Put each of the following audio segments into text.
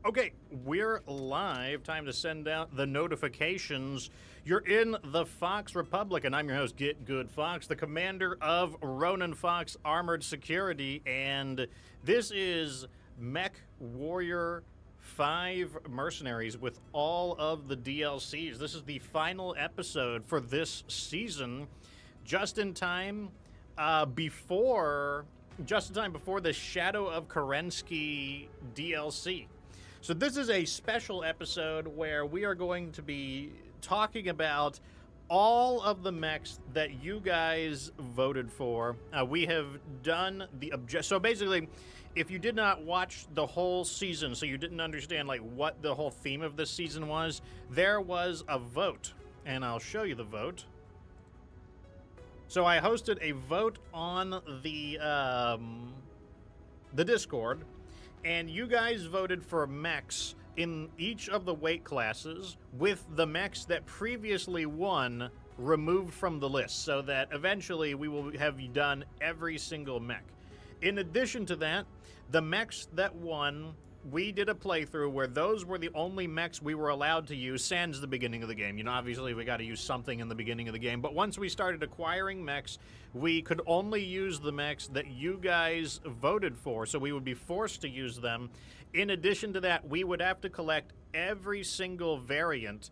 Okay, we're live. Time to send out the notifications. You're in the Fox Republic, and I'm your host, Get Good Fox, the commander of Ronin Fox Armored Security, and this is MechWarrior 5 Mercenaries with all of the DLCs. This is the final episode for this season, just in time before the Shadow of Kerensky DLC. So this is a special episode where we are going to be talking about all of the mechs that you guys voted for. We have done the so basically, if you did not watch the whole season, so you didn't understand like what the whole theme of this season was, there was a vote, and I'll show you the vote. So I hosted a vote on the Discord, and you guys voted for mechs in each of the weight classes with the mechs that previously won removed from the list, so that eventually we will have done every single mech. In addition to that, the mechs that won, we did a playthrough where those were the only mechs we were allowed to use, sans the beginning of the game. You know, obviously we got to use something in the beginning of the game, but once we started acquiring mechs, we could only use the mechs that you guys voted for, so we would be forced to use them. In addition to that, we would have to collect every single variant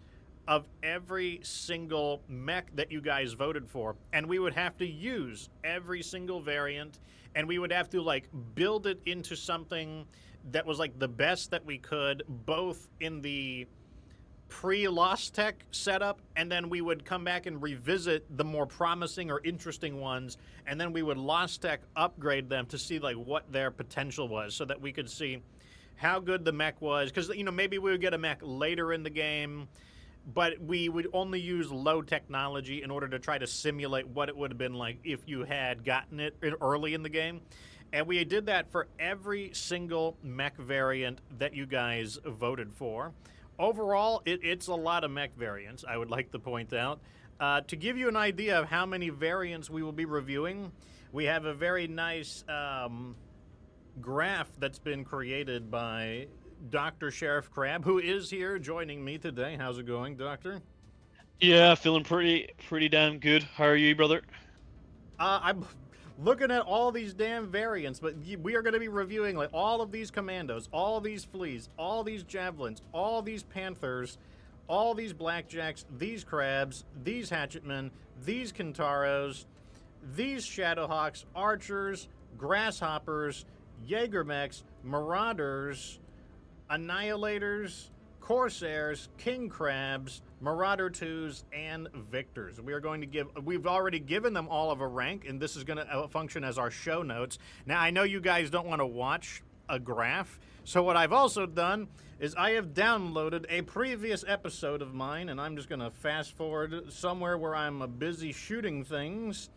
of every single mech that you guys voted for, and we would have to use every single variant, and we would have to, like, build it into something that was like the best that we could, both in the pre-Lost Tech setup, and then we would come back and revisit the more promising or interesting ones, and then we would Lost Tech upgrade them to see like what their potential was, so that we could see how good the mech was. Because, you know, maybe we would get a mech later in the game, but we would only use low technology in order to try to simulate what it would have been like if you had gotten it early in the game. And we did that for every single mech variant that you guys voted for. Overall, it's a lot of mech variants, I would like to point out. To give you an idea of how many variants we will be reviewing, we have a very nice graph that's been created by Dr. Sheriff Crab, who is here joining me today. How's it going, Doctor? Yeah, feeling pretty damn good. How are you, brother? I'm looking at all these damn variants, but we are going to be reviewing like all of these Commandos, all these Fleas, all these Javelins, all these Panthers, all these Blackjacks, these Crabs, these Hatchetmen, these Kintaros, these Shadowhawks, Archers, Grasshoppers, Jaggermechs, Marauders, Annihilators, Corsairs, King Crabs, Marauder 2s, and Victors. We've already given them all of a rank, and this is going to function as our show notes. Now, I know you guys don't want to watch a graph, so what I've also done is I have downloaded a previous episode of mine, and I'm just going to fast forward somewhere where I'm busy shooting things,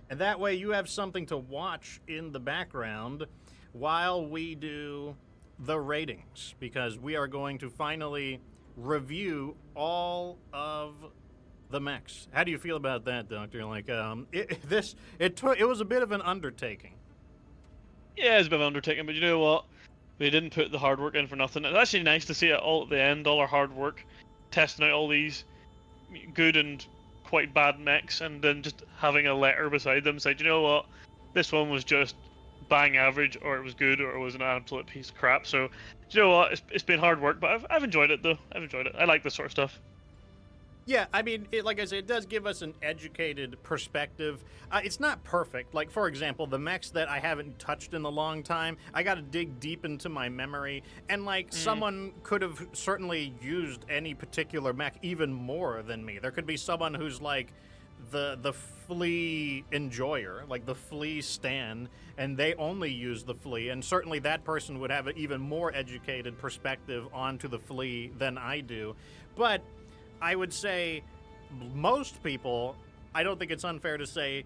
and that way you have something to watch in the background while we do the ratings, because we are going to finally review all of the mechs. How do you feel about that, Doctor? Like, it was a bit of an undertaking. Yeah, it's a bit of an undertaking, but you know what? We didn't put the hard work in for nothing. It's actually nice to see it all at the end, all our hard work, testing out all these good and quite bad mechs, and then just having a letter beside them saying, you know what? This one was just bang average, or it was good, or it was an absolute piece of crap. So, you know what? It's been hard work, but I've enjoyed it though. I've enjoyed it. I like this sort of stuff. Yeah, I mean, like I said, it does give us an educated perspective. It's not perfect. Like, for example, the mechs that I haven't touched in a long time, I got to dig deep into my memory. And, like, someone could have certainly used any particular mech even more than me. There could be someone who's, like, the Flea enjoyer, like the Flea stan, and they only use the Flea. And certainly that person would have an even more educated perspective onto the Flea than I do. But I would say most people, I don't think it's unfair to say,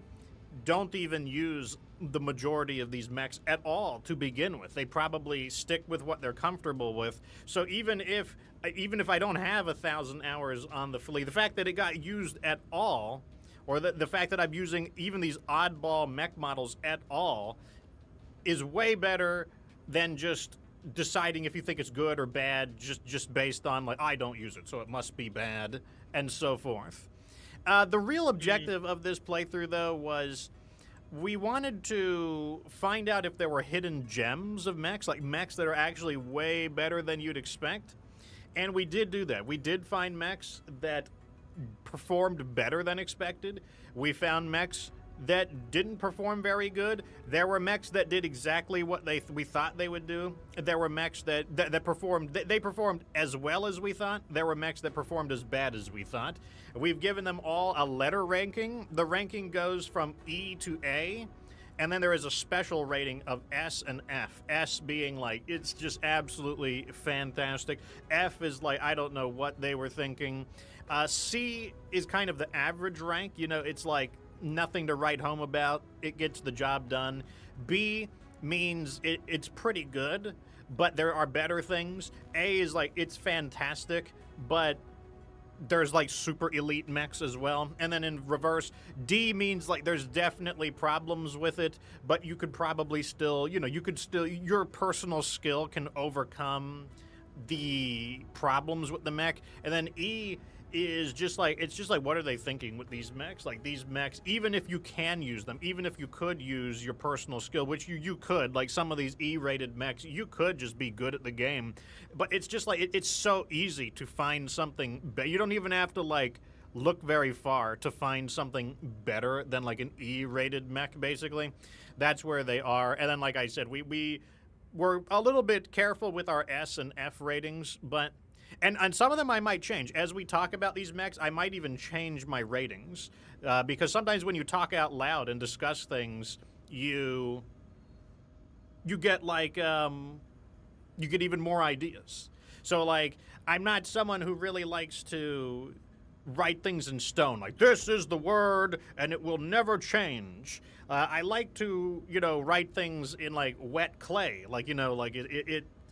don't even use the majority of these mechs at all to begin with. They probably stick with what they're comfortable with. So even if I don't have 1,000 hours on the Flea, the fact that it got used at all, or the fact that I'm using even these oddball mech models at all, is way better than just deciding if you think it's good or bad just based on like I don't use it, so it must be bad, and so forth. The real objective of this playthrough, though, was we wanted to find out if there were hidden gems of mechs, like mechs that are actually way better than you'd expect. And we did do that. We did find mechs that performed better than expected. We found mechs that didn't perform very good. There were mechs that did exactly what we thought they would do. There were mechs that performed they performed as well as we thought. There were mechs that performed as bad as we thought. We've given them all a letter ranking. The ranking goes from E to A, and then there is a special rating of S and F. S being like, it's just absolutely fantastic. F is like, I don't know what they were thinking. C is kind of the average rank. You know, it's like nothing to write home about. It gets the job done. B means it's pretty good, but there are better things. A is like, it's fantastic, but there's like super elite mechs as well. And then in reverse, D means like there's definitely problems with it, but you could probably still, you know, your personal skill can overcome the problems with the mech. And then E is just like, it's just like, what are they thinking with these mechs? Like these mechs, even if you can use them, even if you could use your personal skill, which you could, like some of these E-rated mechs, you could just be good at the game. But it's just like, it's so easy to find something, you don't even have to like look very far to find something better than like an E-rated mech, basically. That's where they are. And then, like I said, we were a little bit careful with our S and F ratings, but and some of them I might change. As we talk about these mechs, I might even change my ratings. Because sometimes when you talk out loud and discuss things, you get like, you get even more ideas. So like, I'm not someone who really likes to write things in stone. Like, this is the word and it will never change. I like to, you know, write things in like wet clay. Like, you know, like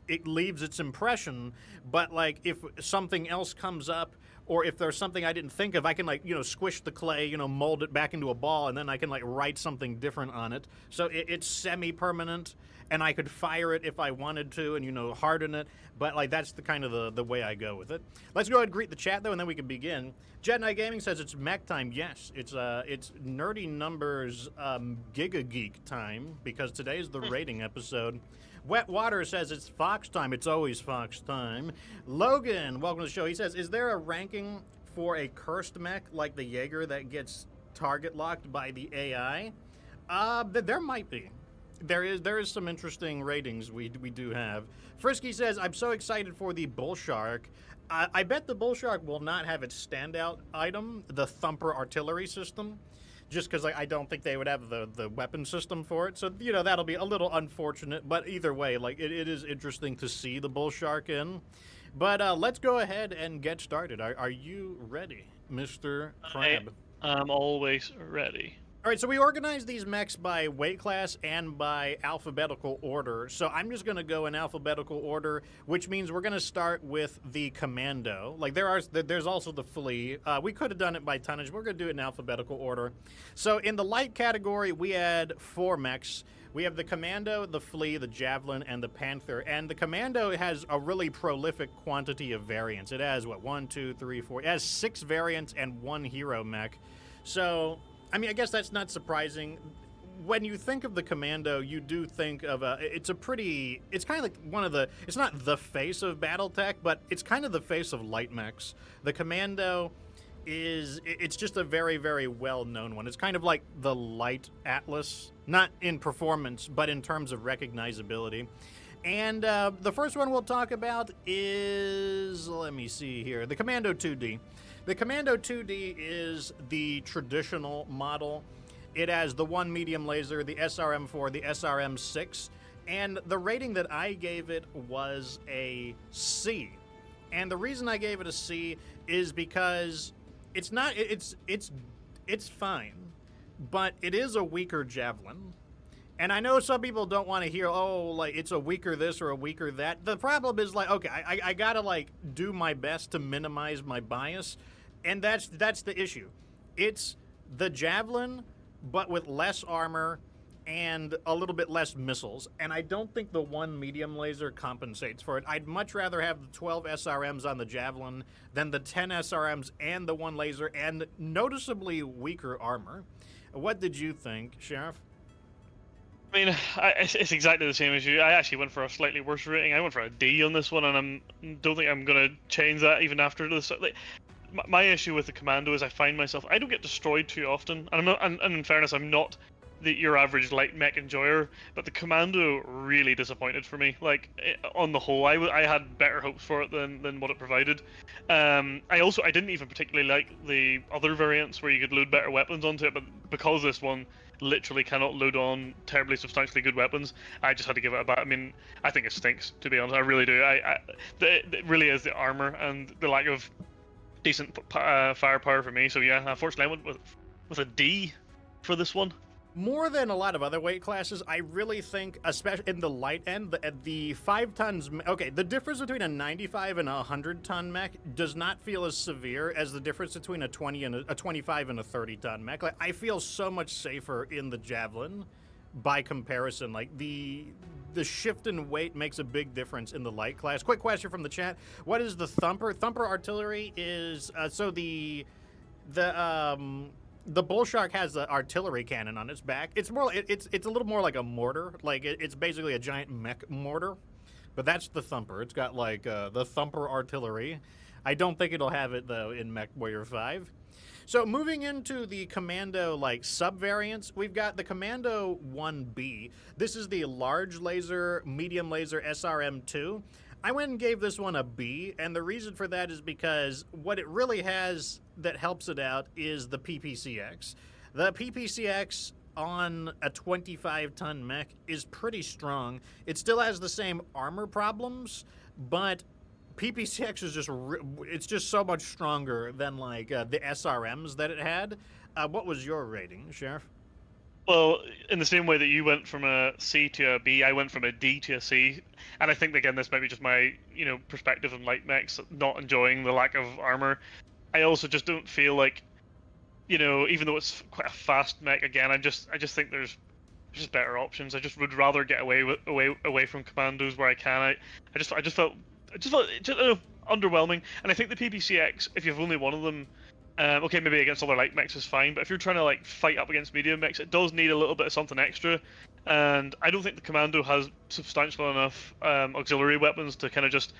it leaves its impression, but like if something else comes up or if there's something I didn't think of, I can like, you know, squish the clay, you know, mold it back into a ball, and then I can like write something different on it. So it's semi-permanent, and I could fire it if I wanted to and, you know, harden it, but like that's the kind of the way I go with it. Let's go ahead and greet the chat though, and then we can begin. Jet Knight Gaming says it's mech time. Yes, it's Nerdy Numbers Giga Geek time, because today is the rating episode. Wet Water says it's Fox time. It's always Fox time. Logan, welcome to the show. He says, is there a ranking for a cursed mech like the Jaeger that gets target locked by the AI? There might be. There is some interesting ratings we do have. Frisky says, I'm so excited for the Bull Shark. I bet the Bull Shark will not have its standout item, the Thumper artillery system, just because I don't think they would have the weapon system for it. So, you know, that'll be a little unfortunate. But either way, like, it is interesting to see the Bull Shark in. But let's go ahead and get started. Are you ready, Mr. Crab? I'm always ready. All right, so we organized these mechs by weight class and by alphabetical order. So I'm just going to go in alphabetical order, which means we're going to start with the Commando. Like there's also the Flea. We could have done it by tonnage, but we're going to do it in alphabetical order. So in the light category, we had 4 mechs. We have the Commando, the Flea, the Javelin, and the Panther. And the Commando has a really prolific quantity of variants. It has, what, 1, 2, 3, 4. It has 6 variants and 1 hero mech. So, I mean, I guess that's not surprising. When you think of the Commando, you do think of it's kind of like one of the, it's not the face of Battletech, but it's kind of the face of light mechs. The Commando it's just a very, very well-known one. It's kind of like the light Atlas, not in performance, but in terms of recognizability. And the first one we'll talk about is, let me see here, the Commando 2D. The Commando 2D is the traditional model. It has the 1 medium laser, the SRM4, the SRM6, and the rating that I gave it was a C. And the reason I gave it a C is because it's not, it's fine, but it is a weaker Javelin. And I know some people don't want to hear, oh, like, it's a weaker this or a weaker that. The problem is, like, okay, I gotta, like, do my best to minimize my bias, and that's the issue. It's the Javelin, but with less armor and a little bit less missiles. And I don't think the one medium laser compensates for it. I'd much rather have the 12 SRMs on the Javelin than the 10 SRMs and the one laser and noticeably weaker armor. What did you think, Sheriff? I mean, it's exactly the same as you. I actually went for a slightly worse rating. I went for a D on this one, and don't think I'm going to change that even after this. Like, my issue with the Commando is I find myself, I don't get destroyed too often, and I'm not, and in fairness, I'm not your average light mech enjoyer, but the Commando really disappointed for me. Like, on the whole, I had better hopes for it than what it provided. I didn't even particularly like the other variants where you could load better weapons onto it, but because this one literally cannot load on terribly substantially good weapons, I just had to give it a bad. I mean, I think it stinks, to be honest. I really do. It really is the armor and the lack of decent firepower for me. So yeah, unfortunately, I went with a D for this one. More than a lot of other weight classes, I really think, especially in the light end, the 5 tons... Okay, the difference between a 95 and a 100-ton mech does not feel as severe as the difference between a 25 and a 30-ton mech. Like, I feel so much safer in the Javelin by comparison. Like, the shift in weight makes a big difference in the light class. Quick question from the chat. What is the Thumper? Thumper artillery is... The Bull Shark has the artillery cannon on its back. It's more. It's a little more like a mortar. Like it's basically a giant mech mortar, but that's the Thumper. It's got like the Thumper artillery. I don't think it'll have it though in MechWarrior 5. So moving into the Commando like sub variants, we've got the Commando 1B. This is the large laser, medium laser SRM2. I went and gave this one a B, and the reason for that is because what it really has that helps it out is the PPCX. The PPCX on a 25-ton mech is pretty strong. It still has the same armor problems, but PPCX is it's just so much stronger than like the SRMs that it had. What was your rating, Sheriff? Well, in the same way that you went from a C to a B, I went from a D to a C, and I think again this might be just my perspective on light mechs, not enjoying the lack of armor. I also just don't feel like, even though it's quite a fast mech, again, I just think there's just better options. I just would rather get away from Commandos where I can. I just felt underwhelming, and I think the PPCX, if you have only one of them. Okay, maybe against other light mechs is fine, but if you're trying to like fight up against medium mechs, it does need a little bit of something extra. And I don't think the Commando has substantial enough auxiliary weapons to kind of just,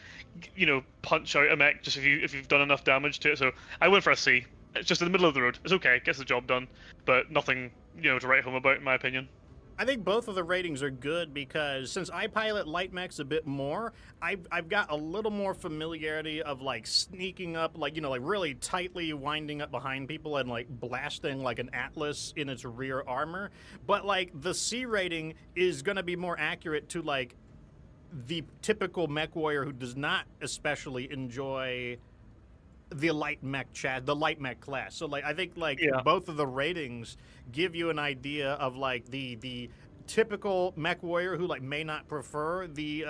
punch out a mech just if you've done enough damage to it. So I went for a C. It's just in the middle of the road. It's okay, gets the job done, but nothing to write home about in my opinion. I think both of the ratings are good because since I pilot light mechs a bit more, I've got a little more familiarity of like sneaking up, like really tightly winding up behind people and like blasting like an Atlas in its rear armor. But like the C rating is going to be more accurate to like the typical mech warrior who does not especially enjoy the light mech class. So like I think like both of the ratings give you an idea of like the typical mech warrior who like may not prefer the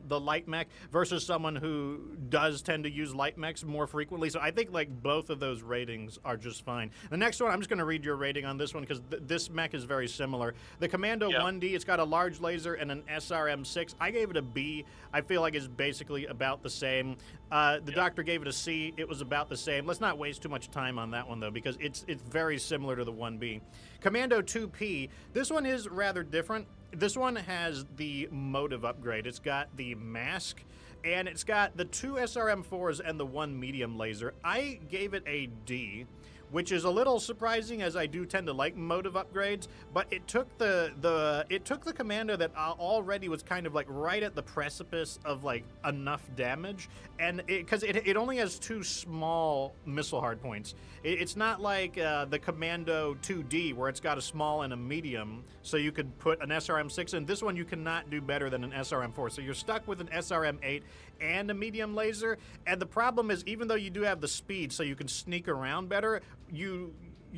light mech versus someone who does tend to use light mechs more frequently. So I think like both of those ratings are just fine. The next one, I'm just going to read your rating on this one because this mech is very similar. The Commando 1D, it's got a large laser and an SRM6. I gave it a B. I feel like it's basically about the same. The doctor gave it a C. It was about the same. Let's not waste too much time on that one though because it's very similar to the 1B. Commando 2P, this one is rather different. This one has the motive upgrade. It's got the mask, and it's got the 2 SRM4s and the 1 medium laser. I gave it a D, which is a little surprising as I do tend to like motive upgrades, but it took the Commando that already was kind of like right at the precipice of like enough damage, and because it only has 2 small missile hardpoints. It's not like the Commando 2D where it's got a small and a medium, so you could put an SRM6 in. This one you cannot do better than an SRM4, so you're stuck with an SRM8 and a medium laser, and the problem is even though you do have the speed so you can sneak around better, you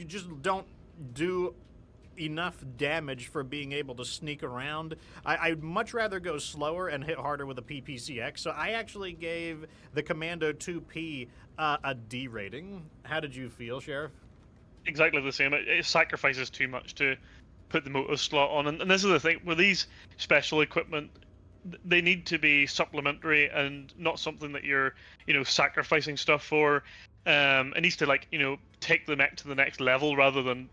just don't do enough damage for being able to sneak around. I'd much rather go slower and hit harder with a PPCX, so I actually gave the Commando 2P a D rating. How did you feel, Sheriff? Exactly the same. It sacrifices too much to put the motor slot on. And this is the thing with these special equipment, they need to be supplementary and not something that you're, sacrificing stuff for. It needs to, like, take the mech to the next level rather than,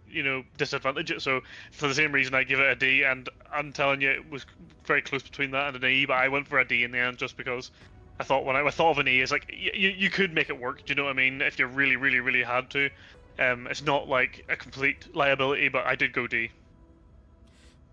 disadvantage it. So for the same reason, I give it a D, and I'm telling you, it was very close between that and an E, but I went for a D in the end just because I thought when I thought of an E, it's like you could make it work. Do you know what I mean? If you really, really, really had to. It's not like a complete liability, but I did go D.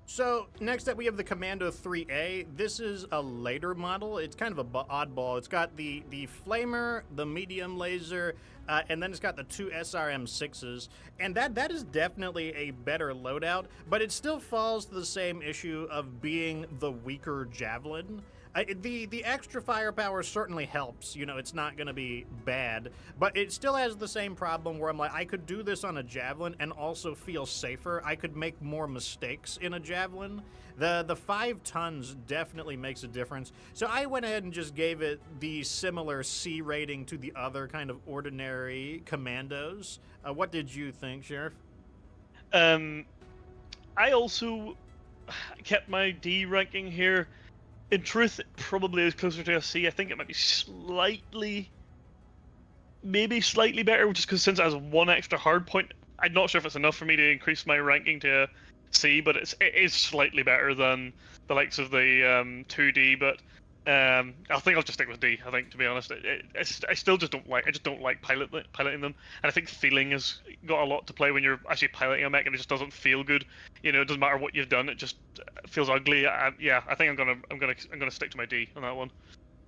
So next up we have the Commando 3A. This is a later model. It's kind of a oddball. It's got the flamer, the medium laser, and then it's got the 2 SRM6s. And that is definitely a better loadout, but it still falls to the same issue of being the weaker Javelin. The extra firepower certainly helps. It's not going to be bad, but it still has the same problem where I'm like, I could do this on a Javelin and also feel safer. I could make more mistakes in a Javelin. The 5 tons definitely makes a difference. So I went ahead and just gave it the similar C rating to the other kind of ordinary Commandos. What did you think, Sheriff? I also kept my D ranking here. In truth, it probably is closer to a C. I think it might be maybe slightly better, just because since it has 1 extra hard point, I'm not sure if it's enough for me to increase my ranking to a C, but it is slightly better than the likes of the 2D. But I think I'll just stick with D. I think, to be honest, I still just don't like piloting them, and I think feeling has got a lot to play when you're actually piloting a mech, and it just doesn't feel good. It doesn't matter what you've done; it just feels ugly. Yeah, I think I'm gonna stick to my D on that one.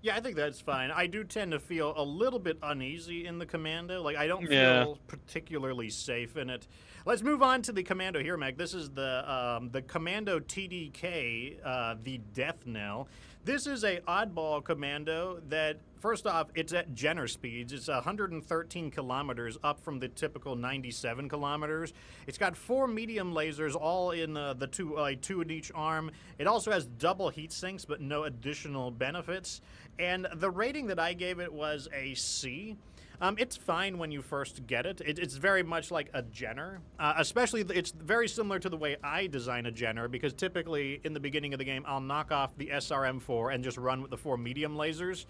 Yeah, I think that's fine. I do tend to feel a little bit uneasy in the Commando. Like, I don't feel particularly safe in it. Let's move on to the Commando here, Mech. This is the Commando TDK, the Death Knell. This is a oddball Commando that, first off, it's at Jenner speeds. It's 113 kilometers up from the typical 97 kilometers. It's got 4 medium lasers, all in the 2 in each arm. It also has double heat sinks, but no additional benefits. And the rating that I gave it was a C. It's fine when you first get it. It's very much like a Jenner. Especially, it's very similar to the way I design a Jenner, because typically in the beginning of the game, I'll knock off the SRM4 and just run with the 4 medium lasers.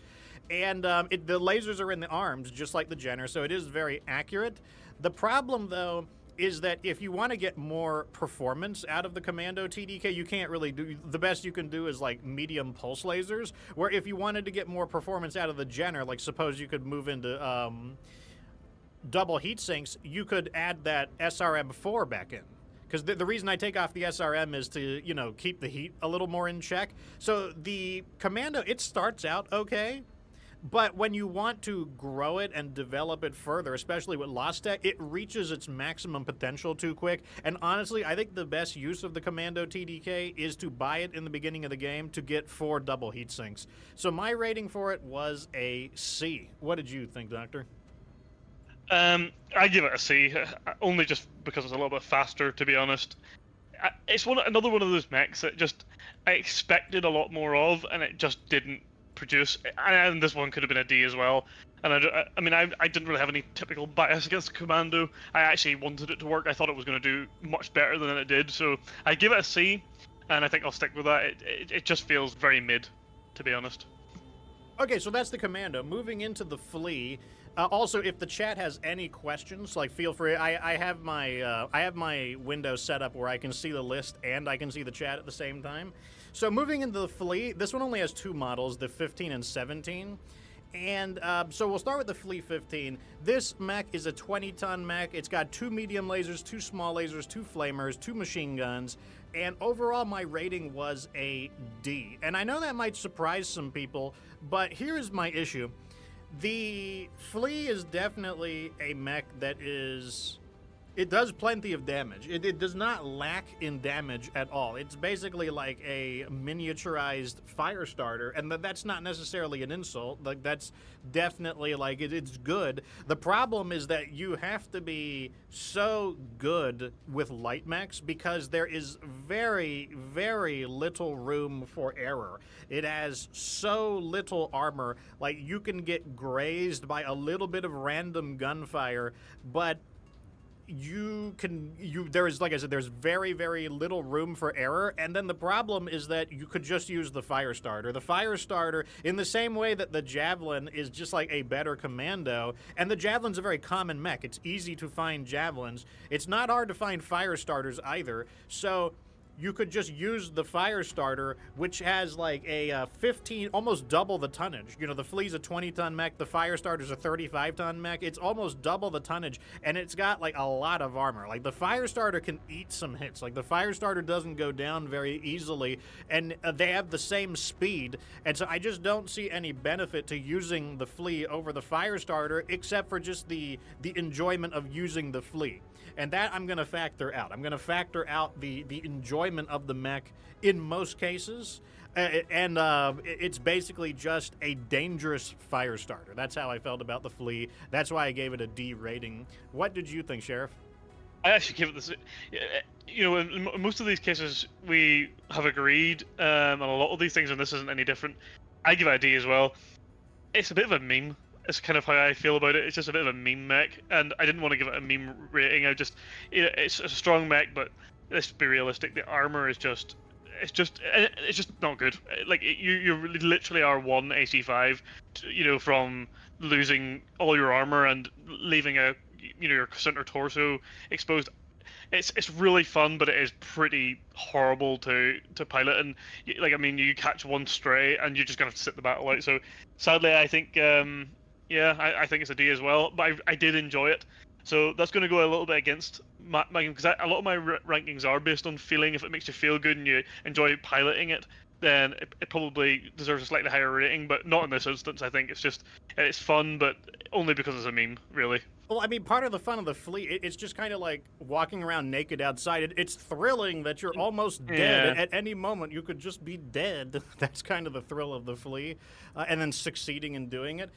And the lasers are in the arms, just like the Jenner, so it is very accurate. The problem, though, is that if you want to get more performance out of the Commando TDK, you can't really do. The best you can do is like medium pulse lasers, where if you wanted to get more performance out of the Jenner, like suppose you could move into double heat sinks, you could add that SRM4 back in. Because the reason I take off the SRM is to, keep the heat a little more in check. So the Commando, it starts out okay, but when you want to grow it and develop it further, especially with Lost Tech, it reaches its maximum potential too quick. And honestly, I think the best use of the Commando TDK is to buy it in the beginning of the game to get 4 double heat sinks. So my rating for it was a C. What did you think, Doctor? I give it a C, only just because it's a little bit faster, to be honest. It's another one of those mechs that I expected a lot more of, and it just didn't produce. And this one could have been a D as well. And I didn't really have any typical bias against Commando. I actually wanted it to work. I thought it was going to do much better than it did. So I give it a C, and I think I'll stick with that. It just feels very mid, to be honest. Okay, so that's the Commando. Moving into the Flea. Also, if the chat has any questions, feel free. I have my window set up where I can see the list and I can see the chat at the same time. So moving into the Flea, this one only has 2 models, the 15 and 17. And so we'll start with the Flea 15. This mech is a 20-ton mech. It's got 2 medium lasers, 2 small lasers, 2 flamers, 2 machine guns. And overall, my rating was a D. And I know that might surprise some people, but here is my issue. The Flea is definitely a mech that it does plenty of damage. It does not lack in damage at all. It's basically like a miniaturized fire starter, and that's not necessarily an insult. Like, that's definitely it's good. The problem is that you have to be so good with light mechs because there is very, very little room for error. It has so little armor. Like, you can get grazed by a little bit of random gunfire, but there is, like I said, there's very, very little room for error. And then the problem is that you could just use the fire starter. The fire starter, in the same way that the Javelin is just like a better Commando, and the Javelin's a very common mech. It's easy to find Javelins. It's not hard to find fire starters either. So you could just use the fire starter, which has like a 15, almost double the tonnage. You know, the Flea's a 20-ton mech, the fire starter's a 35-ton mech. It's almost double the tonnage, and it's got like a lot of armor. Like the fire starter can eat some hits. Like the fire starter doesn't go down very easily, and they have the same speed. And so I just don't see any benefit to using the Flea over the fire starter, except for just the enjoyment of using the Flea. And that I'm going to factor out. I'm going to factor out the enjoyment of the mech in most cases. And it's basically just a dangerous fire starter. That's how I felt about the Flea. That's why I gave it a D rating. What did you think, Sheriff? I actually give it this. You know, in most of these cases, we have agreed on a lot of these things, and this isn't any different. I give it a D as well. It's a bit of a meme. It's kind of how I feel about it. It's just a bit of a meme mech, and I didn't want to give it a meme rating. It's a strong mech, but let's be realistic. The armor is just not good. Like you literally are one AC5, from losing all your armor and leaving your center torso exposed. It's really fun, but it is pretty horrible to pilot. And you catch one stray and you're just gonna have to sit the battle out. So sadly, I think I think it's a D as well. But I did enjoy it. So that's going to go a little bit against my because a lot of my rankings are based on feeling. If it makes you feel good and you enjoy piloting it, then it probably deserves a slightly higher rating. But not in this instance. I think it's fun, but only because it's a meme, really. Well, I mean, part of the fun of the Flea, it's just kind of like walking around naked outside. It's thrilling that you're almost dead. At any moment, you could just be dead. That's kind of the thrill of the Flea, and then succeeding in doing it.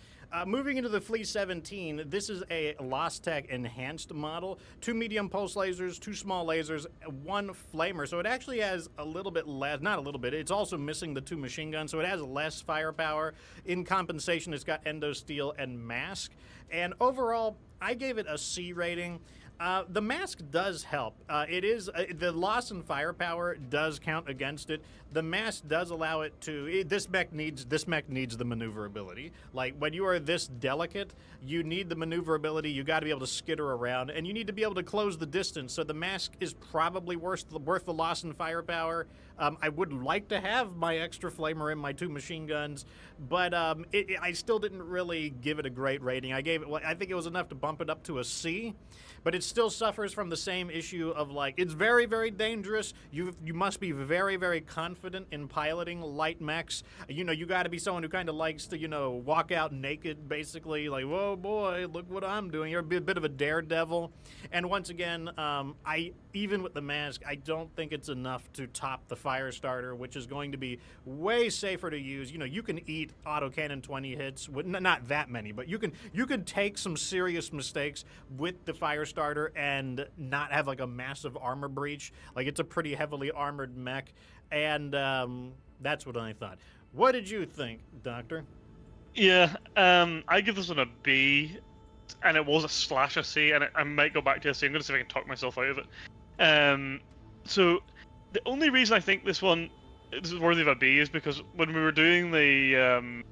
Moving into the Flea 17, this is a Lost Tech enhanced model. 2 medium pulse lasers, 2 small lasers, 1 flamer. So it actually has a little bit less, not a little bit, it's also missing the 2 machine guns, so it has less firepower. In compensation, it's got endo steel and mask. And overall, I gave it a C rating. The mask does help. It is the loss in firepower does count against it. The mask does allow it to. This mech needs the maneuverability. Like when you are this delicate, you need the maneuverability. You got to be able to skitter around, and you need to be able to close the distance. So the mask is probably worth the loss in firepower. I would like to have my extra flamer and my 2 machine guns, but I still didn't really give it a great rating. I think it was enough to bump it up to a C. But it still suffers from the same issue of, like, it's very, very dangerous. You must be very, very confident in piloting light mechs. You got to be someone who kind of likes to, walk out naked, basically. Like, whoa, boy, look what I'm doing. You're a bit of a daredevil. And once again, even with the mask, I don't think it's enough to top the fire starter, which is going to be way safer to use. You can eat autocannon 20 hits, with not that many, but you can take some serious mistakes with the fire starter and not have like a massive armor breach. Like, it's a pretty heavily armored mech, and that's what I thought. What did you think, Doctor? Yeah, I give this one a B, and it was a C, and I might go back to a C. I'm going to see if I can talk myself out of it. So the only reason I think this one is worthy of a B is because when we were doing the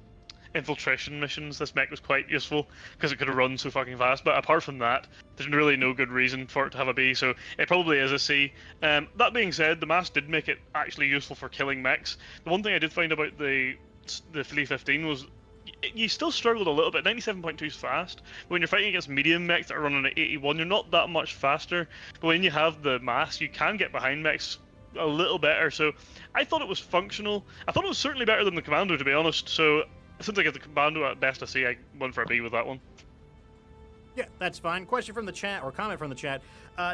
infiltration missions, this mech was quite useful because it could run so fucking fast. But apart from that, there's really no good reason for it to have a B, so it probably is a C. That being said, the mask did make it actually useful for killing mechs. The one thing I did find about the Flea 15 was you still struggled a little bit. 97.2 is fast. But when you're fighting against medium mechs that are running at 81, you're not that much faster. But when you have the mask, you can get behind mechs a little better. So I thought it was functional. I thought it was certainly better than the Commando, to be honest. So since I get the Commando at best a C, I went for a B with that one. Yeah, that's fine. Question from the chat, or comment from the chat.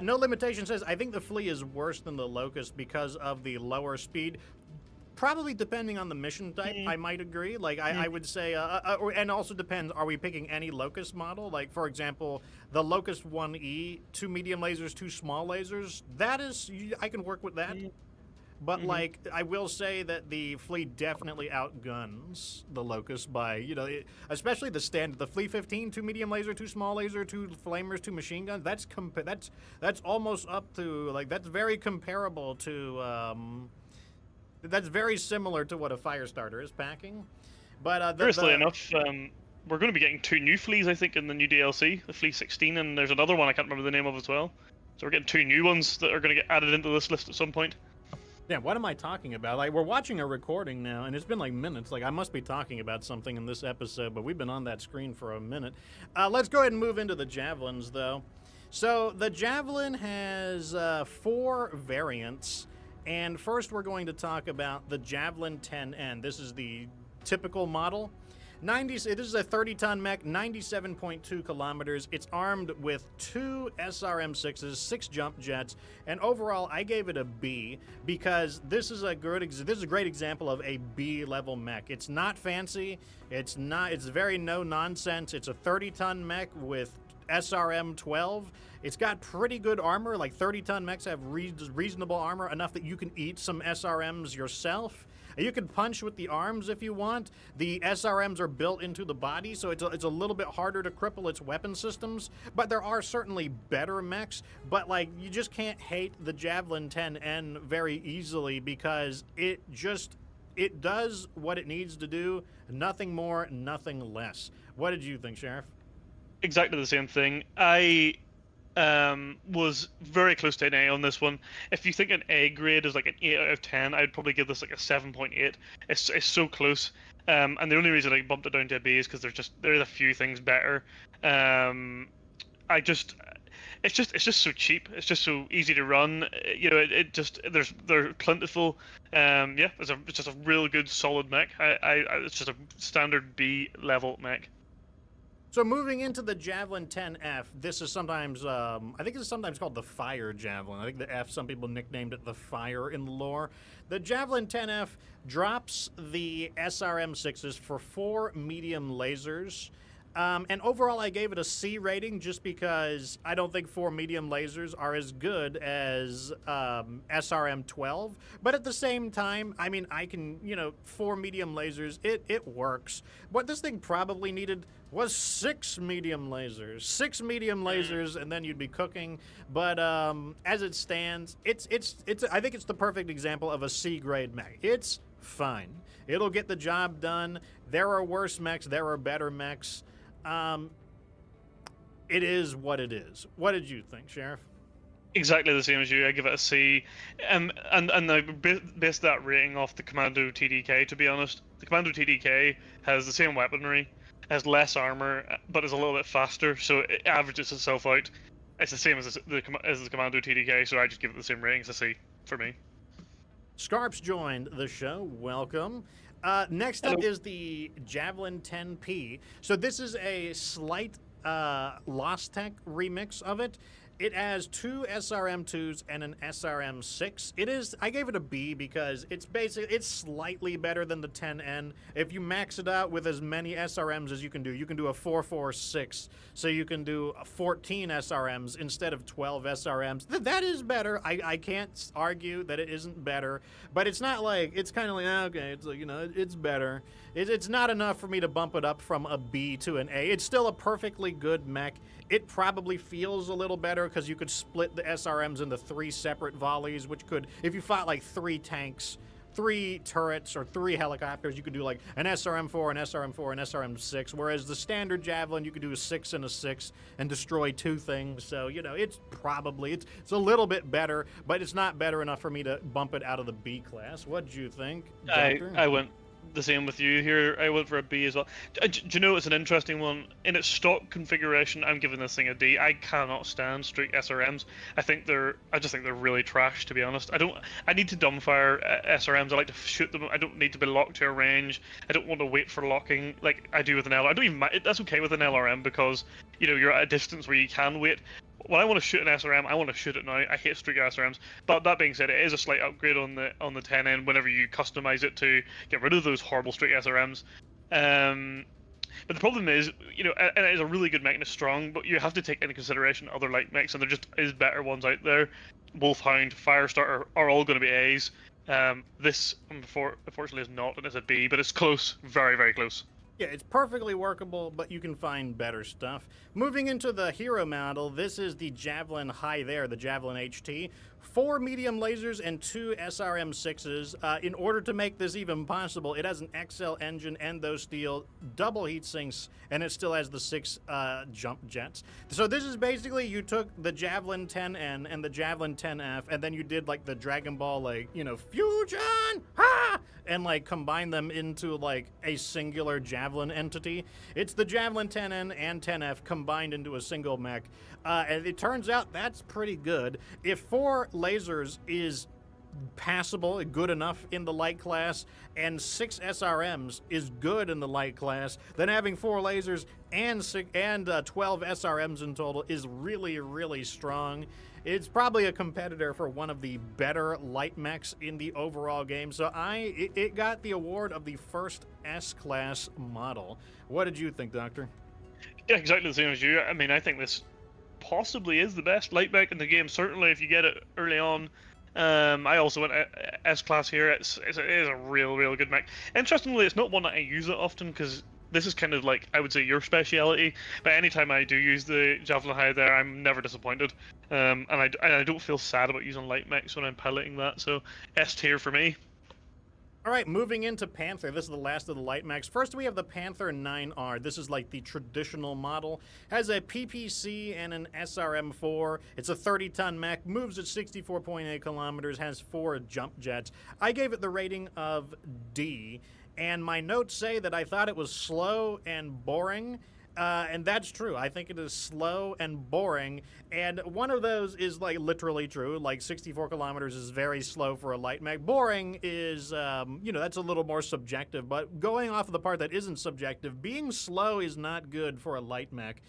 No Limitation says, I think the Flea is worse than the Locust because of the lower speed. Probably depending on the mission type, I might agree. Like, I would say, and also depends, are we picking any Locust model? Like, for example, the Locust 1E, 2 medium lasers, 2 small lasers. That is, I can work with that. But like, I will say that the Flea definitely outguns the Locust by, especially the standard. The Flea 15, 2 medium laser, 2 small laser, 2 flamers, 2 machine guns. That's almost up to, like, that's very comparable to, that's very similar to what a Firestarter is packing. But curiously enough, we're going to be getting 2 new Fleas, I think, in the new DLC, the Flea 16, and there's another one I can't remember the name of as well. So we're getting 2 new ones that are going to get added into this list at some point. Yeah, what am I talking about? Like, we're watching a recording now, and it's been like minutes. Like, I must be talking about something in this episode, but we've been on that screen for a minute. Let's go ahead and move into the Javelins, though. So the Javelin has 4 variants, and first we're going to talk about the Javelin 10N. This is the typical model. This is a 30-ton mech, 97.2 kilometers. It's armed with 2 SRM-6s, 6 jump jets, and overall, I gave it a B because this is a great example of a B-level mech. It's not fancy. It's very no-nonsense. It's a 30-ton mech with SRM-12. It's got pretty good armor. Like 30-ton mechs have reasonable armor, enough that you can eat some SRMs yourself. You can punch with the arms if you want. The SRMs are built into the body, so it's a little bit harder to cripple its weapon systems. But there are certainly better mechs. But like, you just can't hate the Javelin 10N very easily because it does what it needs to do. Nothing more, nothing less. What did you think, Sheriff? Exactly the same thing. I was very close to an A on this one. If you think an A grade is like an 8 out of 10, I'd probably give this like a 7.8. It's so close. And the only reason I bumped it down to a B is because there's a few things better. It's just so cheap. It's just so easy to run. They're plentiful. It's just a real good solid mech. It's just a standard B level mech. So moving into the Javelin 10F, this is sometimes, I think this is sometimes called the Fire Javelin. I think the F, some people nicknamed it the Fire in the lore. The Javelin 10F drops the SRM-6s for 4 medium lasers. And overall, I gave it a C rating just because I don't think 4 medium lasers are as good as SRM-12. But at the same time, I mean, 4 medium lasers, it works. What this thing probably needed was 6 medium lasers. 6 medium lasers, and then you'd be cooking. But as it stands, I think it's the perfect example of a C-grade mech. It's fine. It'll get the job done. There are worse mechs. There are better mechs. It is what it is. What did you think, Sheriff? Exactly the same as you. I give it a C, and I based that rating off the Commando TDK. To be honest, the Commando TDK has the same weaponry, has less armor, but is a little bit faster, so it averages itself out. It's the same as the Commando TDK, so I just give it the same rating as a C for me. Scarps joined the show. Welcome. Next up is the Javelin 10P. So this is a slight Lost Tech remix of it. It has 2 SRM-2s and an SRM-6. I gave it a B because it's slightly better than the 10N. If you max it out with as many SRMs as you can do a 4-4-6. So you can do 14 SRMs instead of 12 SRMs. That is better. I can't argue that it isn't better, but it's not like, it's kind of like, okay, it's like, it's better. It's not enough for me to bump it up from a B to an A. It's still a perfectly good mech. It probably feels a little better because you could split the SRMs into 3 separate volleys, which could, if you fought like 3 tanks, 3 turrets, or 3 helicopters, you could do like an SRM-4, an SRM-4, an SRM-6, whereas the standard Javelin, you could do a 6 and a 6 and destroy 2 things. So, it's a little bit better, but it's not better enough for me to bump it out of the B class. What'd you think, Doctor? I went the same with you here. I went for a B as well. Do you know it's an interesting one? In its stock configuration, I'm giving this thing a D. I cannot stand streak SRMs. I just think they're really trash, to be honest. I need to dumbfire SRMs. I like to shoot them. I don't need to be locked to a range. I don't want to wait for locking like I do with an LRM. I don't even mind. That's okay with an LRM because you're at a distance where you can wait. When I want to shoot an SRM, I want to shoot it now. I hate streak SRMs. But that being said, it is a slight upgrade on the 10N whenever you customize it to get rid of those horrible streak SRMs. But the problem is, and it is a really good mech and it's strong, but you have to take into consideration other light mechs, and there just is better ones out there. Wolfhound, Firestarter are all going to be A's. This unfortunately is not, and it's a B, but it's close, very, very close. Yeah, it's perfectly workable, but you can find better stuff. Moving into the hero model, this is the Javelin High there, the Javelin HT. 4 medium lasers and 2 SRM-6s. In order to make this even possible, it has an XL engine, endo steel, double heat sinks, and it still has the 6 jump jets. So this is basically, you took the Javelin 10N and the Javelin 10F, and then you did like the Dragon Ball, like, you know, fusion, ha! And like combine them into like a singular Javelin entity. It's the Javelin 10N and 10F combined into a single mech. And it turns out that's pretty good. If 4 lasers is passable, good enough in the light class, and 6 SRMs is good in the light class, then having 4 lasers and 12 SRMs in total is really, really strong. It's probably a competitor for one of the better light mechs in the overall game. So it got the award of the first S-class model. What did you think, Doctor? Yeah, exactly the same as you. I mean, I think this possibly is the best light mech in the game. Certainly, if you get it early on. I also went S-class here. It is a real good mech. Interestingly, it's not one that I use that often because this is kind of like, I would say, your speciality. But anytime I do use the Javelin High there, I'm never disappointed. And I don't feel sad about using light mechs when I'm piloting that. So S tier for me. All right, moving into Panther. This is the last of the light mechs. First, we have the Panther 9R. This is like the traditional model. Has a PPC and an SRM-4. It's a 30-ton mech. Moves at 64.8 kilometers. Has 4 jump jets. I gave it the rating of D. And my notes say that I thought it was slow and boring. And that's true. I think it is slow and boring. And one of those is like literally true. Like 64 kilometers is very slow for a light mech. Boring is, you know, that's a little more subjective. But going off of the part that isn't subjective, being slow is not good for a light mech.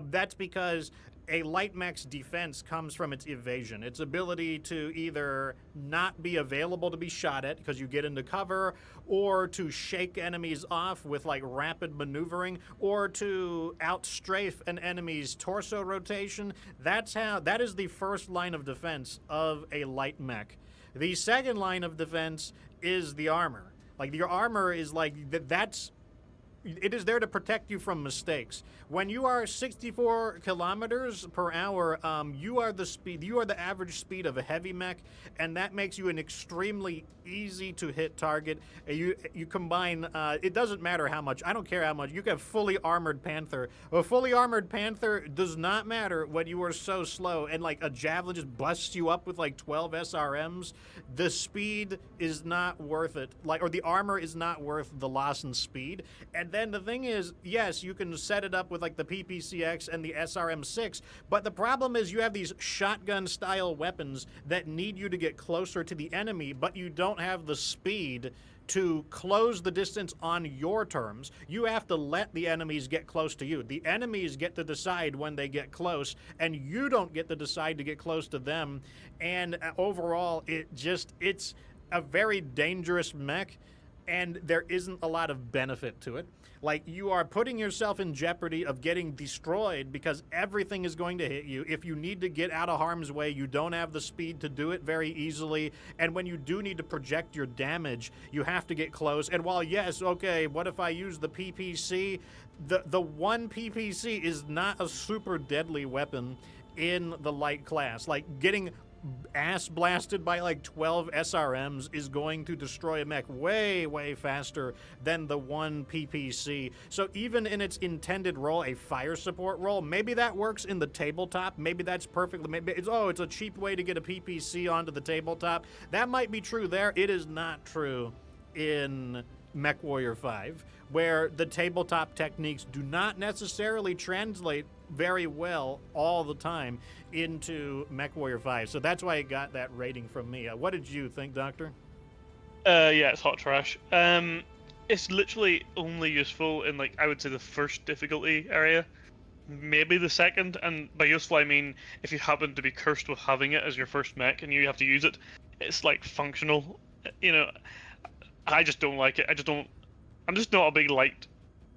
That's because a light mech's defense comes from its evasion, its ability to either not be available to be shot at because you get into cover, or to shake enemies off with like rapid maneuvering, or to outstrafe an enemy's torso rotation. That is the first line of defense of a light mech. The second line of defense is the armor. Like, your armor is like, it is there to protect you from mistakes. When you are 64 kilometers per hour, you are the average speed of a heavy mech, and that makes you an extremely easy to hit target. You combine, it doesn't matter how much, I don't care how much, you can have fully armored Panther. A fully armored Panther does not matter when you are so slow, and like a Javelin just busts you up with like 12 SRMs. The speed is not worth it, or the armor is not worth the loss in speed. And then the thing is, yes, you can set it up with like the PPCX and the SRM-6, but the problem is you have these shotgun-style weapons that need you to get closer to the enemy, but you don't have the speed to close the distance on your terms. You have to let the enemies get close to you. The enemies get to decide when they get close, and you don't get to decide to get close to them. And overall, it's a very dangerous mech, and there isn't a lot of benefit to it. Like, you are putting yourself in jeopardy of getting destroyed because everything is going to hit you. If you need to get out of harm's way, you don't have the speed to do it very easily. And when you do need to project your damage, you have to get close. And while, yes, okay, what if I use the PPC? The one PPC is not a super deadly weapon in the light class. Like, getting ass blasted by like 12 SRMs is going to destroy a mech way faster than the one PPC. So even in its intended role, a fire support role, maybe that works in the tabletop. Maybe that's perfectly, maybe it's a cheap way to get a PPC onto the tabletop. That might be true there. It is not true in MechWarrior 5, where the tabletop techniques do not necessarily translate very well all the time into MechWarrior 5. So that's why it got that rating from me. What did you think, Doctor? Yeah, it's hot trash. It's literally only useful in, like, I would say the first difficulty area, maybe the second, and by useful I mean if you happen to be cursed with having it as your first mech and you have to use it, it's like functional. You know, I just don't like it. I'm just not a big light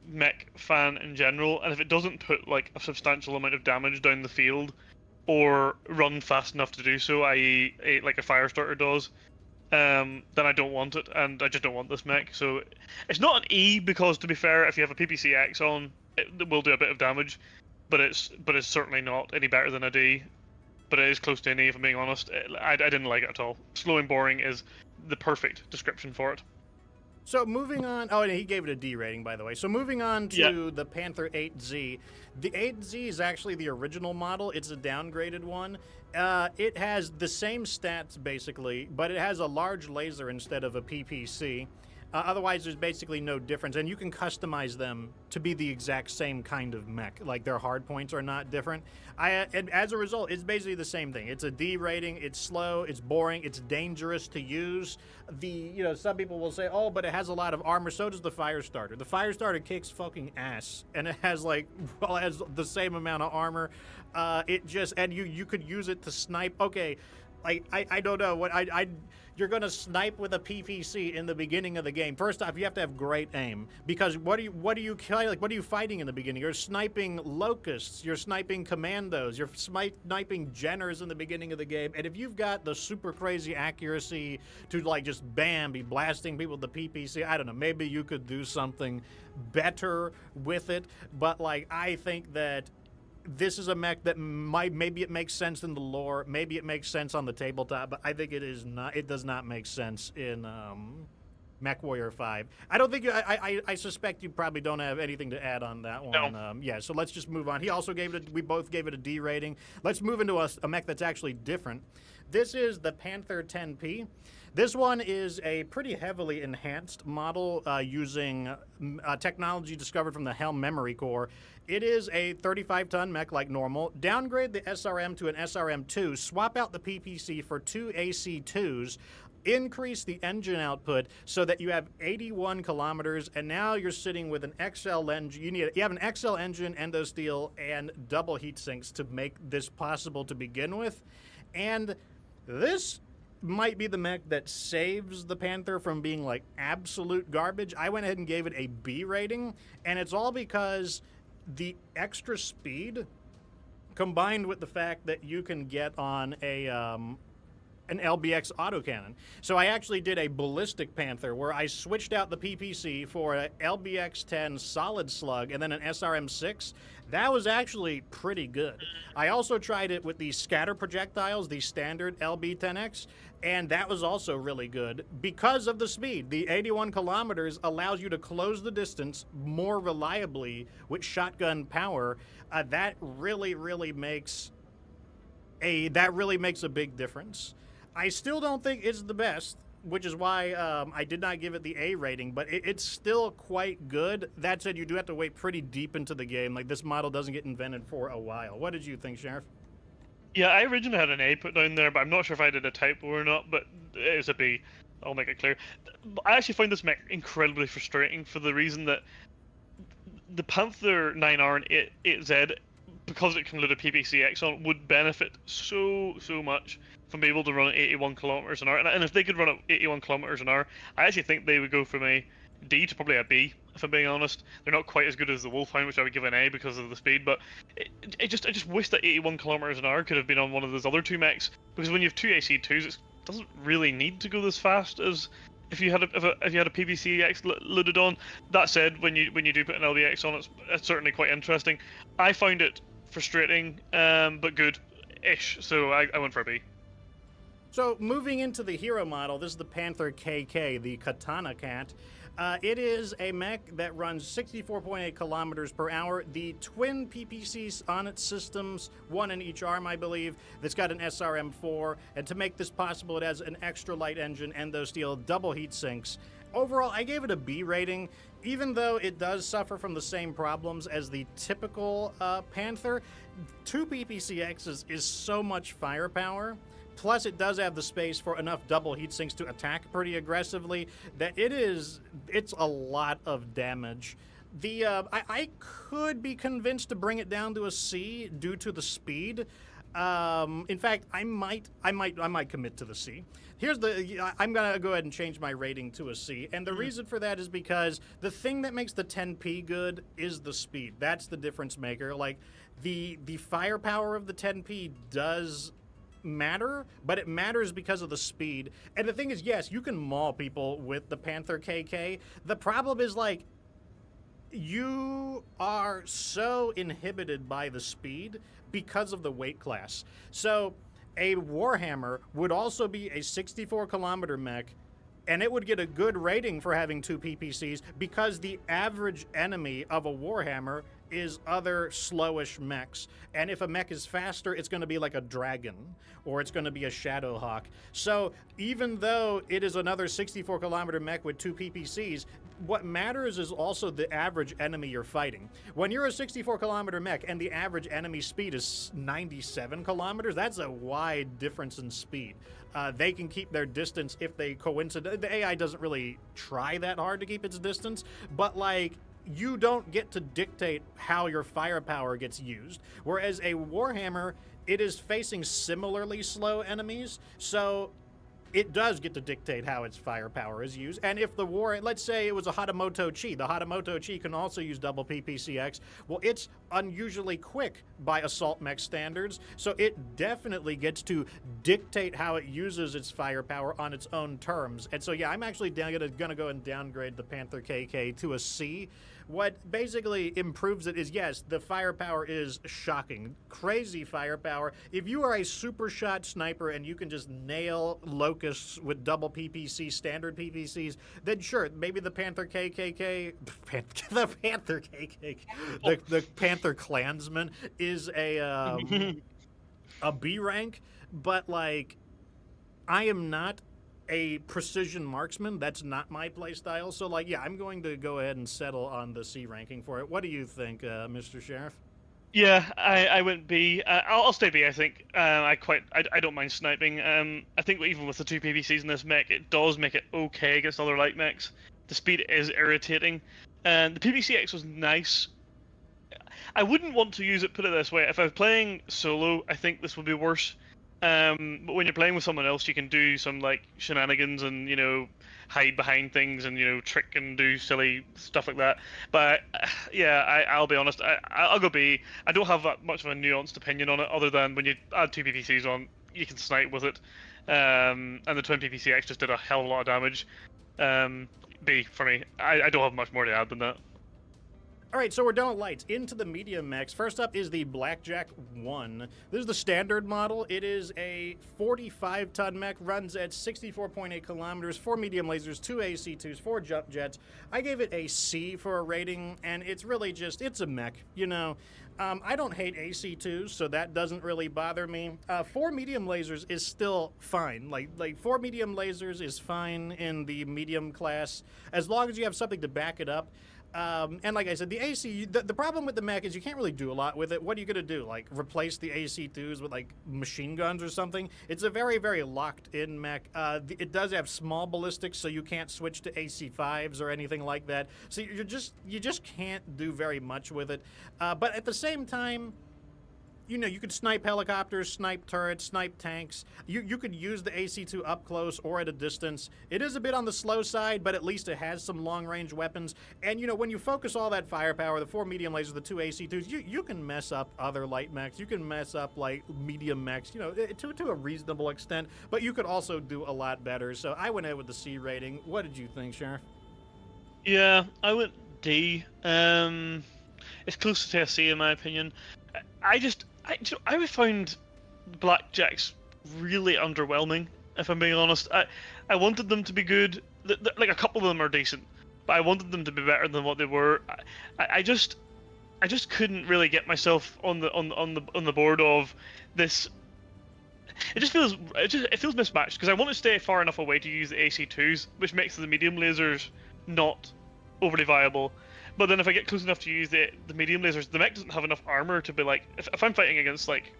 mech fan in general, and if it doesn't put like a substantial amount of damage down the field or run fast enough to do so, i.e. like a fire starter does, then I don't want it, and I just don't want this mech. So it's not an E because, to be fair, if you have a PPCX on, it will do a bit of damage, but it's certainly not any better than a D. But it is close to an E, if I'm being honest. I didn't like it at all. Slow and boring is the perfect description for it. So moving on, oh, and he gave it a D rating, by the way. So moving on to the Panther 8Z. The 8Z is actually the original model. It's a downgraded one. It has the same stats, basically, but it has a large laser instead of a PPC. Otherwise, there's basically no difference, and you can customize them to be the exact same kind of mech. Like, their hard points are not different. And as a result, it's basically the same thing. It's a D rating, it's slow, it's boring, it's dangerous to use. Some people will say, oh, but it has a lot of armor, so does the Firestarter. The Firestarter kicks fucking ass, and it has, it has the same amount of armor. And you could use it to snipe. Okay, I don't know you're gonna snipe with a PPC in the beginning of the game. First off, you have to have great aim, because what are you fighting in the beginning? You're sniping locusts, you're sniping commandos, you're sniping Jenners in the beginning of the game, and if you've got the super crazy accuracy to just be blasting people with the PPC, I don't know, maybe you could do something better with it, but I think that this is a mech that maybe it makes sense in the lore, maybe it makes sense on the tabletop, but I think it does not make sense in MechWarrior 5. I don't think I suspect you probably don't have anything to add on that one. No. So let's just move on. He also we both gave it a D rating. Let's move into a mech that's actually different. This is the Panther 10P. This one is a pretty heavily enhanced model using technology discovered from the Helm Memory Core. It is a 35-ton mech like normal. Downgrade the SRM to an SRM2, swap out the PPC for 2 AC2s, increase the engine output so that you have 81 kilometers, and now you're sitting with an XL engine. You have an XL engine, endosteel, and double heat sinks to make this possible to begin with. And this might be the mech that saves the Panther from being absolute garbage. I went ahead and gave it a B rating, and it's all because the extra speed combined with the fact that you can get on an LBX autocannon. So I actually did a ballistic Panther where I switched out the PPC for an LBX-10 solid slug and then an SRM-6. That was actually pretty good. I also tried it with the scatter projectiles, the standard LB-10X, and that was also really good because of the speed. The 81 kilometers allows you to close the distance more reliably with shotgun power. That really makes a big difference. I still don't think it's the best, which is why I did not give it the A rating, but it's still quite good. That said, you do have to wait pretty deep into the game. This model doesn't get invented for a while. What did you think, Sheriff? Yeah, I originally had an A put down there, but I'm not sure if I did a typo or not, but it is a B. I'll make it clear. I actually find this mech incredibly frustrating for the reason that the Panther 9R and 8Z, because it can load a PPCX on, would benefit so much from being able to run at 81 kilometers an hour. And if they could run at 81 kilometers an hour, I actually think they would go from a D to probably a B, if I'm being honest. They're not quite as good as the Wolfhound, which I would give an A because of the speed, but I just wish that 81 kilometers an hour could have been on one of those other two mechs, because when you have two AC2s, it doesn't really need to go this fast as if you had a PPCX loaded on. That said, when you do put an LBX on, it's certainly quite interesting. I find it frustrating, but good-ish, so I went for a B. So moving into the hero model, this is the Panther KK, the Katana Cat. It is a mech that runs 64.8 kilometers per hour. The twin PPCs on its systems, one in each arm, I believe, that's got an SRM4. And to make this possible, it has an extra light engine, endosteel, double heat sinks. Overall, I gave it a B rating, even though it does suffer from the same problems as the typical Panther. 2 PPCXs is so much firepower. Plus, it does have the space for enough double heat sinks to attack pretty aggressively that it's a lot of damage. I could be convinced to bring it down to a C due to the speed. In fact, I might commit to the C. I'm gonna go ahead and change my rating to a C, and the reason for that is because the thing that makes the 10P good is the speed. That's the difference maker. The firepower of the 10P does matter, but it matters because of the speed. And the thing is, yes, you can maul people with the Panther KK. The problem is, like, you are so inhibited by the speed because of the weight class. So a Warhammer would also be a 64-kilometer mech, and it would get a good rating for having 2 PPCs because the average enemy of a Warhammer is other slowish mechs. And if a mech is faster, it's going to be like a dragon, or it's going to be a Shadowhawk. So even though it is another 64-kilometer mech with 2 PPCs, what matters is also the average enemy you're fighting. When you're a 64-kilometer mech and the average enemy speed is 97 kilometers, that's a wide difference in speed. They can keep their distance if they coincidentally... The AI doesn't really try that hard to keep its distance, but, like, you don't get to dictate how your firepower gets used. Whereas a Warhammer, it is facing similarly slow enemies, so it does get to dictate how its firepower is used. And if the war, let's say it was a Hatamoto Chi, the Hatamoto Chi can also use double PPCX. Well, it's unusually quick by assault mech standards, so it definitely gets to dictate how it uses its firepower on its own terms. And so, yeah, I'm actually gonna go and downgrade the Panther KK to a C. What basically improves it is, yes, the firepower is shocking. Crazy firepower. If you are a super shot sniper and you can just nail locusts with double PPC, standard PPCs, then sure, maybe the Panther KKK, the Panther KKK, the Panther Klansman is a B rank, but, like, I am not a precision marksman. That's not my playstyle. So, like, yeah, I'm going to go ahead and settle on the C ranking for it. What do you think, Mr. Sheriff? Yeah, I went B. I'll stay B. I think I don't mind sniping. I think even with the 2 PVCs in this mech, it does make it okay against other light mechs. The speed is irritating, and the PVCX was nice. I wouldn't want to use it. Put it this way: if I was playing solo, I think this would be worse. But when you're playing with someone else, you can do some, like, shenanigans and, you know, hide behind things and, you know, trick and do silly stuff like that. But yeah, I'll be honest, I'll go B. I don't have that much of a nuanced opinion on it, other than when you add 2 PVCs on, you can snipe with it. And the twin PVCX just did a hell of a lot of damage. B for me. I don't have much more to add than that. All right, so we're done with lights. Into the medium mechs. First up is the Blackjack 1. This is the standard model. It is a 45-ton mech, runs at 64.8 kilometers, 4 medium lasers, 2 AC2s, 4 jump jets. I gave it a C for a rating, and it's really just, it's a mech, you know. I don't hate AC2s, so that doesn't really bother me. 4 medium lasers is still fine. Like 4 medium lasers is fine in the medium class, as long as you have something to back it up. And like I said, the AC, the problem with the mech is you can't really do a lot with it. What are you going to do? Like, replace the AC2s with, like, machine guns or something? It's a very, very locked-in mech. It does have small ballistics, so you can't switch to AC5s or anything like that. So you just can't do very much with it. But at the same time, you know, you could snipe helicopters, snipe turrets, snipe tanks. You could use the AC2 up close or at a distance. It is a bit on the slow side, but at least it has some long-range weapons. And, you know, when you focus all that firepower, the 4 medium lasers, the 2 AC2s, you can mess up other light mechs. You can mess up, like, medium mechs, you know, to a reasonable extent. But you could also do a lot better. So I went out with the C rating. What did you think, Sheriff? Yeah, I went D. It's closer to a C in my opinion. I found Blackjacks really underwhelming, if I'm being honest. I wanted them to be good. Like, a couple of them are decent, but I wanted them to be better than what they were. I just couldn't really get myself on the board of this. It feels mismatched, because I want to stay far enough away to use the AC2s, which makes the medium lasers not overly viable. But then if I get close enough to use the medium lasers, the mech doesn't have enough armor to be like... If I'm fighting against, like,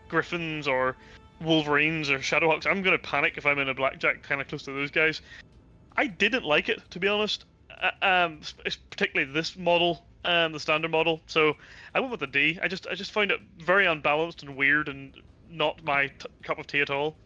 Griffins or Wolverines or Shadowhawks, I'm going to panic if I'm in a Blackjack kind of close to those guys. I didn't like it, to be honest. Particularly this model, the standard model. So I went with a D. I just found it very unbalanced and weird and not my cup of tea at all.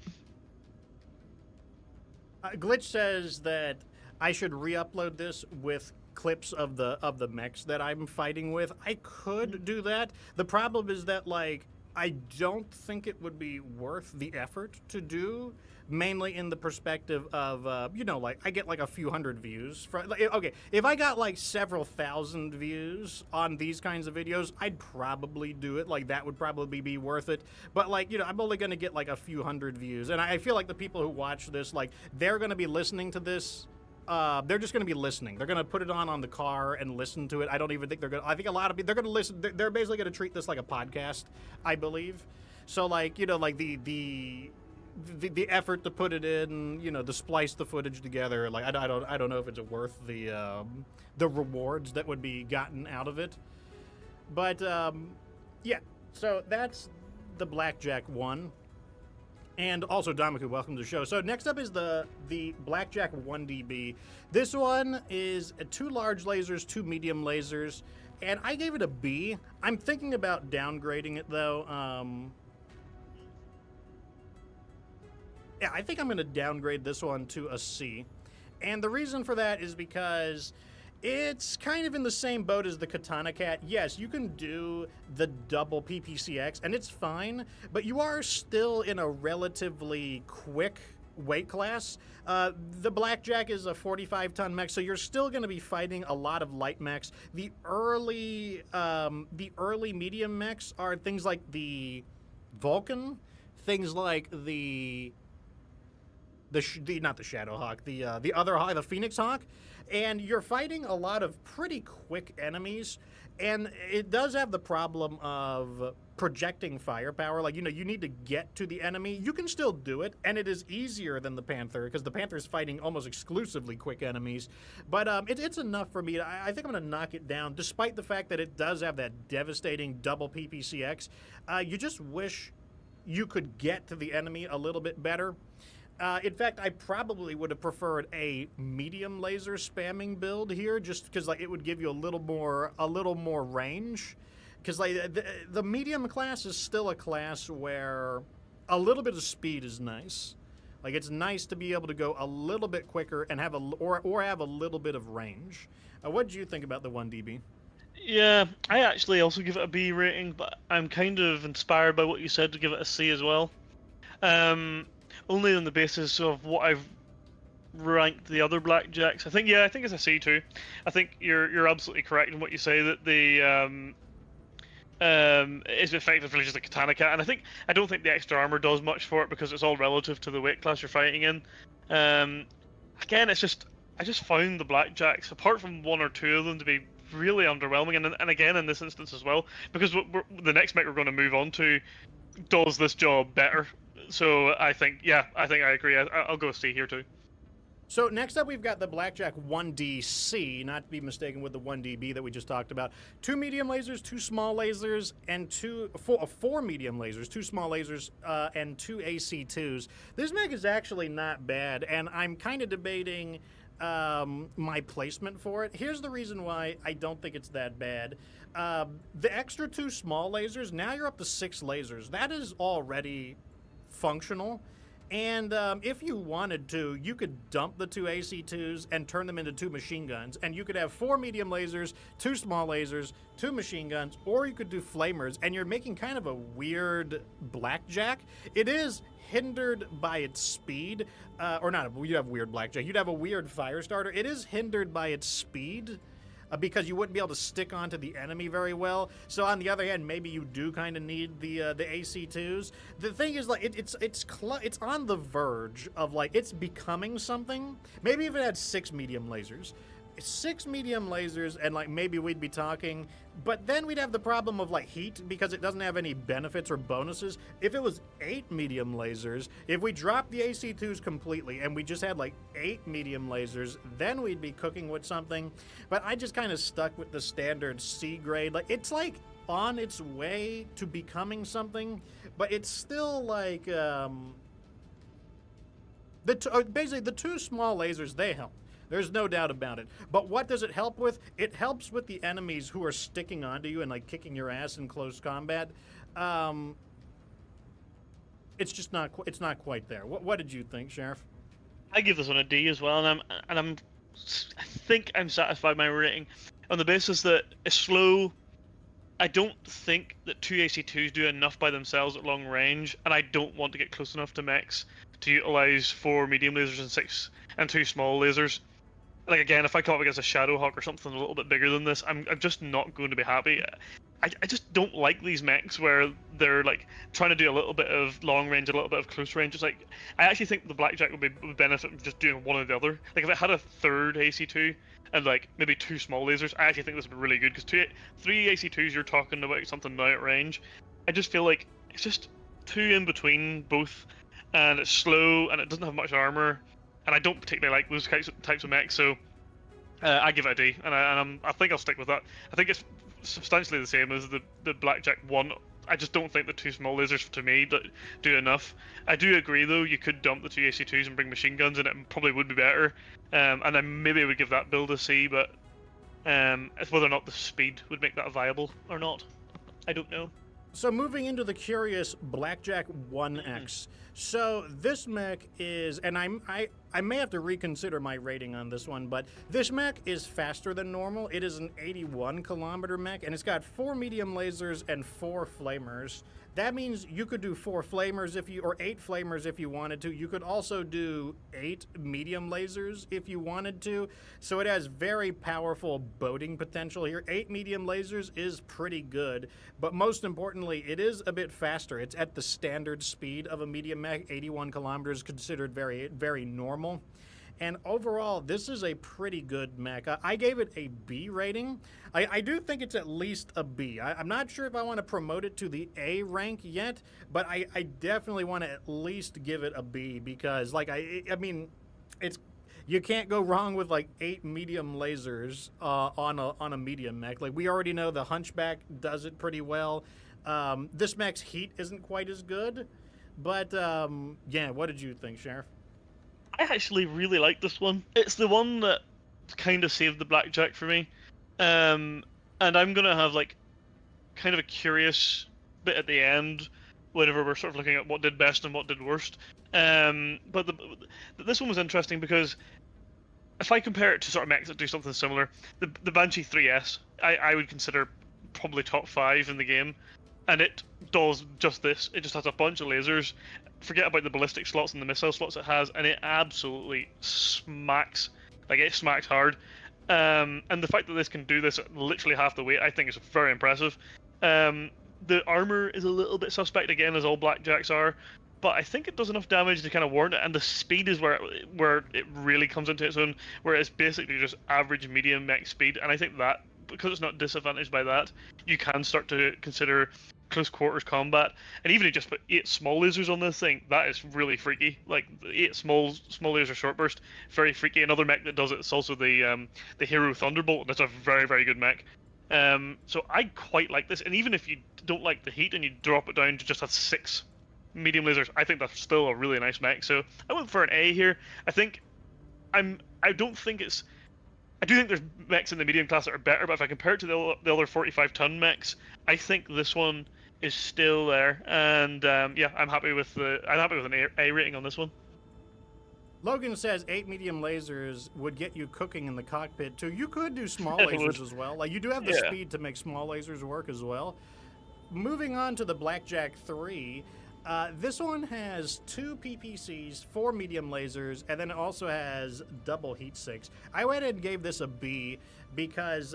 Glitch says that I should re-upload this with clips of the mechs that I'm fighting with. I could do that. The problem is that, like, I don't think it would be worth the effort to do, mainly in the perspective of, you know, like, I get like a few hundred views. Okay, if I got like several thousand views on these kinds of videos, I'd probably do it. Like, that would probably be worth it. But, like, you know, I'm only going to get like a few hundred views. And I feel like the people who watch this, like, they're going to be listening to this. They're just going to be listening. They're going to put it on the car and listen to it. I don't even think they're going to... I think a lot of people... They're going to listen... They're basically going to treat this like a podcast, I believe. So, like, you know, like, the effort to put it in, you know, to splice the footage together, like, I don't know if it's worth the rewards that would be gotten out of it. But, yeah. So, that's the Blackjack one. And also, Damaku, welcome to the show. So next up is the Blackjack 1DB. This one is 2 large lasers, 2 medium lasers, and I gave it a B. I'm thinking about downgrading it, though. Yeah, I think I'm going to downgrade this one to a C. And the reason for that is because it's kind of in the same boat as the Katana Cat. Yes, you can do the double PPCX, and it's fine, but you are still in a relatively quick weight class. The Blackjack is a 45-ton mech, so you're still going to be fighting a lot of light mechs. The early medium mechs are things like the Vulcan, things like the not the Shadowhawk, the other Hawk, the Phoenix Hawk. And you're fighting a lot of pretty quick enemies, and it does have the problem of projecting firepower. Like, you know, you need to get to the enemy. You can still do it, and it is easier than the Panther, because the Panther is fighting almost exclusively quick enemies. But it's enough for me. I think I'm going to knock it down, despite the fact that it does have that devastating double PPCX. You just wish you could get to the enemy a little bit better. In fact, I probably would have preferred a medium laser spamming build here, just because like it would give you a little more range. Because like the medium class is still a class where a little bit of speed is nice. Like, it's nice to be able to go a little bit quicker and have have a little bit of range. What did you think about the 1DB? Yeah, I actually also give it a B rating, but I'm kind of inspired by what you said to give it a C as well. Only on the basis of what I've ranked the other Blackjacks. I think it's a C too. I think you're absolutely correct in what you say that the is effectively just a Katana Cat, and I don't think the extra armor does much for it because it's all relative to the weight class you're fighting in. Again, I just found the Blackjacks, apart from 1 or 2 of them, to be really underwhelming, and again in this instance as well, because the next mech we're going to move on to does this job better. So I think I agree. I'll go C here too. So next up, we've got the Blackjack 1DC, not to be mistaken with the 1DB that we just talked about. 2 medium lasers, 2 small lasers, and 4 medium lasers, 2 small lasers, and 2 AC2s. This mech is actually not bad, and I'm kind of debating my placement for it. Here's the reason why I don't think it's that bad. The extra 2 small lasers, now you're up to 6 lasers. That is already functional, and if you wanted to, you could dump the 2 AC2s and turn them into 2 machine guns, and you could have 4 medium lasers, 2 small lasers, 2 machine guns, or you could do flamers, and you're making kind of a weird Blackjack. It is hindered by its speed, or not, you have weird Blackjack, you'd have a weird Firestarter. It is hindered by its speed, because you wouldn't be able to stick onto the enemy very well. So on the other hand, maybe you do kind of need the AC2s. The thing is, like, it's on the verge of, like, it's becoming something. Maybe if it had 6 medium lasers. 6 medium lasers, and like maybe we'd be talking, but then we'd have the problem of like heat because it doesn't have any benefits or bonuses. If it was 8 medium lasers, if we dropped the AC2s completely and we just had like 8 medium lasers, then we'd be cooking with something. But I just kind of stuck with the standard C grade. Like, it's like on its way to becoming something, but it's still like basically the 2 small lasers, they help. There's no doubt about it. But what does it help with? It helps with the enemies who are sticking onto you and like kicking your ass in close combat. It's just not. It's not quite there. What did you think, Sheriff? I give this one a D as well, and I think I'm satisfied with my rating on the basis that it's slow. I don't think that two AC2s do enough by themselves at long range, and I don't want to get close enough to mechs to utilize 4 medium lasers and 2 small lasers. Like again, if I come up against a Shadowhawk or something a little bit bigger than this, I'm just not going to be happy. I just don't like these mechs where they're like trying to do a little bit of long range, a little bit of close range. It's like I actually think the Blackjack would benefit from just doing one or the other. Like if it had a third AC2 and like maybe 2 small lasers, I actually think this would be really good because 3 AC2s, you're talking about something now at range. I just feel like it's just too in between both, and it's slow and it doesn't have much armor, and I don't particularly like those types of mechs. So I give it a D, and I think I'll stick with that. I think it's substantially the same as the Blackjack 1. I just don't think the 2 small lasers to me do enough. I do agree though, you could dump the 2 AC2s and bring machine guns in it, and probably would be better. And then maybe I would give that build a C, but it's whether or not the speed would make that viable or not. I don't know. So moving into the curious Blackjack 1X. So this mech is, and I may have to reconsider my rating on this one, but this mech is faster than normal. It is an 81 kilometer mech, and it's got 4 medium lasers and 4 flamers. That means you could do 4 flamers or 8 flamers if you wanted to. You could also do 8 medium lasers if you wanted to. So it has very powerful boating potential here. 8 medium lasers is pretty good, but most importantly, it is a bit faster. It's at the standard speed of a medium mech. 81 kilometers considered very, very normal. And overall, this is a pretty good mech. I gave it a B rating. I do think it's at least a B. I'm not sure if I want to promote it to the A rank yet, but I definitely want to at least give it a B because, like, I mean, it's you can't go wrong with like 8 medium lasers on a medium mech. Like we already know, the Hunchback does it pretty well. This mech's heat isn't quite as good, but yeah. What did you think, Sheriff? I actually really like this one. It's the one that kind of saved the Blackjack for me. And I'm going to have like kind of a curious bit at the end whenever we're sort of looking at what did best and what did worst. But this one was interesting because if I compare it to sort of mechs that do something similar, the Banshee 3S, I would consider probably top 5 in the game. And it does just this. It just has a bunch of lasers. Forget about the ballistic slots and the missile slots it has, and it absolutely smacks. Like, it smacks hard. And the fact that this can do this at literally half the weight, I think is very impressive. The armor is a little bit suspect, again, as all Blackjacks are, but I think it does enough damage to kind of warrant it, and the speed is where it really comes into its own, where it's basically just average medium mech speed, and I think that, because it's not disadvantaged by that, you can start to consider close quarters combat, and even if you just put 8 small lasers on this thing, that is really freaky. Like 8 small laser short burst, very freaky. Another mech that does it is also the Hero Thunderbolt, and that's a very, very good mech. So I quite like this, and even if you don't like the heat and you drop it down to just have 6 medium lasers, I think that's still a really nice mech. So I went for an A here. I do think there's mechs in the medium class that are better, but if I compare it to the other 45-ton mechs, I think this one is still there. And yeah, I'm happy with an A rating on this one. Logan says 8 medium lasers would get you cooking in the cockpit too. You could do small lasers as well. Like, you do have the speed to make small lasers work as well. Moving on to the Blackjack 3. This one has 2 PPCs, 4 medium lasers, and then it also has double heat sinks. I went and gave this a B because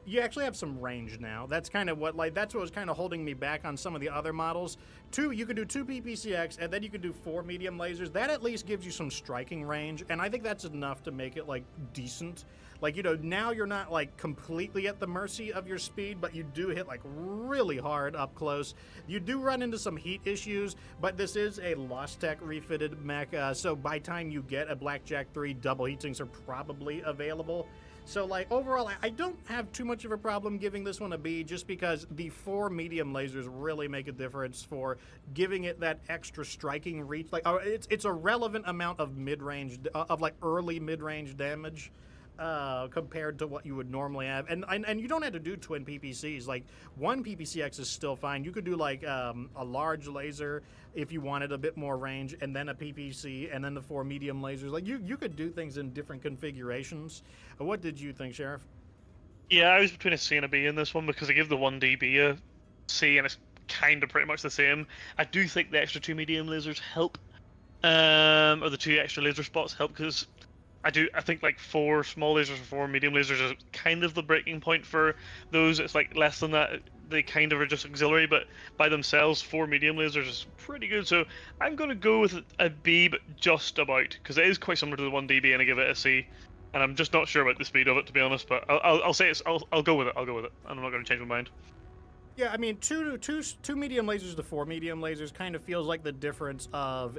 you actually have some range now. That's kind of what was kind of holding me back on some of the other models. You could do 2 PPCX, and then you could do 4 medium lasers. That at least gives you some striking range, and I think that's enough to make it like decent. Like, you know, now you're not like completely at the mercy of your speed, but you do hit like really hard up close. You do run into some heat issues, but this is a Lost Tech refitted mech, so by time you get a Blackjack 3, double heat sinks are probably available. So, like, overall, I don't have too much of a problem giving this one a B, just because the 4 medium lasers really make a difference for giving it that extra striking reach. Like, it's a relevant amount of mid-range, like early mid-range damage compared to what you would normally have. And you don't have to do twin PPCs. Like, 1 PPCX is still fine. You could do, like, a large laser if you wanted a bit more range, and then a PPC, and then the 4 medium lasers. Like, you could do things in different configurations. What did you think, Sheriff? Yeah, I was between a C and a B in this one because I give the 1DB a C, and it's kind of pretty much the same. I do think the extra 2 medium lasers help, or the 2 extra laser spots help, because I think like 4 small lasers or 4 medium lasers is kind of the breaking point for those. It's like less than that. They kind of are just auxiliary, but by themselves, 4 medium lasers is pretty good. So I'm going to go with a B, but just about, because it is quite similar to the 1DB, and I give it a C. And I'm just not sure about the speed of it, to be honest. But I'll say I'll go with it. I'll go with it. I'm not going to change my mind. Yeah, I mean, two medium lasers to 4 medium lasers kind of feels like the difference of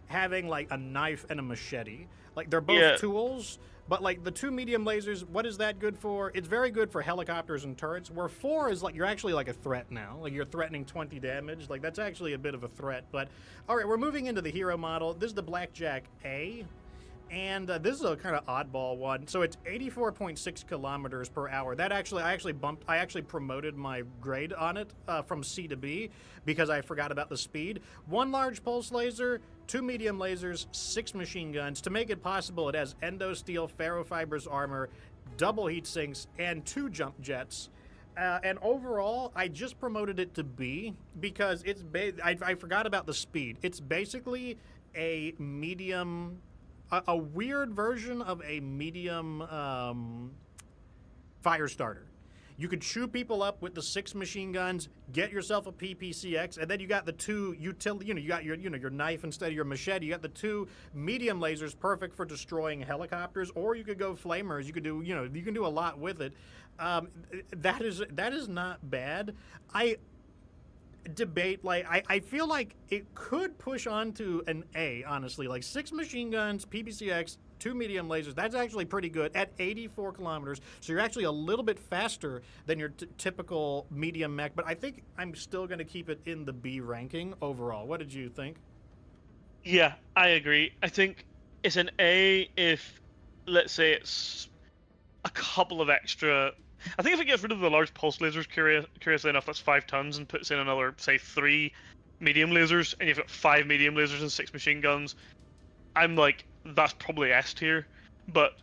having like a knife and a machete. Like they're both tools, but like the 2 medium lasers, what is that good for? It's very good for helicopters and turrets. Where 4 is like you're actually like a threat now. Like you're threatening 20 damage. Like that's actually a bit of a threat. But all right, we're moving into the hero model. This is the Blackjack A. And this is a kind of oddball one. So it's 84.6 kilometers per hour. That actually, I actually promoted my grade on it from C to B because I forgot about the speed. 1 large pulse laser, 2 medium lasers, 6 machine guns. To make it possible, it has endo steel, ferrofibers armor, double heat sinks, and 2 jump jets. And overall, I just promoted it to B because I forgot about the speed. It's basically a medium. A weird version of a medium fire starter. You could chew people up with the 6 machine guns, get yourself a PPCX, and then you got the 2 utility. You got your knife instead of your machete. You got the 2 medium lasers, perfect for destroying helicopters. Or you could go flamers. You could do you can do a lot with it. That is not bad. I debate, like I feel like it could push on to an A, honestly. Like 6 machine guns, PPCX, 2 medium lasers, that's actually pretty good at 84 kilometers. So you're actually a little bit faster than your typical medium mech, but I think I'm still going to keep it in the B ranking overall. What did you think? Yeah, I agree. I think it's an A if, let's say, it's a couple of extra. I think if it gets rid of the large pulse lasers, curiously enough, that's 5 tons, and puts in another, say, 3 medium lasers, and you've got 5 medium lasers and 6 machine guns, I'm like, that's probably S tier. But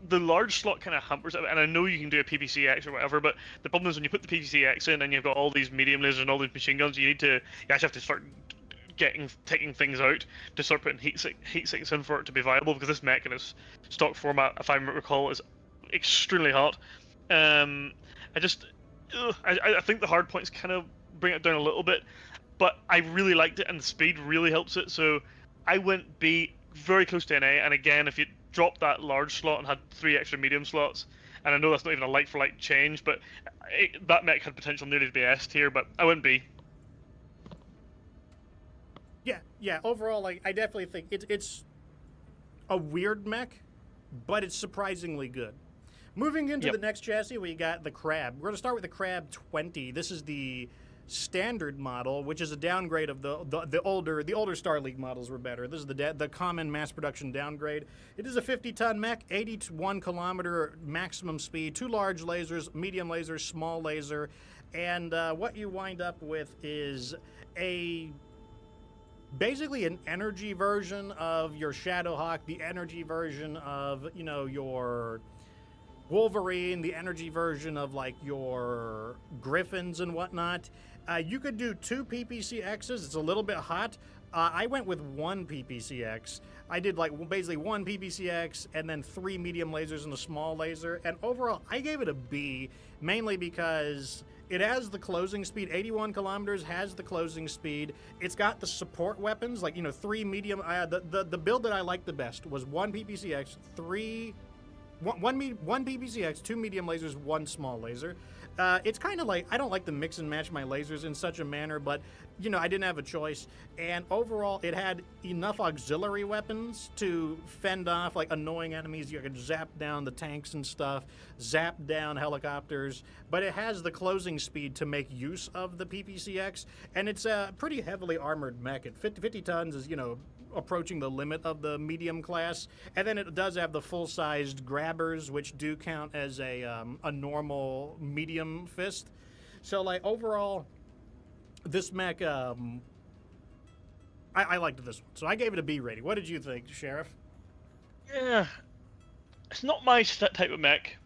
the large slot kind of hampers it, and I know you can do a PPCX or whatever, but the problem is when you put the PPCX in and you've got all these medium lasers and all these machine guns, you actually have to start taking things out to start putting heat sinks in for it to be viable, because this mech in its stock format, if I recall, is extremely hot. I think the hard points kind of bring it down a little bit, but I really liked it, and the speed really helps it. So I went B, very close to an A. And again, if you dropped that large slot and had 3 extra medium slots, and I know that's not even a like-for-like change, but that mech had potential nearly to be S tier, but I went B. Yeah. Overall, like I definitely think it's a weird mech, but it's surprisingly good. Moving into the next chassis, we got the Crab. We're going to start with the Crab 20. This is the standard model, which is a downgrade of the older Star League models were better. This is the common mass production downgrade. It is a 50-ton mech, 81 kilometer maximum speed, 2 large lasers, medium laser, small laser, and what you wind up with is basically an energy version of your Shadowhawk, the energy version of your Wolverine, the energy version of like your Griffins and whatnot. You could do 2 PPCXs. It's a little bit hot. I went with 1 PPCX. I did like basically 1 PPCX and then 3 medium lasers and a small laser. And overall, I gave it a B, mainly because it has the closing speed. 81 kilometers has the closing speed. It's got the support weapons, like 3 medium. The build that I liked the best was 1 PPCX, 1 PPCX, 2 medium lasers, 1 small laser. It's kind of like, I don't like to mix and match my lasers in such a manner, but, I didn't have a choice. And overall, it had enough auxiliary weapons to fend off, like, annoying enemies. You could zap down the tanks and stuff, zap down helicopters, but it has the closing speed to make use of the PPCX, and it's a pretty heavily armored mech. At 50 tons is, approaching the limit of the medium class, and then it does have the full-sized grabbers, which do count as a normal medium fist. So, like, overall, this mech, I liked this one, so I gave it a B rating. What did you think, Sheriff? Yeah, it's not my type of mech.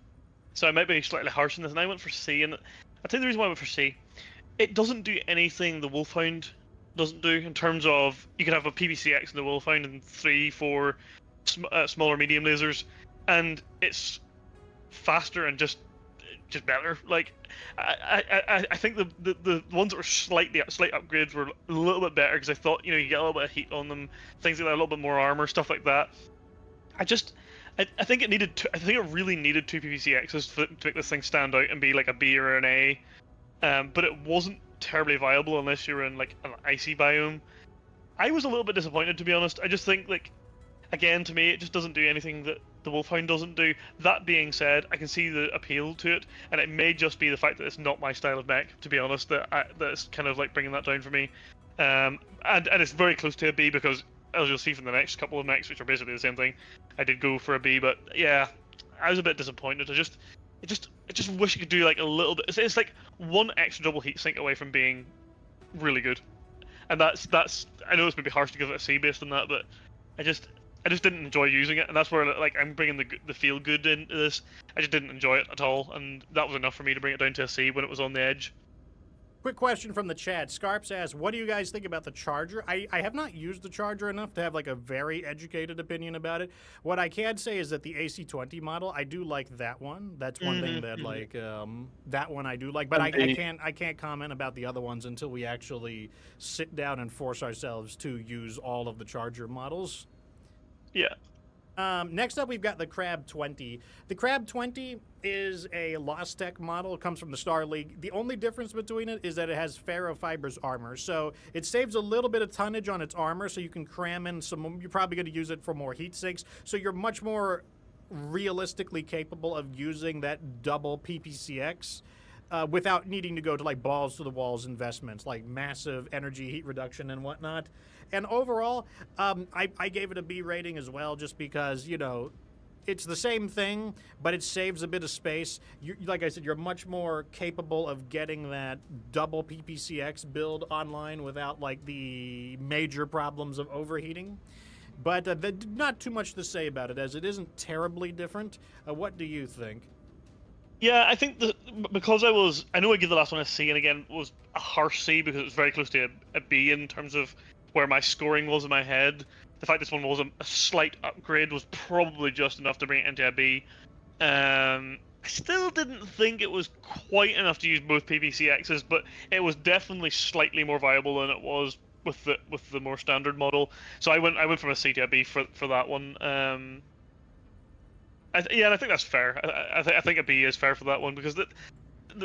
so I might be slightly harsh on this, and I went for C. And I'll tell you the reason why I went for C. It doesn't do anything the Wolfhound doesn't do in terms of you can have a PBCX in the Wolfhound and 3, 4 smaller medium lasers, and it's faster and just better. Like I think the ones that were slight upgrades were a little bit better because I thought you get a little bit of heat on them, things like that, a little bit more armor, stuff like that. I think it needed I think it really needed 2 PBCXs to make this thing stand out and be like a B or an A. But it wasn't terribly viable unless you were in like an icy biome. I was a little bit disappointed, to be honest. I just think, like, again, to me, it just doesn't do anything that the Wolfhound doesn't do. That being said, I can see the appeal to it, and it may just be the fact that it's not my style of mech, to be honest, that's kind of like bringing that down for me. And it's very close to a B because, as you'll see from the next couple of mechs, which are basically the same thing, I did go for a B, but yeah, I was a bit disappointed. I just wish you could do like a little bit. It's like one extra double heat sink away from being really good, and that's. I know it's maybe harsh to give it a C based on that, but I just didn't enjoy using it, and that's where like I'm bringing the feel good into this. I just didn't enjoy it at all, and that was enough for me to bring it down to a C when it was on the edge. Quick question from the chat. Scarps asks, what do you guys think about the Charger? I have not used the Charger enough to have like a very educated opinion about it. What I can say is that the AC-20 model, I do like that one. That's one thing that like that one I do like, but I can't comment about the other ones until we actually sit down and force ourselves to use all of the Charger models. Yeah. Next up, we've got the Crab 20. The Crab 20 is a Lost Tech model. It comes from the Star League. The only difference between it is that it has ferrofibers armor. So it saves a little bit of tonnage on its armor, so you can cram in some. You're probably going to use it for more heat sinks. So you're much more realistically capable of using that double PPCX. Without needing to go to like balls to the walls investments, like massive energy heat reduction and whatnot. And overall, I gave it a B rating as well, just because, it's the same thing, but it saves a bit of space. Like I said, you're much more capable of getting that double PPCX build online without like the major problems of overheating. But not too much to say about it, as it isn't terribly different. What do you think? Yeah, I think because I know I gave the last one a C, and again, it was a harsh C because it was very close to a B in terms of where my scoring was in my head. The fact this one was a slight upgrade was probably just enough to bring it into a B. I still didn't think it was quite enough to use both PBCXs, but it was definitely slightly more viable than it was with the more standard model. So I went from a C to a B for that one. Yeah, and I think that's fair. I think a B is fair for that one because the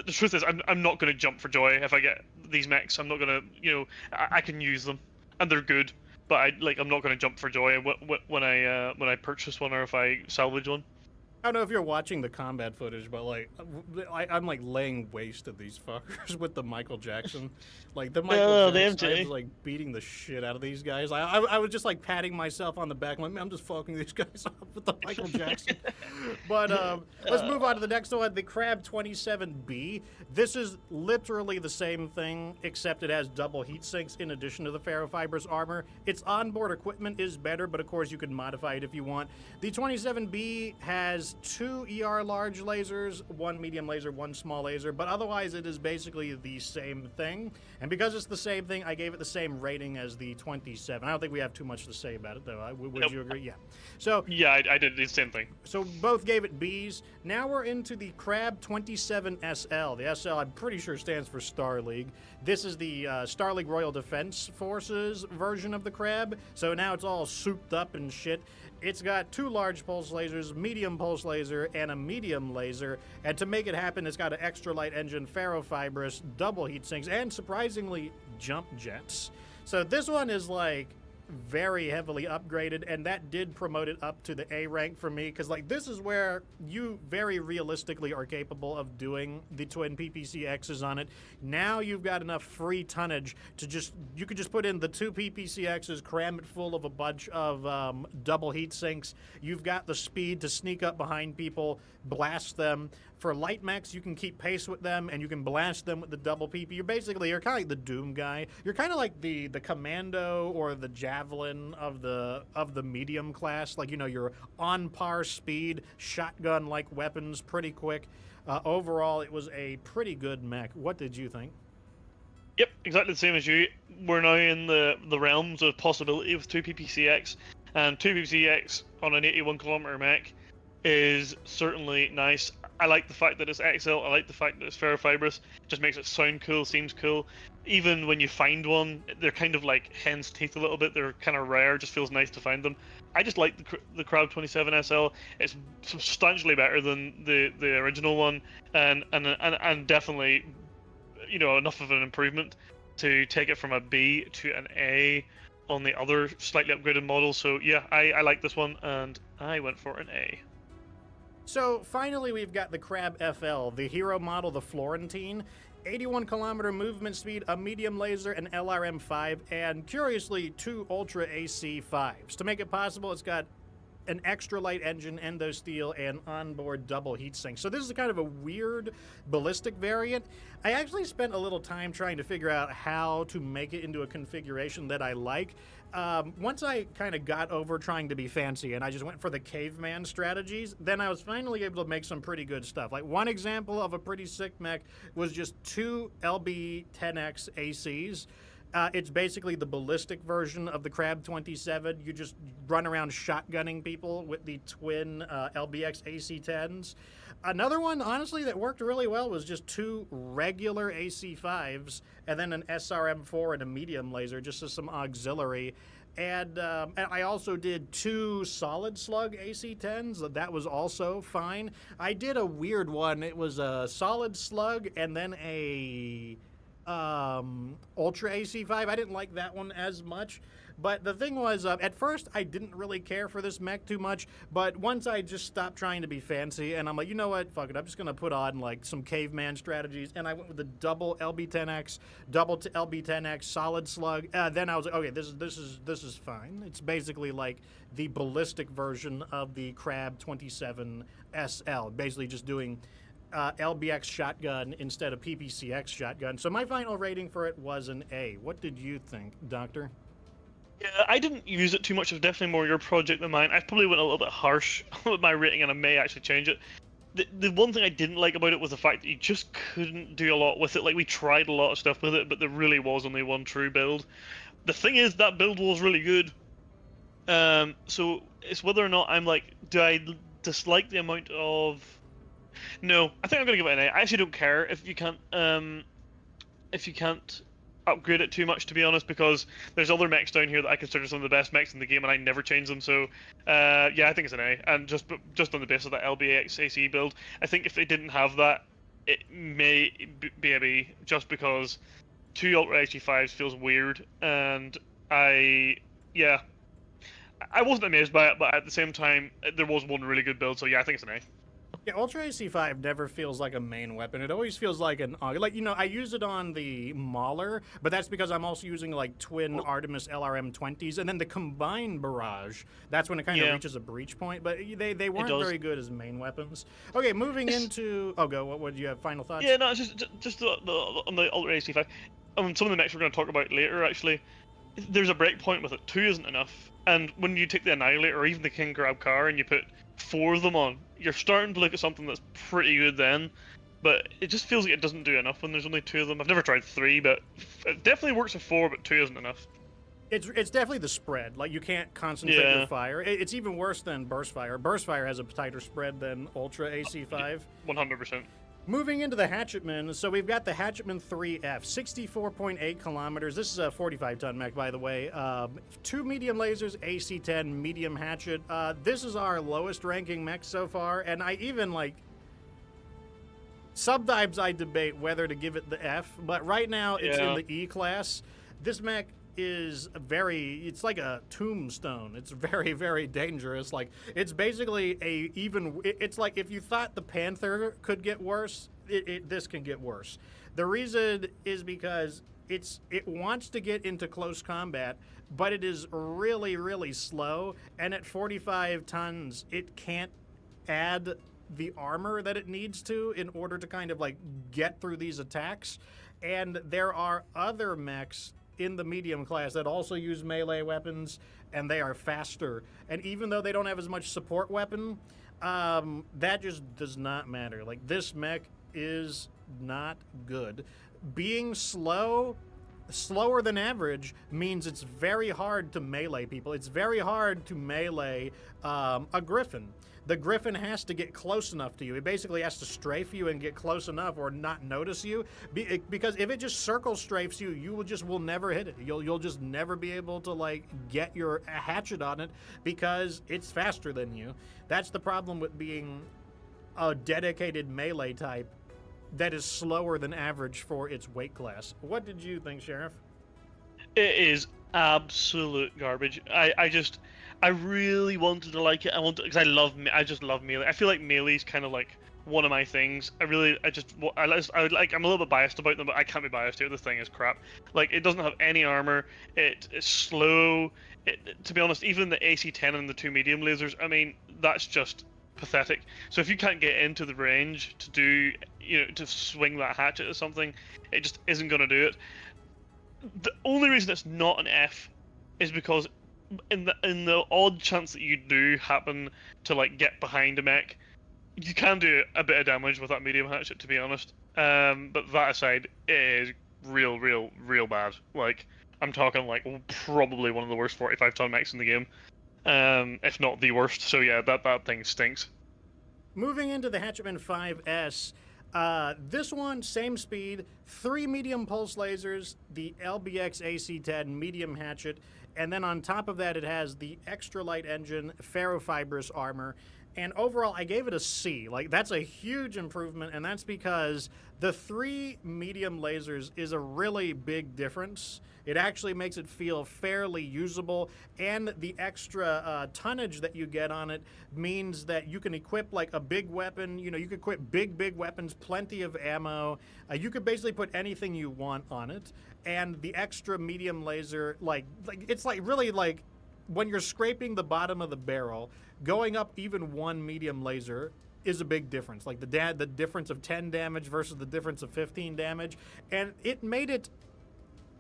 truth is I'm not going to jump for joy if I get these mechs. I'm not going to, I can use them and they're good, but I'm not going to jump for joy when I purchase one or if I salvage one. I don't know if you're watching the combat footage, but like I'm like laying waste to these fuckers with the Michael Jackson, like the Michael Jackson. I was like beating the shit out of these guys. I was just like patting myself on the back, like man, I'm just fucking these guys up with the Michael Jackson. But let's move on to the next one, the Crab 27B. This is literally the same thing, except it has double heat sinks in addition to the ferrofibers armor. Its onboard equipment is better, but of course you can modify it if you want. The 27B has 2 ER large lasers, 1 medium laser, 1 small laser, but otherwise it is basically the same thing. And because it's the same thing, I gave it the same rating as the 27. I don't think we have too much to say about it, though. Would you agree? Yeah. So yeah, I did the same thing. So both gave it Bs. Now we're into the Crab 27SL. The SL, I'm pretty sure, stands for Star League. This is the Star League Royal Defense Forces version of the Crab. So now it's all souped up and shit. It's got 2 large pulse lasers, medium pulse laser, and a medium laser. And to make it happen, it's got an extra light engine, ferrofibrous, double heat sinks, and surprisingly, jump jets. So this one is like very heavily upgraded, and that did promote it up to the A rank for me, because like this is where you very realistically are capable of doing the twin PPCXs on it. Now you've got enough free tonnage to you could just put in the 2 PPCXs, cram it full of a bunch of double heat sinks. You've got the speed to sneak up behind people, blast them. For light mechs, you can keep pace with them, and you can blast them with the double PP. You're kind of like the Doom guy. You're kind of like the Commando or the Javelin Javelin of the medium class. Like, you know, you're on par speed, shotgun-like weapons, pretty quick. Overall, it was a pretty good mech. What did you think? Yep, exactly the same as you. We're now in the realms of possibility with 2 PPCX, and 2 PPCX on an 81-kilometer mech is certainly nice. I like the fact that it's XL. I like the fact that it's ferrofibrous. It just makes it sound cool, seems cool. Even when you find one, they're kind of like hen's teeth a little bit. They're kind of rare. Just feels nice to find them. I just like the Crowd 27 SL. It's substantially better than the original one, and definitely, you know, enough of an improvement to take it from a B to an A on the other slightly upgraded model. So yeah, I like this one, and I went for an A. So finally, we've got the Crab FL, the hero model, the Florentine. 81-kilometer movement speed, a medium laser, an LRM-5, and curiously, 2 Ultra AC-5s. To make it possible, it's got an extra light engine, endo steel, and onboard double heatsink. So this is kind of a weird ballistic variant. I actually spent a little time trying to figure out how to make it into a configuration that I like. Once I kind of got over trying to be fancy and I just went for the caveman strategies, then I was finally able to make some pretty good stuff. Like, one example of a pretty sick mech was just 2 LB-10X ACs. It's basically the ballistic version of the Crab 27. You just run around shotgunning people with the twin LBX AC-10s. Another one, honestly, that worked really well was just 2 regular AC-5s and then an SRM-4 and a medium laser, just as some auxiliary. And I also did 2 solid slug AC-10s. That was also fine. I did a weird one. It was a solid slug and then a Ultra AC-5. I didn't like that one as much. But the thing was, at first, I didn't really care for this mech too much, but once I just stopped trying to be fancy, and I'm like, you know what, fuck it, I'm just going to put on, like, some caveman strategies, and I went with the double LB-10X, double LB-10X, solid slug. Then I was like, okay, this is fine. It's basically like the ballistic version of the Crab 27 SL, basically just doing LBX shotgun instead of PPCX shotgun. So my final rating for it was an A. What did you think, Doctor? Yeah, I didn't use it too much. It was definitely more your project than mine. I probably went a little bit harsh with my rating, and I may actually change it. The one thing I didn't like about it was the fact that you just couldn't do a lot with it. Like, we tried a lot of stuff with it, but there really was only one true build. The thing is, that build was really good. So it's whether or not I'm like, do I dislike the amount of... No, I think I'm gonna give it an A. I actually don't care if you can't upgrade it too much, to be honest, because there's other mechs down here that I consider some of the best mechs in the game, and I never change them. So, yeah, I think it's an A. And just on the basis of that LBX AC build, I think if they didn't have that, it may be a B, just because 2 Ultra XG5s feels weird, and I wasn't amazed by it, but at the same time, there was one really good build, so yeah, I think it's an A. Yeah, Ultra AC-5 never feels like a main weapon. It always feels like an... Like, you know, I use it on the Mauler, but that's because I'm also using, like, twin Artemis LRM-20s. And then the combined barrage, that's when it kind of reaches a breach point. But they weren't very good as main weapons. Okay, moving into... Oh, go. What do you have? Final thoughts? Yeah, no, just on the Ultra AC-5. Some of the mechs we're going to talk about later, actually, there's a break point with it. 2 isn't enough. And when you take the Annihilator or even the King Crab car and you put 4 of them on, you're starting to look at something that's pretty good then, but it just feels like it doesn't do enough when there's only 2 of them. I've never tried 3, but it definitely works with 4, but 2 isn't enough. It's definitely the spread. Like, you can't concentrate your fire. It's even worse than burst fire. Burst fire has a tighter spread than Ultra AC-5. 100%. Moving into the Hatchetman, so we've got the Hatchetman 3F, 64.8 kilometers. This is a 45-ton mech, by the way. 2 medium lasers, AC-10, medium hatchet. This is our lowest-ranking mech so far, and I even, like... Sometimes I debate whether to give it the F, but right now it's in the E class. This mech is it's like a tombstone. It's very, very dangerous. Like, it's basically it's like if you thought the Panther could get worse, this can get worse. The reason is because it wants to get into close combat, but it is really, really slow, and at 45 tons, it can't add the armor that it needs to in order to kind of like get through these attacks. And there are other mechs in the medium class that also use melee weapons, and they are faster. And even though they don't have as much support weapon, that just does not matter. Like, this mech is not good. Being slower than average means it's very hard to melee people. It's very hard to melee a griffin. The griffin has to get close enough to you. It basically has to strafe you and get close enough or not notice you. Because if it just circle strafes you, you will never hit it. You'll just never be able to, like, get your hatchet on it because it's faster than you. That's the problem with being a dedicated melee type that is slower than average for its weight class. What did you think, Sheriff? It is absolute garbage. I really wanted to like it. Because I just love melee. I feel like melee's kind of like one of my things. I'm a little bit biased about them, but I can't be biased here. This thing is crap. Like, it doesn't have any armor. It's slow. To be honest, even the AC-10 and the 2 medium lasers, I mean, that's just pathetic. So if you can't get into the range to do, to swing that hatchet or something, it just isn't going to do it. The only reason it's not an F is because in the odd chance that you do happen to, like, get behind a mech, you can do a bit of damage with that medium hatchet, to be honest. But that aside, it is real bad. Like, I'm talking like probably one of the worst 45-ton mechs in the game, if not the worst. So yeah, that thing stinks. Moving into the Hatchetman 5S, this one, same speed, 3 medium pulse lasers, the LBX AC-10 medium hatchet, and then on top of that it has the extra light engine, ferrofibrous armor, and overall I gave it a C. Like, that's a huge improvement, and that's because the 3 medium lasers is a really big difference. It actually makes it feel fairly usable, and the extra tonnage that you get on it means that you can equip, like, a big weapon. You could equip big weapons, plenty of ammo. You could basically put anything you want on it, and the extra medium laser, it's like really like when you're scraping the bottom of the barrel, going up even 1 medium laser is a big difference. Like, the difference of 10 damage versus the difference of 15 damage, and it made it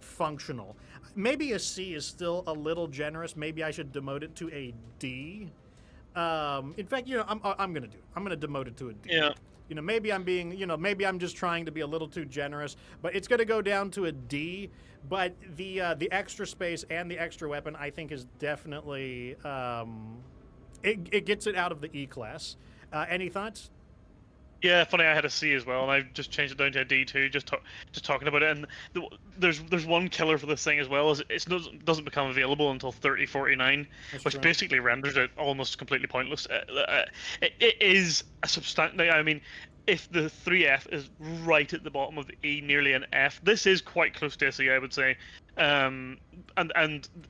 functional. Maybe a C is still a little generous. Maybe I should demote it to a D. In fact, I'm gonna demote it to a D. Yeah. Maybe I'm being, maybe I'm just trying to be a little too generous, but it's gonna go down to a D. But the extra space and the extra weapon, I think, is definitely it gets it out of the E class. Any thoughts? Yeah, funny, I had a C as well, and I just changed it down to a D too, just talking about it. And there's one killer for this thing as well, is it doesn't become available until 3049, which basically renders it almost completely pointless. It is a substantial. I mean, if the 3F is right at the bottom of the E, nearly an F, this is quite close to a C, I would say. And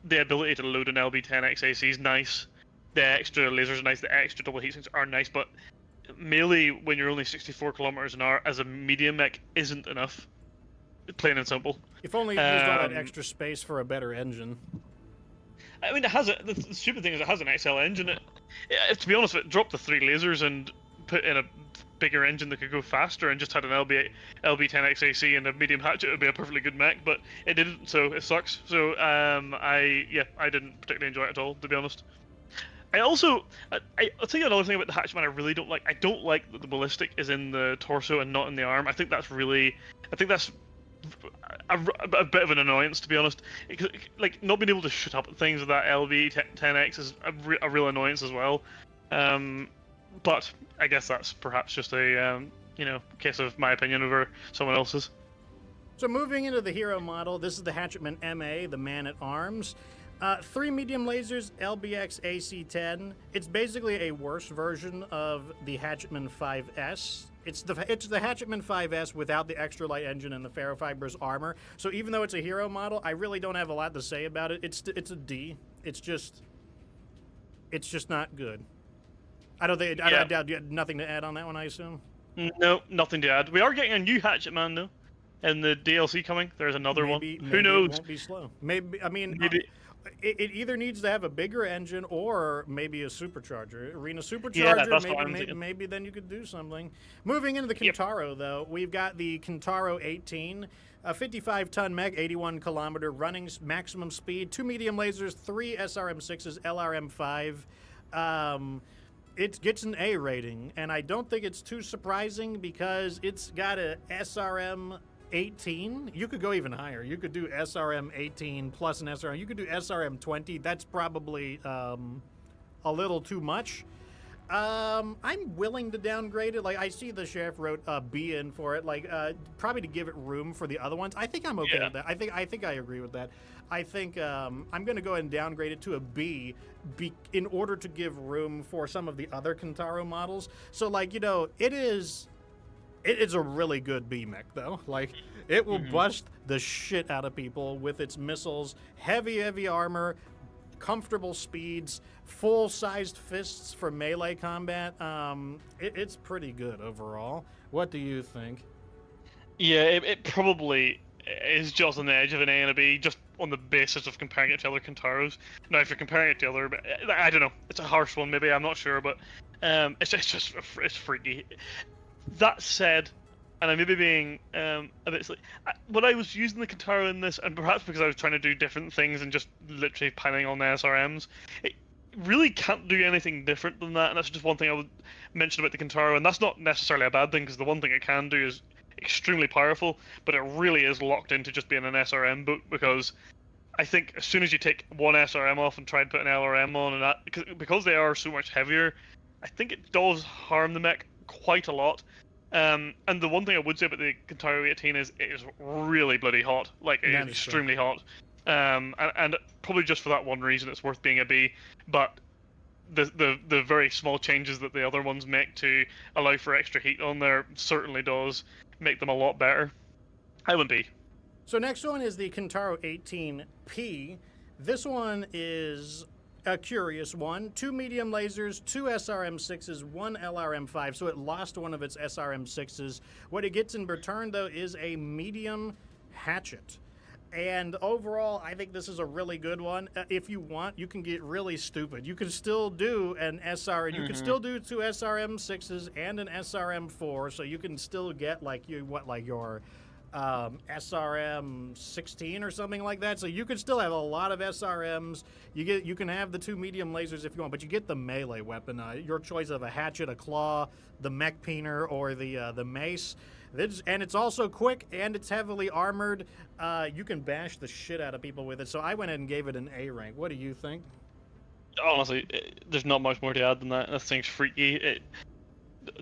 the ability to load an LB10X AC is nice. The extra lasers are nice. The extra double heatsinks are nice, but melee, when you're only 64 kilometers an hour as a medium mech, isn't enough. Plain and simple. If only it used all that extra space for a better engine. I mean, the stupid thing is it has an XL engine. To be honest, if it dropped the 3 lasers and put in a bigger engine that could go faster and just had an LB10X AC and a medium hatchet, it would be a perfectly good mech, but it didn't, so it sucks. So I didn't particularly enjoy it at all, to be honest. I'll tell you another thing about the Hatchman I really don't like. I don't like that the ballistic is in the torso and not in the arm. I think that's a bit of an annoyance, to be honest. Like, not being able to shoot up at things with that LB10X is a real annoyance as well. But I guess that's perhaps just a case of my opinion over someone else's. So moving into the hero model, this is the Hatchetman MA, the Man-at-Arms. 3 medium lasers, LBX AC-10. It's basically a worse version of the Hatchetman 5S. It's the Hatchetman 5S without the extra light engine and the ferrofibrous armor. So even though it's a hero model, I really don't have a lot to say about it. It's a D. It's just not good. I doubt you had nothing to add on that one, I assume. No, nothing to add. We are getting a new Hatchetman though. And the DLC coming, there's another one. Who knows? It won't be slow. Maybe. It either needs to have a bigger engine or maybe a supercharger. Arena Yeah, supercharger, that's what I'm thinking. maybe then you could do something. Moving into the Yep. Kintaro, though, we've got the Kintaro 18, a 55-ton mech, 81-kilometer running maximum speed, 2 medium lasers, 3 SRM6s, LRM5. It gets an A rating, and I don't think it's too surprising because it's got a SRM 18. You could go even higher. You could do SRM 18 plus an SRM. You could do SRM 20. That's probably a little too much. I'm willing to downgrade it. Like, I see the sheriff wrote a B in for it. Like, probably to give it room for the other ones. I think I'm okay with that. I think I agree with that. I think I'm going to go ahead and downgrade it to a B, in order to give room for some of the other Kintaro models. So, like, you know, it is a really good B mech, though. Like, it will bust the shit out of people with its missiles, heavy armor, comfortable speeds, full-sized fists for melee combat. It's pretty good overall. What do you think? Yeah, it probably is just on the edge of an A and a B, just on the basis of comparing it to other Kintaros. Now, if you're comparing it to other, I don't know, it's a harsh one, maybe, I'm not sure, but it's freaky. That said, and I may be being a bit silly, when I was using the Kintaro in this, and perhaps because I was trying to do different things and just literally piling on the SRMs, it really can't do anything different than that, and that's just one thing I would mention about the Kintaro, and that's not necessarily a bad thing, because the one thing it can do is extremely powerful, but it really is locked into just being an SRM book, because I think as soon as you take one SRM off and try and put an LRM on, and that, because they are so much heavier, I think it does harm the mech quite a lot. And the one thing I would say about the Kintaro 18 is it is really bloody hot. Like, it is extremely hot. And probably just for that one reason it's worth being a B. But the very small changes that the other ones make to allow for extra heat on there certainly does make them a lot better. I would B. So next one is the Kintaro 18P. This one is a curious one. 2 medium lasers, 2 SRM6s, 1 LRM5. So it lost one of its SRM6s. What it gets in return, though, is a medium hatchet. And overall, I think this is a really good one. If you want, you can get really stupid. You can still do an SR, you can still do 2 SRM6s and an SRM4. So you can still get like your SRM 16 or something like that. So you could still have a lot of SRMs. You can have the 2 medium lasers if you want, but you get the melee weapon. Your choice of a hatchet, a claw, the mech peener, or the mace. And it's also quick and it's heavily armored. You can bash the shit out of people with it. So I went ahead and gave it an A rank. What do you think? Honestly, there's not much more to add than that. This thing's freaky. It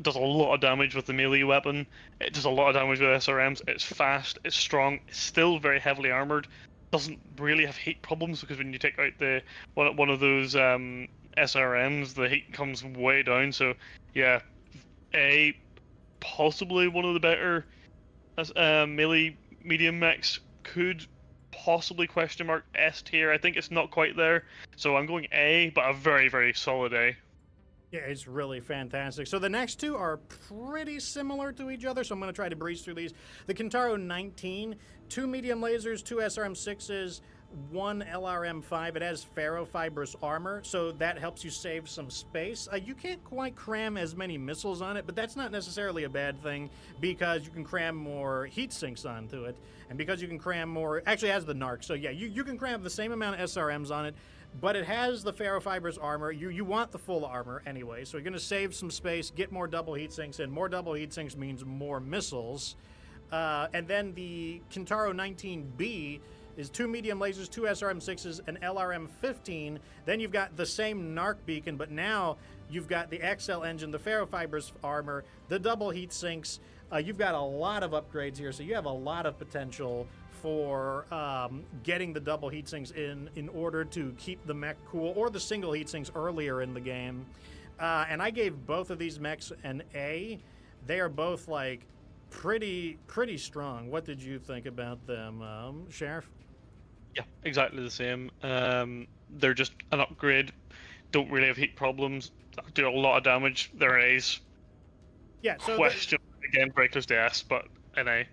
does a lot of damage with the melee weapon. It does a lot of damage with SRMs. It's fast, it's strong, it's still very heavily armored. Doesn't really have heat problems because when you take out the one of those SRMs, the heat comes way down. So yeah, A, possibly one of the better melee medium mechs. Could possibly question mark S tier. I think it's not quite there. So I'm going A, but a very, very solid A. Yeah, it's really fantastic. So the next two are pretty similar to each other, so I'm going to try to breeze through these. The Kintaro 19, 2 medium lasers, 2 SRM6s, 1 LRM5. It has ferrofibrous armor, so that helps you save some space. You can't quite cram as many missiles on it, but that's not necessarily a bad thing because you can cram more heat sinks onto it, and because you can cram more... Actually, it has the NARC, so yeah, you can cram the same amount of SRMs on it, but it has the ferrofibrous armor. You want the full armor anyway, so you're going to save some space, get more double heat sinks, and more double heat sinks means more missiles. And then the Kintaro 19B is 2 medium lasers, 2 SRM6s, an LRM15. Then you've got the same NARC beacon, but now you've got the XL engine, the ferrofibrous armor, the double heat sinks. You've got a lot of upgrades here, so you have a lot of potential for getting the double heat sinks in order to keep the mech cool, or the single heat sinks earlier in the game. And I gave both of these mechs an A. They are both like pretty strong. What did you think about them, Sheriff? Yeah, exactly the same. They're just an upgrade. Don't really have heat problems. Do a lot of damage. They're A's. Yeah. So question again, very close to S, but an A.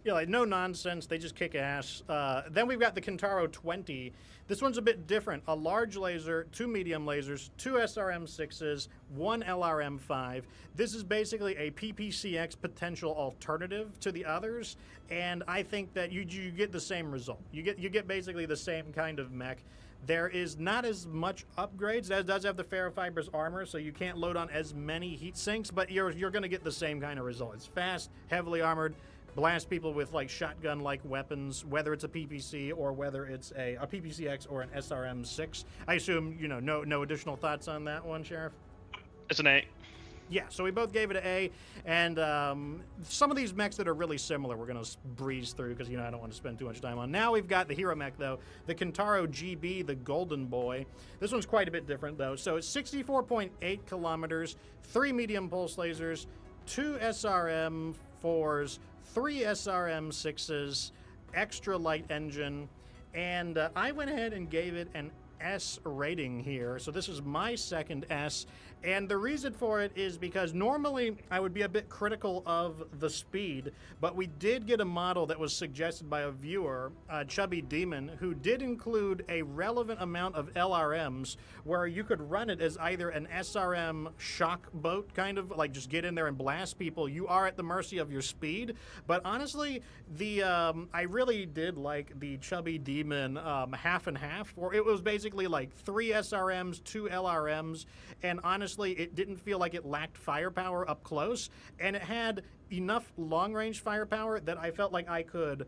Yeah, like no nonsense. They just kick ass. Then we've got the Kintaro 20. This one's a bit different. A large laser, 2 medium lasers, 2 SRM6s, 1 LRM5. This is basically a PPCX potential alternative to the others, and I think that you get the same result. You get basically the same kind of mech. There is not as much upgrades. It does have the ferrofibrous armor, so you can't load on as many heat sinks, but you're going to get the same kind of result. It's fast, heavily armored, blast people with like shotgun-like weapons, whether it's a PPC or whether it's a PPCX or an SRM6. I assume no additional thoughts on that one, Sheriff. It's an A. Yeah, so we both gave it an A, and some of these mechs that are really similar, we're going to breeze through because, I don't want to spend too much time on. Now we've got the hero mech, though, the Kintaro GB, the Golden Boy. This one's quite a bit different, though. So it's 64.8 kilometers, 3 medium pulse lasers, 2 SRM4s, 3 SRM6s, extra light engine, and I went ahead and gave it an S rating here. So this is my second S, and the reason for it is because normally I would be a bit critical of the speed, but we did get a model that was suggested by a viewer, Chubby Demon, who did include a relevant amount of LRMs where you could run it as either an SRM shock boat, kind of like just get in there and blast people. You are at the mercy of your speed, but honestly, I really did like the Chubby Demon half and half, or it was basically like 3 SRMs, 2 LRMs, and honestly, it didn't feel like it lacked firepower up close, and it had enough long-range firepower that I felt like I could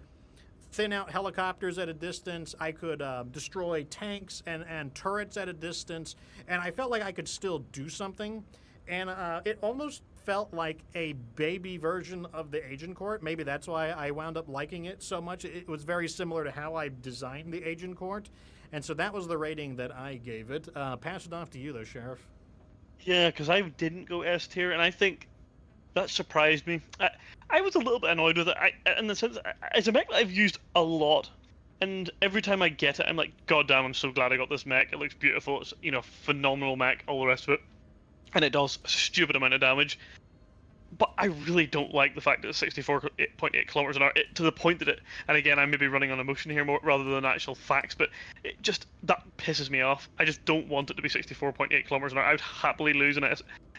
thin out helicopters at a distance, I could destroy tanks and turrets at a distance, and I felt like I could still do something, and it almost felt like a baby version of the Agent Court. Maybe that's why I wound up liking it so much. It was very similar to how I designed the Agent Court, and so that was the rating that I gave it. Pass it off to you, though, Sheriff. Yeah, because I didn't go S tier, and I think that surprised me. I was a little bit annoyed with it, in the sense, it's a mech that I've used a lot, and every time I get it, I'm like, God damn, I'm so glad I got this mech. It looks beautiful. It's, phenomenal mech, all the rest of it, and it does a stupid amount of damage. But I really don't like the fact that it's 64.8 kilometers an hour, to the point that and again, I may be running on emotion here more rather than actual facts, but that pisses me off. I just don't want it to be 64.8 kilometers an hour. I would happily lose an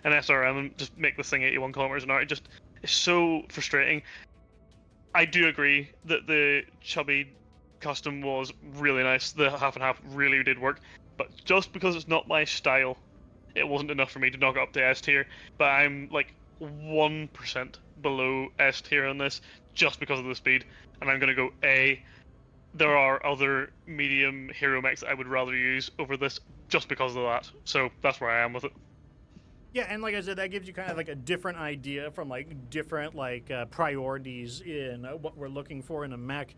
SRM and just make this thing 81 kilometers an hour. It's so frustrating. I do agree that the Chubby custom was really nice. The half and half really did work, but just because it's not my style, it wasn't enough for me to knock it up to S tier. But I'm like 1% below S tier on this just because of the speed, and I'm going to go A. There are other medium hero mechs that I would rather use over this just because of that, so that's where I am with it. Yeah, and like I said, that gives you kind of like a different idea from like different priorities in what we're looking for in a mech.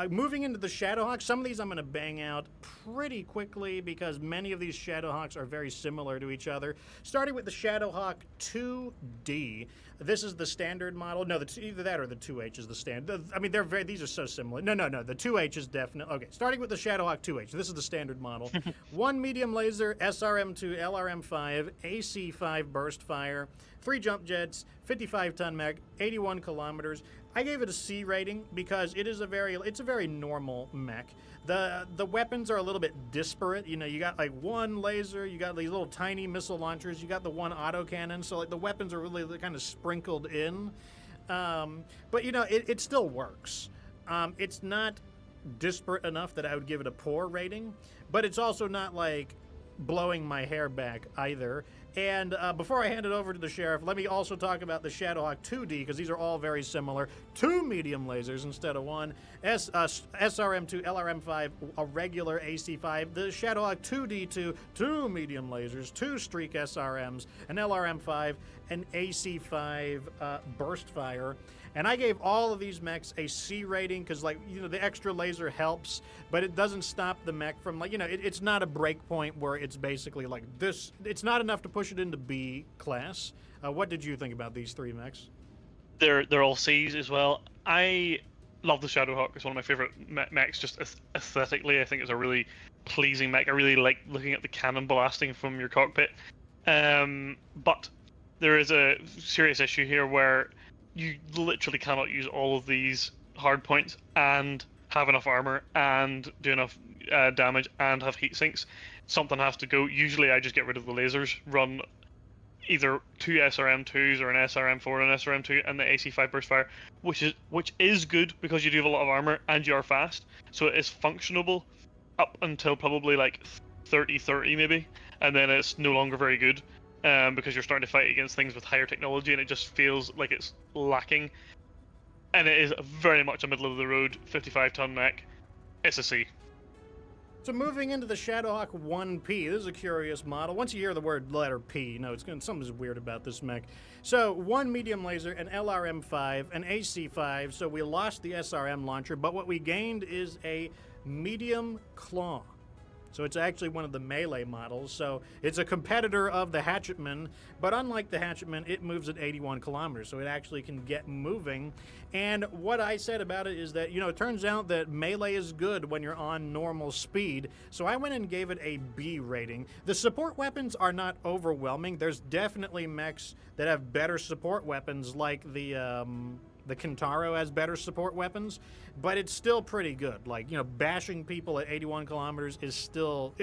Moving into the Shadowhawk, some of these I'm going to bang out pretty quickly because many of these Shadowhawks are very similar to each other. Starting with the Shadowhawk 2D. This is the standard model. No, either that or the 2H is the standard. I mean, these are so similar. No. The 2H is definitely... Okay, starting with the Shadowhawk 2H. This is the standard model. 1 medium laser, SRM2, LRM5, AC5 burst fire, 3 jump jets, 55-ton mech, 81 kilometers. I gave it a C rating because it's a very normal mech. The weapons are a little bit disparate. You got like 1 laser, you got these little tiny missile launchers, you got the 1 autocannon, so like the weapons are really kind of sprinkled in. But it still works. It's not disparate enough that I would give it a poor rating, but it's also not like blowing my hair back either. And before I hand it over to the Sheriff, let me also talk about the Shadowhawk 2D, because these are all very similar. 2 medium lasers instead of 1. SRM2, LRM5, a regular AC5. The Shadowhawk 2D2, 2 medium lasers, 2 streak SRMs, an LRM5, an AC5 burst fire. And I gave all of these mechs a C rating because, the extra laser helps, but it doesn't stop the mech from, it's not a break point where it's basically like this. It's not enough to push it into B class. What did you think about these 3 mechs? They're all C's as well. I love the Shadowhawk. It's one of my favorite mechs, just aesthetically. I think it's a really pleasing mech. I really like looking at the cannon blasting from your cockpit. But there is a serious issue here where you literally cannot use all of these hard points and have enough armor and do enough damage and have heat sinks, something has to go. Usually I just get rid of the lasers, run either 2 SRM2s or an SRM4 and an SRM2 and the AC5 burst fire, which is good because you do have a lot of armor and you are fast, so it is functionable up until probably like 30-30 maybe, and then it's no longer very good because you're starting to fight against things with higher technology and it just feels like it's lacking. And it is very much a middle of the road 55-ton mech. It's a C. So moving into the Shadowhawk 1P, this is a curious model. Once you hear the word letter P, you know something's weird about this mech. So 1 medium laser, an LRM5, an AC5, so we lost the SRM launcher, but what we gained is a medium claw. So it's actually one of the melee models. So it's a competitor of the Hatchetman, but unlike the Hatchetman, it moves at 81 kilometers, so it actually can get moving. And what I said about it is that, it turns out that melee is good when you're on normal speed, so I went and gave it a B rating. The support weapons are not overwhelming. There's definitely mechs that have better support weapons, like the Kintaro has better support weapons, but it's still pretty good. Like, bashing people at 81 kilometers is still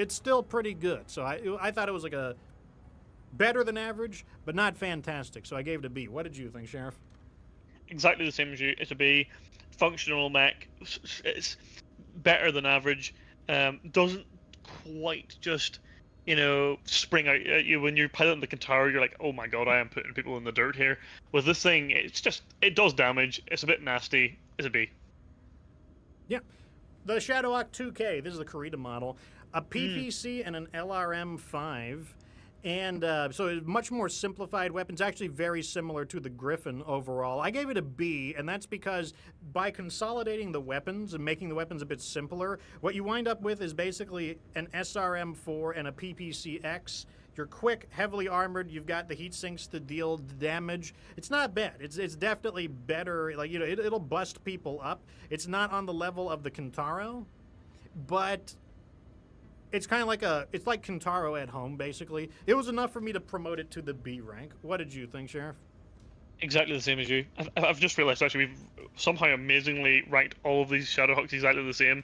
pretty good. So I thought it was like a better than average, but not fantastic. So I gave it a B. What did you think, Sheriff? Exactly the same as you. It's a B. Functional mech. It's better than average. Doesn't quite just spring out at you when you're piloting the Kintaro. You're like, oh my god, I am putting people in the dirt here. With this thing, it does damage. It's a bit nasty. It's a B. Yeah. The Shadowhawk 2K, this is the Kurita model, a PPC and an LRM5, and so it's much more simplified weapons, actually very similar to the Griffin overall. I gave it a B, and that's because by consolidating the weapons and making the weapons a bit simpler, what you wind up with is basically an SRM4 and a PPCX. You're quick, heavily armored, you've got the heat sinks to deal damage. It's not bad. It's definitely better. Like, it'll bust people up. It's not on the level of the Kintaro, but it's kind of like it's like Kintaro at home, basically. It was enough for me to promote it to the B rank. What did you think, Sheriff? Exactly the same as you. I've just realized, actually, we've somehow amazingly ranked all of these Shadowhawks exactly the same.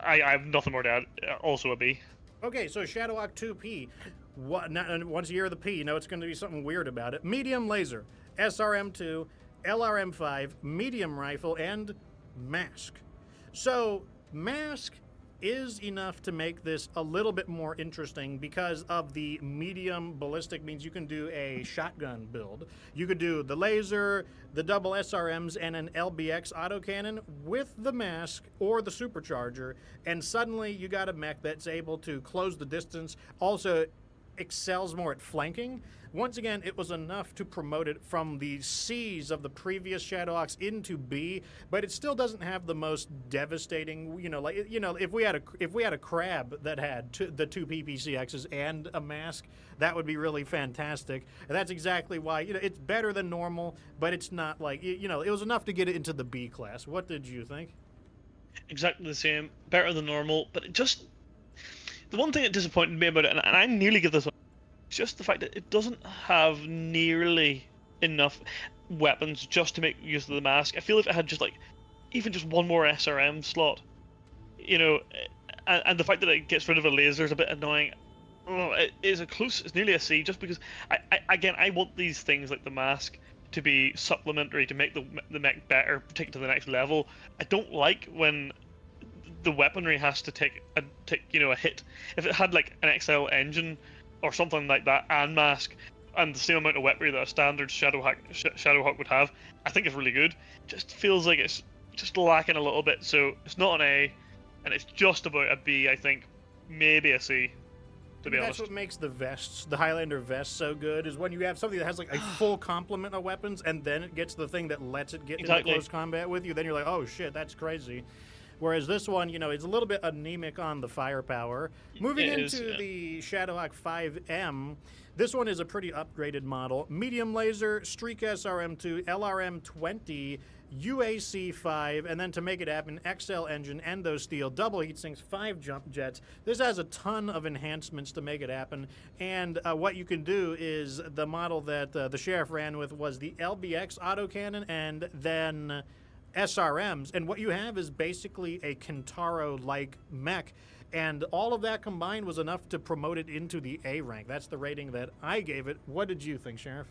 I have nothing more to add. Also a B. Okay, so Shadowhawk 2P. Once you hear the P, it's going to be something weird about it. Medium laser, SRM2, LRM5, medium rifle, and mask. So mask is enough to make this a little bit more interesting because of the medium ballistic means you can do a shotgun build. You could do the laser, the double SRMs, and an LBX autocannon with the mask or the supercharger, and suddenly you got a mech that's able to close the distance, also excels more at flanking. Once again, it was enough to promote it from the C's of the previous Shadowhawks into B, but it still doesn't have the most devastating, if we had a crab that had the two PPCXs and a mask, that would be really fantastic. And that's exactly why, it's better than normal, but it's not like, it was enough to get it into the B class. What did you think? Exactly the same. Better than normal, but the one thing that disappointed me about it, and I nearly give this up, is just the fact that it doesn't have nearly enough weapons just to make use of the mask. I feel if it had even just one more SRM slot, and the fact that it gets rid of a laser is a bit annoying. It's nearly a C, just because I want these things like the mask to be supplementary to make the mech better, take it to the next level. I don't like when the weaponry has to take a hit. If it had like an XL engine or something like that and mask and the same amount of weaponry that a standard Shadowhawk would have, I think it's really good. Just feels like it's just lacking a little bit, so it's not an A, and it's just about a B, I think, maybe a C. To be honest, that's what makes the vests, the Highlander vests, so good. Is when you have something that has like a full complement of weapons, and then it gets the thing that lets it get into close combat with you. Then you're like, oh shit, that's crazy. Whereas this one, it's a little bit anemic on the firepower. Moving into the Shadowhawk 5M, this one is a pretty upgraded model. Medium laser, Streak SRM2, LRM20, UAC5, and then to make it happen, XL engine, endo steel, double heat sinks, 5 jump jets. This has a ton of enhancements to make it happen. And what you can do is the model that the Sheriff ran with was the LBX autocannon and then SRMs, and what you have is basically a Kintaro-like mech, and all of that combined was enough to promote it into the A rank. That's the rating that I gave it. What did you think, Sheriff?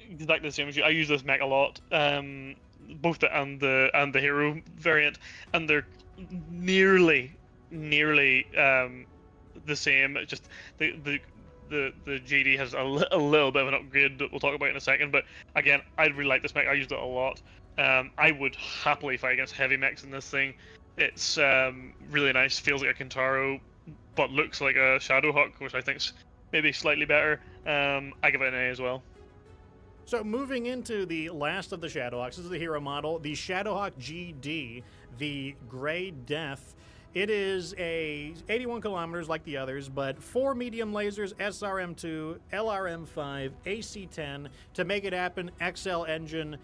Exactly the same as you. I use this mech a lot, both the and the hero variant, and they're nearly the same. It's just the GD has a little bit of an upgrade that we'll talk about in a second. But again, I really like this mech. I used it a lot. I would happily fight against heavy mechs in this thing. It's really nice. Feels like a Kintaro, but looks like a Shadowhawk, which I think's maybe slightly better. I give it an A as well. So moving into the last of the Shadowhawks, this is the hero model, the Shadowhawk GD, the Gray Death. It is a 81 kilometers like the others, but 4 medium lasers, SRM2, LRM5, AC10 to make it happen, XL engine,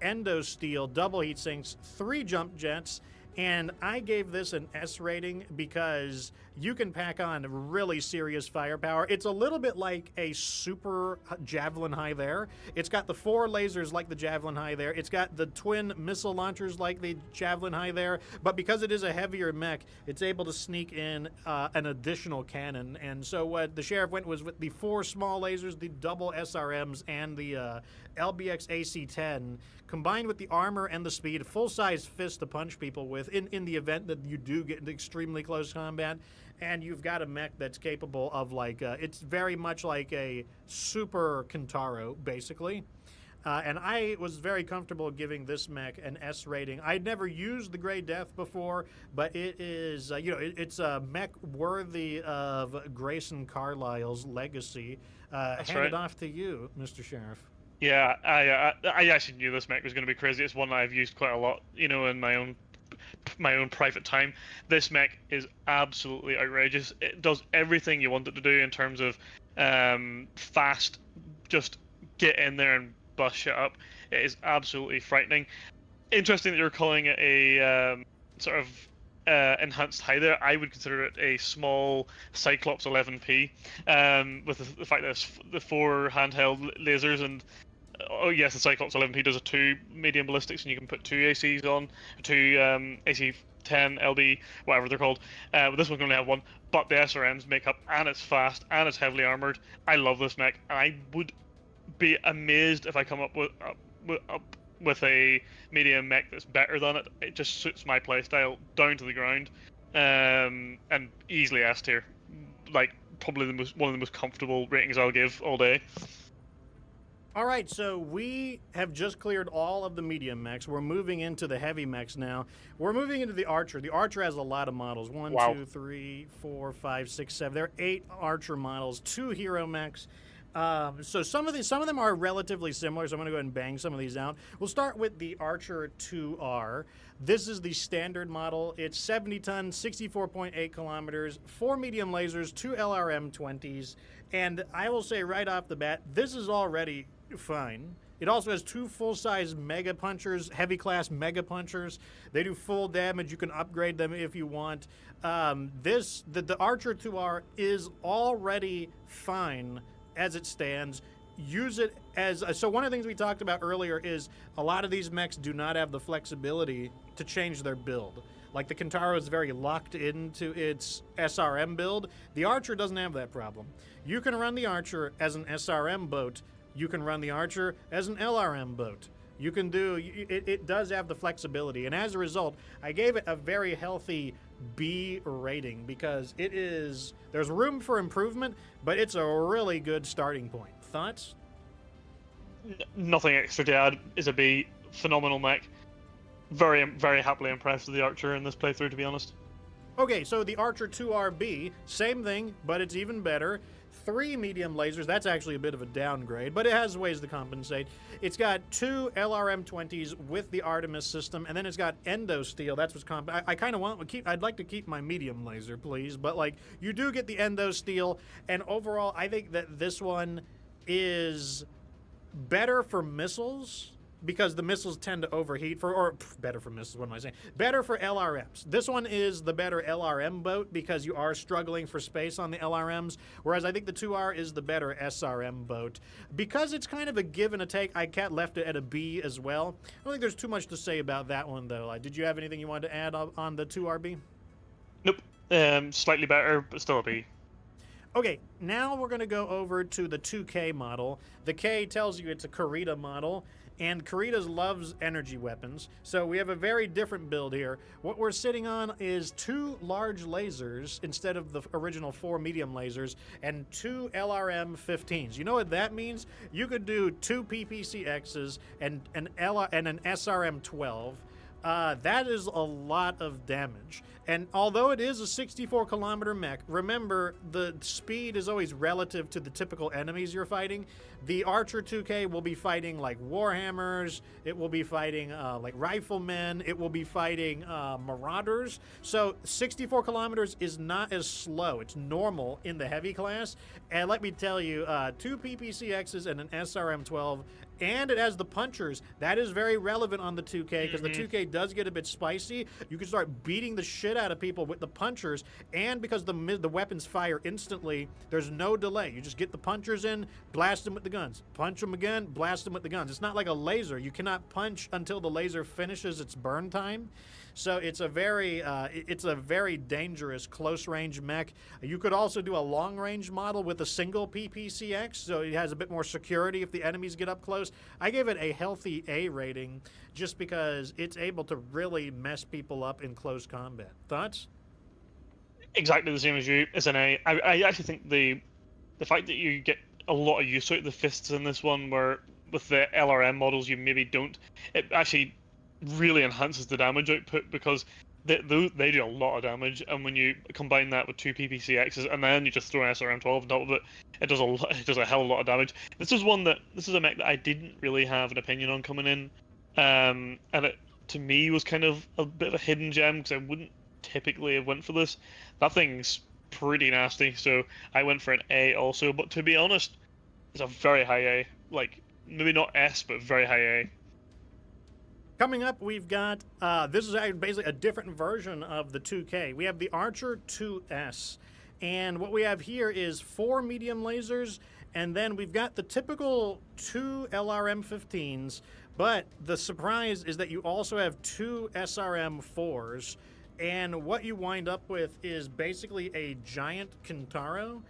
endo steel, double heat sinks, 3 jump jets, and I gave this an S rating because you can pack on really serious firepower. It's a little bit like a super Javelin high there. It's got the 4 lasers like the Javelin high there. It's got the twin missile launchers like the Javelin high there. But because it is a heavier mech, it's able to sneak in an additional cannon. And so what the Sheriff went was with the 4 small lasers, the double SRMs, and the LBX AC-10, combined with the armor and the speed, full-size fist to punch people with in the event that you do get into extremely close combat. And you've got a mech that's capable of, like, it's very much like a super Kintaro, basically. And I was very comfortable giving this mech an S rating. I'd never used the Gray Death before, but it is, it's a mech worthy of Grayson Carlisle's legacy. Hand it off to you, Mr. Sheriff. Yeah, I actually knew this mech was going to be crazy. It's one that I've used quite a lot, in my own private time. This mech is absolutely outrageous. It does everything you want it to do in terms of fast, just get in there and bust shit up. It is absolutely frightening. Interesting that you're calling it a sort of enhanced high there. I would consider it a small Cyclops 11P, with the fact that it's the 4 handheld lasers and oh yes, the Cyclops 11P does a 2 medium ballistics, and you can put 2 ACs on, 2 AC-10, LB, whatever they're called. But this one can only have 1. But the SRMs make up, and it's fast, and it's heavily armored. I love this mech, and I would be amazed if I come up with a medium mech that's better than it. It just suits my playstyle down to the ground, and easily S tier. Like probably one of the most comfortable ratings I'll give all day. All right, so we have just cleared all of the medium mechs. We're moving into the heavy mechs now. We're moving into the Archer. The Archer has a lot of models. 1, Wow. 2, 3, 4, 5, 6, 7. There are 8 Archer models, 2 hero mechs. So some of them are relatively similar, so I'm going to go ahead and bang some of these out. We'll start with the Archer 2R. This is the standard model. It's 70 tons, 64.8 kilometers, 4 medium lasers, 2 LRM-20s, and I will say right off the bat, this is already fine. It also has 2 full-size Mega Punchers, heavy class Mega Punchers. They do full damage. You can upgrade them if you want. The Archer 2R is already fine as it stands. Use it as so one of the things we talked about earlier is a lot of these mechs do not have the flexibility to change their build. Like the Kintaro is very locked into its SRM build. The Archer doesn't have that problem. You can run the Archer as an SRM boat. You can run the Archer as an LRM boat. You can do it does have the flexibility, and as a result, I gave it a very healthy B rating because there's room for improvement, but it's a really good starting point. Thoughts? Nothing extra to add. Is a B. Phenomenal mech. Very, very happily impressed with the Archer in this playthrough, to be honest. Okay, so the Archer 2RB, same thing, but it's even better. 3 medium lasers, that's actually a bit of a downgrade, but it has ways to compensate. It's got 2 LRM-20s with the Artemis system, and then it's got endo steel. That's what's I kind of I'd like to keep my medium laser, please, but like you do get the endo steel, and overall, I think that this one is better for missiles because the missiles tend to overheat better for missiles, what am I saying? Better for LRMs. This one is the better LRM boat because you are struggling for space on the LRMs, whereas I think the 2R is the better SRM boat. Because it's kind of a give and a take, I left it at a B as well. I don't think there's too much to say about that one, though. Did you have anything you wanted to add on the 2RB? Nope. Slightly better, but still a B. Okay, now we're going to go over to the 2K model. The K tells you it's a Kurita model, and Kuritas loves energy weapons, so we have a very different build here. What we're sitting on is 2 large lasers instead of the original 4 medium lasers, and 2 LRM-15s. You know what that means? You could do 2 PPCXs and an SRM-12. That is a lot of damage. And although it is a 64-kilometer mech, remember, the speed is always relative to the typical enemies you're fighting. The Archer 2K will be fighting like Warhammers, it will be fighting like Riflemen, it will be fighting Marauders. So 64 kilometers is not as slow. It's normal in the heavy class. And let me tell you, 2 PPCXs and an SRM-12, and it has the punchers. That is very relevant on the 2K because the 2K does get a bit spicy. You can start beating the shit out of people with the punchers, and because the weapons fire instantly, there's no delay. You just get the punchers in, blast them with the guns, punch them again, blast them with the guns. It's not like a laser. You cannot punch until the laser finishes its burn time. So it's a very dangerous close-range mech. You could also do a long-range model with a single PPCX, so it has a bit more security if the enemies get up close. I gave it a healthy A rating just because it's able to really mess people up in close combat. Thoughts? Exactly the same as you. It's an A. I actually think the fact that you get a lot of use out of the fists in this one, where with the LRM models you maybe don't, it actually really enhances the damage output because they do a lot of damage, and when you combine that with 2 PPCXs and then you just throw an SRM-12 on top of it, it does a hell of a lot of damage. This is a mech that I didn't really have an opinion on coming in, and it to me was kind of a bit of a hidden gem because I wouldn't typically have went for this. That thing's pretty nasty, so I went for an A also. But to be honest, it's a very high A, like maybe not S, but very high A. Coming up, we've got, this is basically a different version of the 2K. We have the Archer 2S, and what we have here is 4 medium lasers, and then we've got the typical 2 LRM-15s, but the surprise is that you also have 2 SRM-4s, and what you wind up with is basically a giant Kintaro,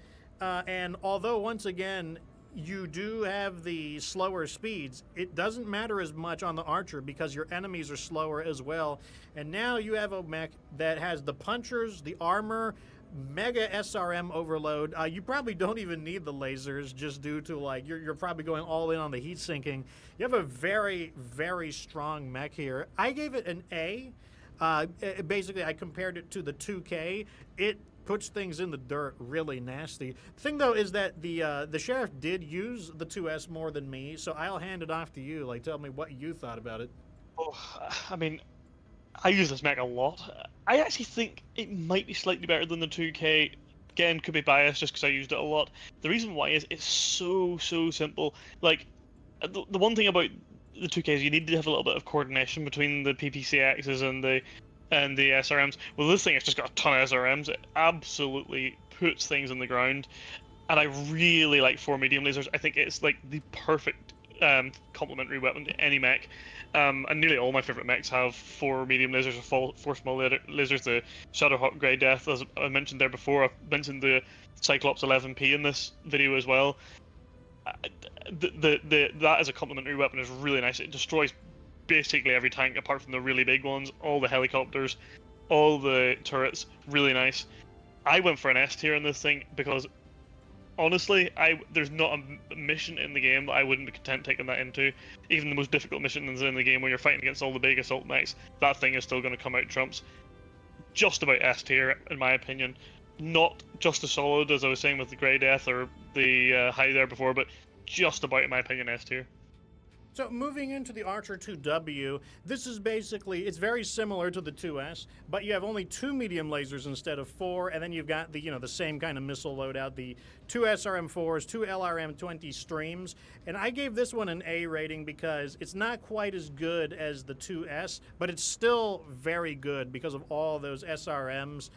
and although, once again, you do have the slower speeds, it doesn't matter as much on the Archer because your enemies are slower as well. And now you have a mech that has the punchers, the armor, mega SRM overload. You probably don't even need the lasers just due to, like, you're probably going all in on the heat sinking. You have a very, very strong mech here. I gave it an A. Basically, I compared it to the 2K. It puts things in the dirt really nasty. The thing, though, is that the Sheriff did use the 2S more than me, so I'll hand it off to you. Like, tell me what you thought about it. Oh, I mean, I use this mech a lot. I actually think it might be slightly better than the 2K. Again, could be biased just because I used it a lot. The reason why is it's so simple. Like, the one thing about the 2K is you need to have a little bit of coordination between the PPCXs and the SRMs. Well, this thing has just got a ton of SRMs. It absolutely puts things in the ground, and I really like 4 medium lasers. I think it's like the perfect complementary weapon to any mech. And nearly all my favorite mechs have 4 medium lasers or 4 small lasers. The Shadowhawk Grey Death, as I mentioned there before. I've mentioned the Cyclops 11P in this video as well. That as a complementary weapon is really nice. It destroys basically every tank apart from the really big ones, all the helicopters, all the turrets. Really nice. I went for an S tier in this thing because honestly, there's not a mission in the game that I wouldn't be content taking that into. Even the most difficult missions in the game when you're fighting against all the big assault mechs, that thing is still going to come out trumps. Just about S tier in my opinion. Not just as solid as I was saying with the Grey Death or the High there before, but just about, in my opinion, S tier. So moving into the Archer 2W, this is basically, it's very similar to the 2S, but you have only 2 medium lasers instead of 4, and then you've got the, the same kind of missile loadout, the 2 SRM4s, 2 LRM-20 streams, and I gave this one an A rating because it's not quite as good as the 2S, but it's still very good because of all those SRMs.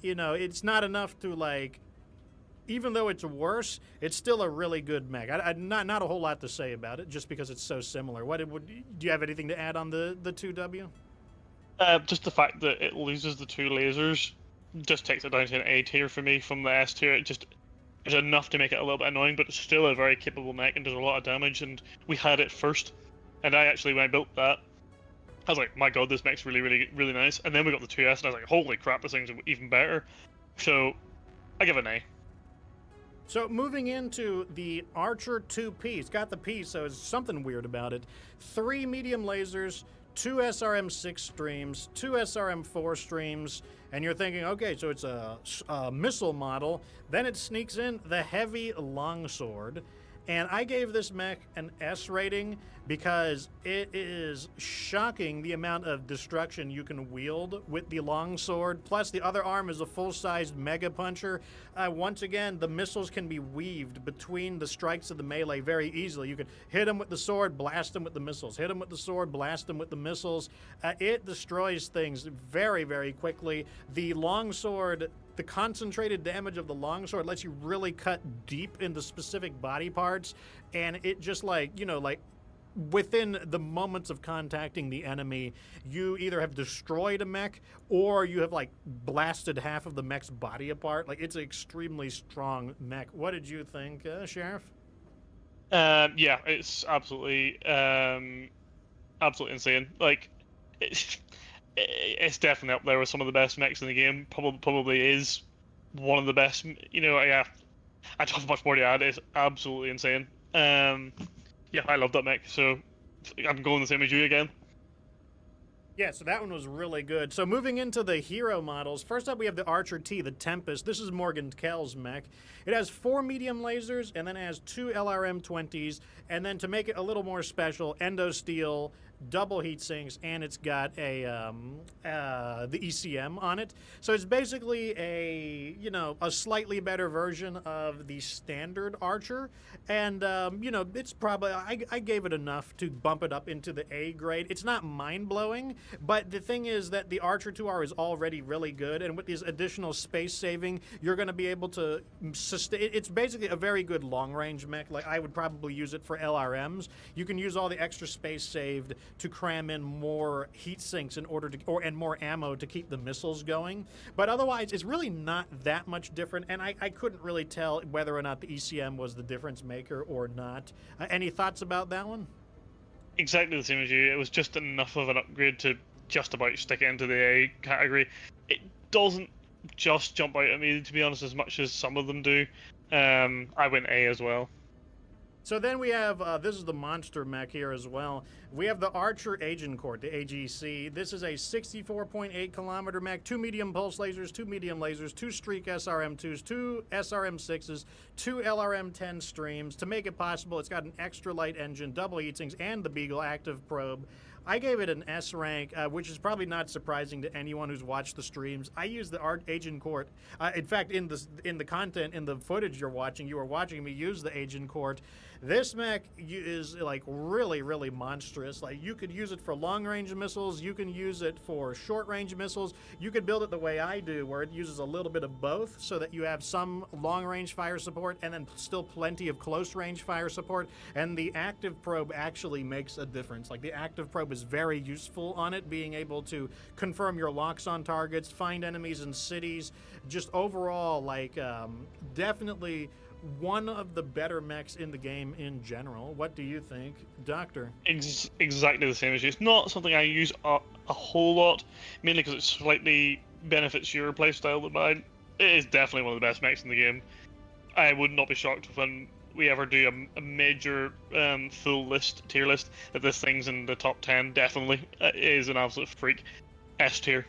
It's not enough to, like, even though it's worse, it's still a really good mech. Not a whole lot to say about it, just because it's so similar. Do you have anything to add on the 2W? Just the fact that it loses the 2 lasers just takes it down to an A tier for me from the S tier. It's enough to make it a little bit annoying, but it's still a very capable mech and does a lot of damage, and we had it first. And I actually, when I built that, I was like, my god, this mech's really, really, really nice. And then we got the 2S, and I was like, holy crap, this thing's even better. So, I give it an A. So moving into the Archer 2P, it's got the P, so it's something weird about it. 3 medium lasers, 2 SRM6 streams, 2 SRM4 streams, and you're thinking, okay, so it's a missile model. Then it sneaks in the heavy longsword, and I gave this mech an S rating because it is shocking the amount of destruction you can wield with the longsword. Plus, the other arm is a full-sized mega puncher. Once again, the missiles can be weaved between the strikes of the melee very easily. You can hit them with the sword, blast them with the missiles. Hit them with the sword, blast them with the missiles. It destroys things very, very quickly. The longsword, the concentrated damage of the longsword lets you really cut deep into specific body parts, and it just within the moments of contacting the enemy, you either have destroyed a mech or you have blasted half of the mech's body apart. It's an extremely strong mech. What did you think, Sheriff? Yeah, it's absolutely insane. It's definitely up there with some of the best mechs in the game. Probably is one of the best. Yeah, I don't have much more to add. It's absolutely insane. Yeah, I love that mech, so I'm going the same as you again. Yeah, so that one was really good. So moving into the hero models, first up we have the Archer T, the Tempest. This is Morgan Kell's mech. It has 4 medium lasers, and then it has 2 LRM-20s, and then to make it a little more special, endo steel, double heat sinks, and it's got the ECM on it. So it's basically a slightly better version of the standard Archer, and it's probably, I gave it enough to bump it up into the A grade. It's not mind-blowing, but the thing is that the Archer 2R is already really good, and with these additional space saving, you're going to be able to sustain. It's basically a very good long-range mech. I would probably use it for LRMs. You can use all the extra space saved to cram in more heat sinks in order to, and more ammo to keep the missiles going. But otherwise, it's really not that much different, and I couldn't really tell whether or not the ECM was the difference maker or not. Any thoughts about that one? Exactly the same as you. It was just enough of an upgrade to just about stick it into the A category. It doesn't just jump out at me, to be honest, as much as some of them do. I went A as well. So then we have, this is the monster mech here as well. We have the Archer Agincourt, the AGC. This is a 64.8 kilometer mech, 2 medium pulse lasers, 2 medium lasers, 2 streak SRM2s, 2 SRM6s, 2 LRM10 streams. To make it possible, it's got an extra light engine, double heatsinks, and the Beagle active probe. I gave it an S rank, which is probably not surprising to anyone who's watched the streams. I use the Agincourt. In fact, in the content, in the footage you were watching me use the Agincourt. This mech is really, really monstrous. You could use it for long-range missiles. You can use it for short-range missiles. You could build it the way I do, where it uses a little bit of both, so that you have some long-range fire support and then still plenty of close-range fire support. And the active probe actually makes a difference. The active probe is very useful on it, being able to confirm your locks on targets, find enemies in cities. Just overall, definitely one of the better mechs in the game in general. What do you think, Doctor? Exactly the same as you. It's not something I use a whole lot, mainly because it slightly benefits your playstyle than mine. It is definitely one of the best mechs in the game. I would not be shocked when we ever do a major full list, tier list, that this thing's in the top 10. Definitely. It is an absolute freak. S tier.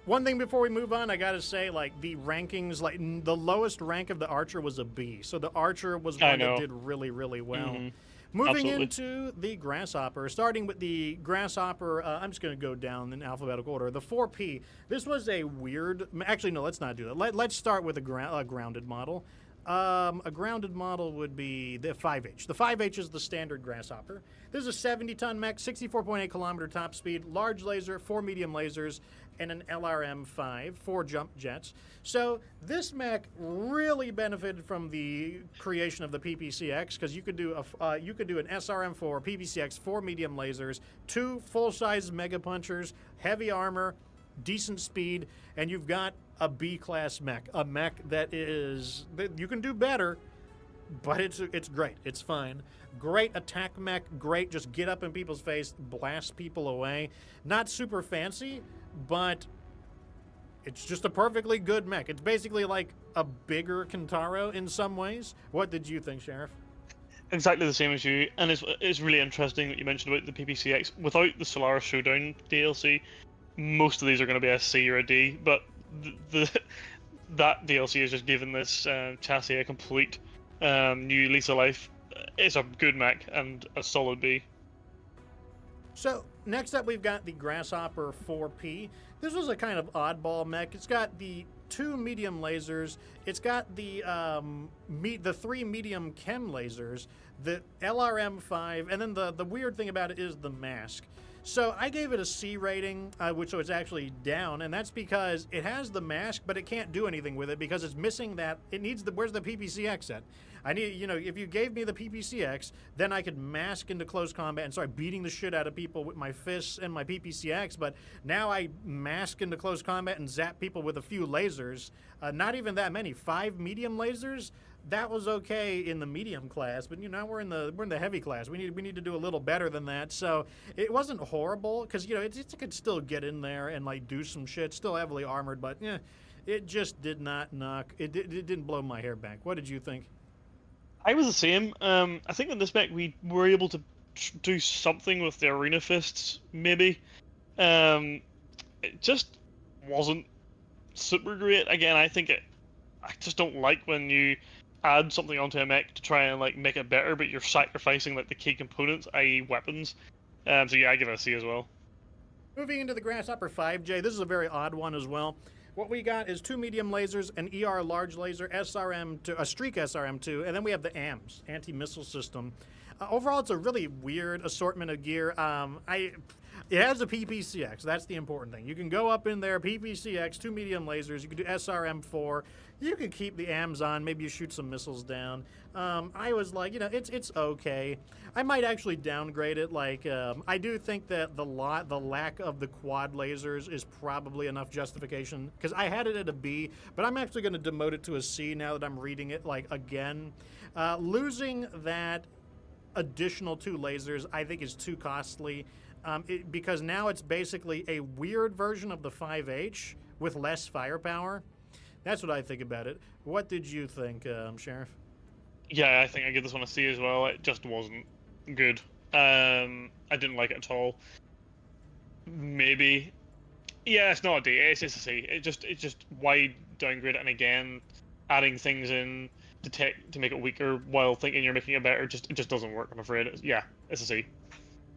One thing before we move on, I gotta say, the rankings, the lowest rank of the Archer was a B. So the Archer was one that did really, really well. Mm-hmm. Moving Absolutely. into the Grasshopper, starting with the Grasshopper, I'm just going to go down in alphabetical order. The 4P, this was a weird, actually, no, let's not do that. Let's start with a grounded model. A grounded model would be the 5H. The 5H is the standard Grasshopper. This is a 70-ton mech, 64.8 kilometer top speed, large laser, 4 medium lasers, and an LRM-5, 4 jump jets. So this mech really benefited from the creation of the PPCX because you could do an SRM-4, PPCX, 4 medium lasers, 2 full-size mega punchers, heavy armor, decent speed, and you've got a B-class mech, a mech that you can do better, but it's great. It's fine. Great attack mech, great just get up in people's face, blast people away. Not super fancy, but it's just a perfectly good mech. It's basically like a bigger Kintaro in some ways. What did you think, Sheriff? Exactly the same as you, and it's really interesting that you mentioned about the PPCX. Without the Solaris Showdown DLC, most of these are going to be a C or a D, but that DLC has just given this chassis a complete new lease of life. It's a good mech and a solid B. So next up, we've got the Grasshopper 4P. This was a kind of oddball mech. It's got the 2 medium lasers. It's got the 3 medium chem lasers, the LRM-5, and then the weird thing about it is the mask. So I gave it a C rating, so it's actually down, and that's because it has the mask, but it can't do anything with it because it's missing that. It needs where's the PPCX at? I need, if you gave me the PPCX, then I could mask into close combat and start beating the shit out of people with my fists and my PPCX, but now I mask into close combat and zap people with a few lasers. Not even that many. 5 medium lasers? That was okay in the medium class, but now we're in the heavy class. We need to do a little better than that. So it wasn't horrible because it could still get in there and like do some shit. Still heavily armored, but it just did not knock. It didn't blow my hair back. What did you think? I was the same. I think in this mech we were able to do something with the arena fists, maybe. It just wasn't super great. Again, I just don't like when you add something onto a mech to try and like make it better, but you're sacrificing like the key components, i.e. weapons. So yeah, I give it a C as well. Moving into the Grasshopper 5J, this is a very odd one as well. What we got is 2 medium lasers, an ER large laser, SRM2, a Streak SRM2, and then we have the AMS, anti-missile system. Overall, it's a really weird assortment of gear. It has a PPCX. That's the important thing. You can go up in there, PPCX, 2 medium lasers. You can do SRM4. You can keep the AMs on. Maybe you shoot some missiles down. I was like, it's okay. I might actually downgrade it. Like, I do think that the lack of the quad lasers is probably enough justification because I had it at a B, but I'm actually going to demote it to a C now that I'm reading it like again. Losing that additional 2 lasers, I think, is too costly. Because now it's basically a weird version of the 5H with less firepower. That's what I think about it. What did you think, Sheriff? Yeah, I think I give this one a C as well. It just wasn't good. I didn't like it at all. Maybe. Yeah, it's not a D. It's just a C. It's just wide downgrade, and again, adding things in to make it weaker while thinking you're making it better. It just doesn't work. I'm afraid. It's a C.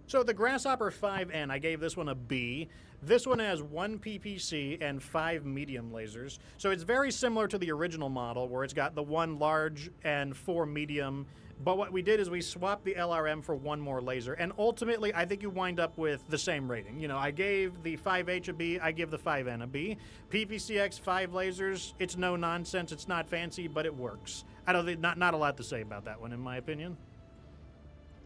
So the Grasshopper 5N, I gave this one a B. This one has 1 PPC and 5 medium lasers. So it's very similar to the original model where it's got the 1 large and 4 medium. But what we did is we swapped the LRM for 1 more laser. And ultimately, I think you wind up with the same rating. I gave the 5H a B. I give the 5N a B. PPCX 5 lasers. It's no nonsense. It's not fancy, but it works. I don't think not a lot to say about that one, in my opinion.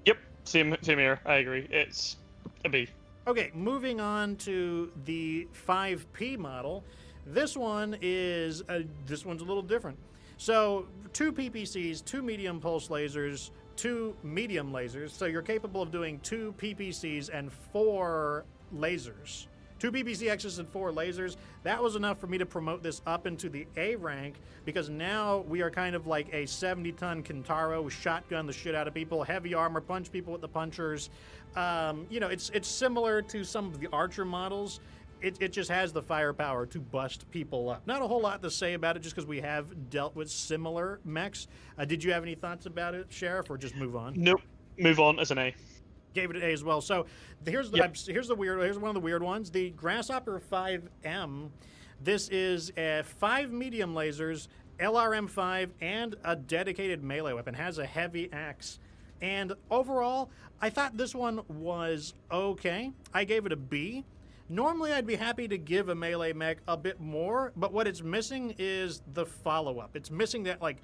Yep. Same here. I agree. It's a B. Okay, moving on to the 5P model. This one's a little different. So 2 PPCs, 2 medium pulse lasers, 2 medium lasers. So you're capable of doing 2 PPCs and 4 lasers. 2 PPCXs and 4 lasers. That was enough for me to promote this up into the A rank because now we are kind of like a 70-ton Kintaro, shotgun the shit out of people, heavy armor, punch people with the punchers. It's similar to some of the Archer models. It just has the firepower to bust people up. Not a whole lot to say about it just because we have dealt with similar mechs. Did you have any thoughts about it, Sheriff, or just move on? Nope. Move on as an A. Gave it an A as well. So here's the here's one of the weird ones. The Grasshopper 5M. This is 5 medium lasers, LRM5, and a dedicated melee weapon. Has a heavy axe. And overall, I thought this one was okay. I gave it a B. Normally, I'd be happy to give a melee mech a bit more, but what it's missing is the follow-up. It's missing that, like,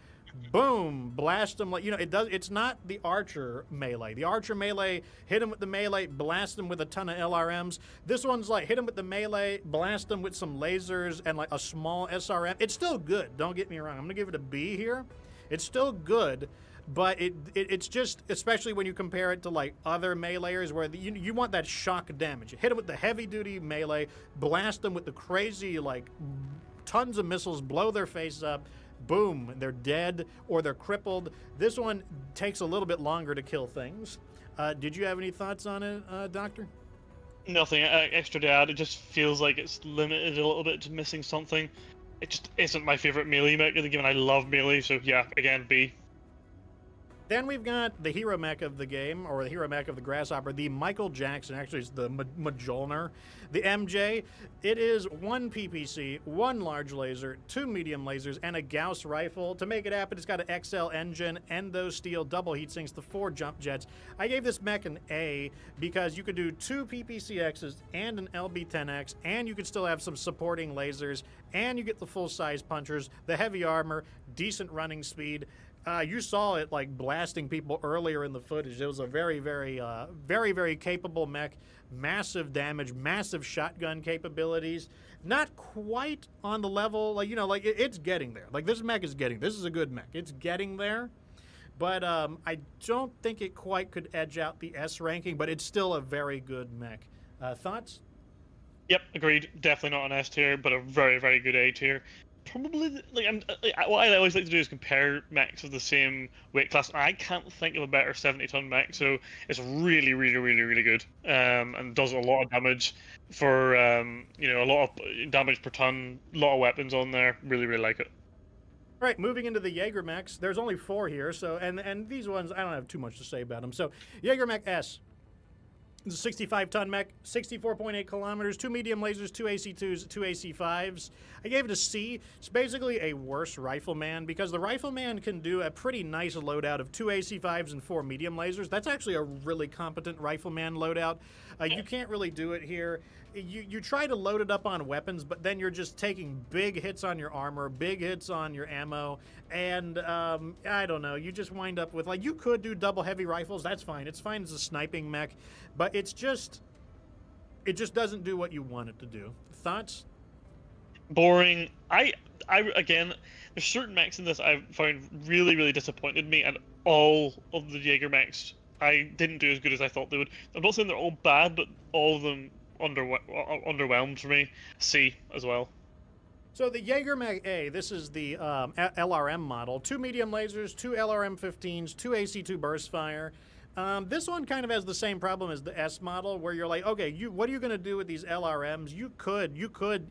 boom, blast them. Like, you know, it's not the Archer melee. The Archer melee, hit him with the melee, blast him with a ton of LRMs. This one's like, hit him with the melee, blast him with some lasers and, like, a small SRM. It's still good. Don't get me wrong. I'm going to give it a B here. It's still good. But it's just, especially when you compare it to like other meleeers where you want that shock damage. You hit them with the heavy duty melee, blast them with the crazy like tons of missiles, blow their face up, boom, they're dead or they're crippled. This one takes a little bit longer to kill things. Did you have any thoughts on it, Doctor? Nothing extra to add. It just feels like it's limited a little bit to missing something. It just isn't my favorite melee mech of the game, and I love melee, so yeah, again, B. Then we've got the hero mech of the game, or the hero mech of the Grasshopper, the Michael Jackson. Actually, it's the Mjolnir. The MJ. It is 1 PPC, 1 large laser, 2 medium lasers, and a Gauss rifle. To make it happen, it's got an XL engine, endo steel, double heat sinks, the 4 jump jets. I gave this mech an A because you could do 2 PPCXs and an LB-10X, and you could still have some supporting lasers, and you get the full-size punchers, the heavy armor, decent running speed. You saw it like blasting people earlier in the footage. It was a very, very capable mech. Massive damage, massive shotgun capabilities. Not quite on the level, like, you know, like it's getting there. Like this mech is getting, this is a good mech. It's getting there. But I don't think it quite could edge out the S ranking, but it's still a very good mech. Thoughts? Yep, agreed. Definitely not an S tier, but a very, very good A tier. Probably, what I always like to do is compare mechs of the same weight class. I can't think of a better 70-ton mech, so it's really, really, really, really good, and does a lot of damage for, you know, a lot of damage per ton, a lot of weapons on there. Really, really like it. All right, moving into the Jaggermechs. There's only 4 here, so and these ones I don't have too much to say about them. So Jaggermech S. It's a 65-ton mech, 64.8 kilometers, 2 medium lasers, 2 AC2s, 2 AC5s. I gave it a C. It's basically a worse rifleman because the rifleman can do a pretty nice loadout of 2 AC5s and 4 medium lasers. That's actually a really competent rifleman loadout. You can't really do it here. You try to load it up on weapons, but then you're just taking big hits on your armor, big hits on your ammo, and I don't know. You just wind up with, like, you could do double heavy rifles. That's fine. It's fine as a sniping mech, but it just doesn't do what you want it to do. Thoughts? Boring. I again, there's certain mechs in this I found really, really disappointed me, and all of the Jaeger mechs I didn't do as good as I thought they would. I'm not saying they're all bad, but all of them underwhelmed for me. C as well. So the Jaggermech A, this is the LRM model. 2 medium lasers, 2 LRM-15s, 2 AC2 burst fire. This one kind of has the same problem as the S model, where you're like, okay, what are you going to do with these LRMs? You could,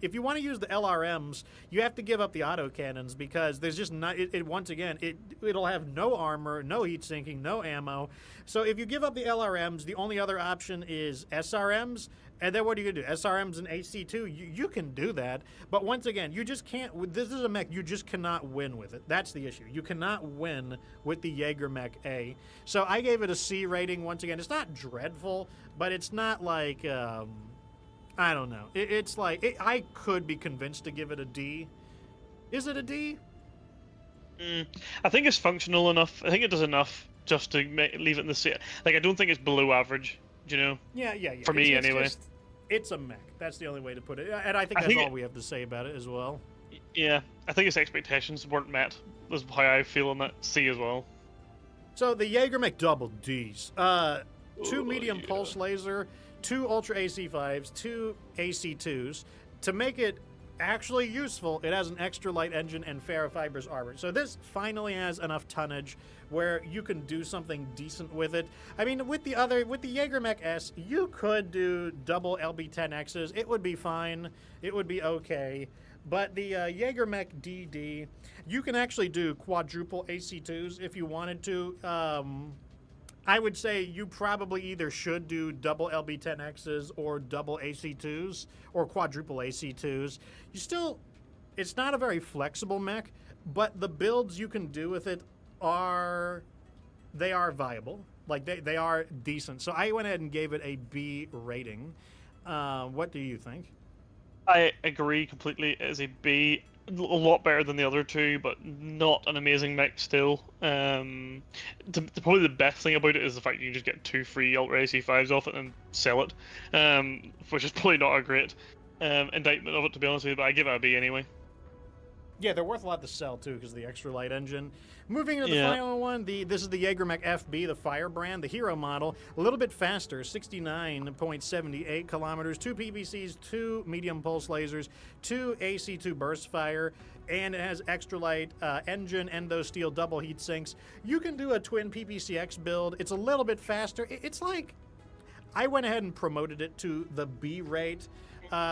if you want to use the LRMs, you have to give up the autocannons because there's just not, once again, it'll have no armor, no heat sinking, no ammo. So if you give up the LRMs, the only other option is SRMs. And then what are you going to do? SRMs and AC2? You can do that. But once again, you just can't. This is a mech. You just cannot win with it. That's the issue. You cannot win with the Jaggermech A. So I gave it a C rating once again. It's not dreadful, but it's not like, I don't know. It's like, I could be convinced to give it a D. Is it a D? I think it's functional enough. I think it does enough just to leave it in the C. Like, I don't think it's below average. You know? Yeah. For me, anyway. It's a mech. That's the only way to put it. And I think that's all we have to say about it as well. Yeah, I think its expectations weren't met. That's how I feel on that. C as well. So the Jaggermech double Ds. 2 medium pulse laser, 2 ultra AC5s, 2 AC2s. To make it actually useful, it has an extra light engine and ferrofibers armor. So this finally has enough tonnage where you can do something decent with it. I mean, with the Jaggermech S, you could do double LB-10Xs. It would be fine. It would be okay. But the Jaggermech DD, you can actually do quadruple AC2s if you wanted to. I would say you probably either should do double LB10Xs or double AC2s or quadruple AC2s. You still, it's not a very flexible mech, but the builds you can do with it are, they are viable. Like they are decent. So I went ahead and gave it a B rating. What do you think? I agree completely. It is a B. A lot better than the other two, but not an amazing mech still. Probably the best thing about it is the fact you can just get 2 free Ultra AC5s off it and sell it, which is probably not a great indictment of it, to be honest with you, but I give it a B anyway. Yeah, they're worth a lot to sell, too, because of the extra light engine. Moving into the final one, this is the Jaggermech FB, the Firebrand, the hero model. A little bit faster, 69.78 kilometers, 2 PBCs, 2 medium pulse lasers, 2 AC2 burst fire, and it has extra light engine, endo steel, double heat sinks. You can do a twin PPCX build. It's a little bit faster. It's like, I went ahead and promoted it to the B rate.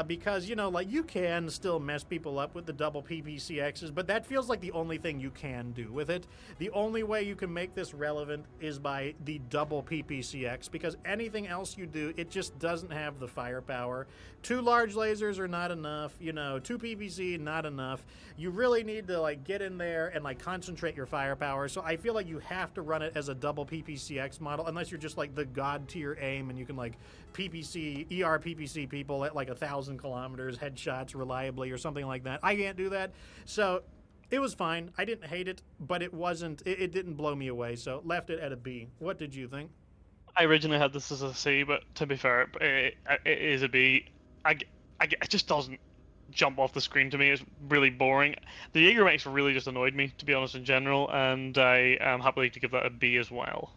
Because, you know, like, you can still mess people up with the double PPCXs, but that feels like the only thing you can do with it. The only way you can make this relevant is by the double PPCX, because anything else you do, it just doesn't have the firepower. 2 large lasers are not enough, you know, 2 PPC, not enough. You really need to, like, get in there and, like, concentrate your firepower, so I feel like you have to run it as a double PPCX model, unless you're just, like, the god tier aim and you can, like, PPC, PPC people at like 1,000 kilometers, headshots reliably or something like that. I can't do that. So it was fine. I didn't hate it, but it wasn't, it didn't blow me away. So left it at a B. What did you think? I originally had this as a C, but to be fair, it is a B. It just doesn't jump off the screen to me. It's really boring. The Jaggermechs really just annoyed me, to be honest, in general, and I am happy to give that a B as well.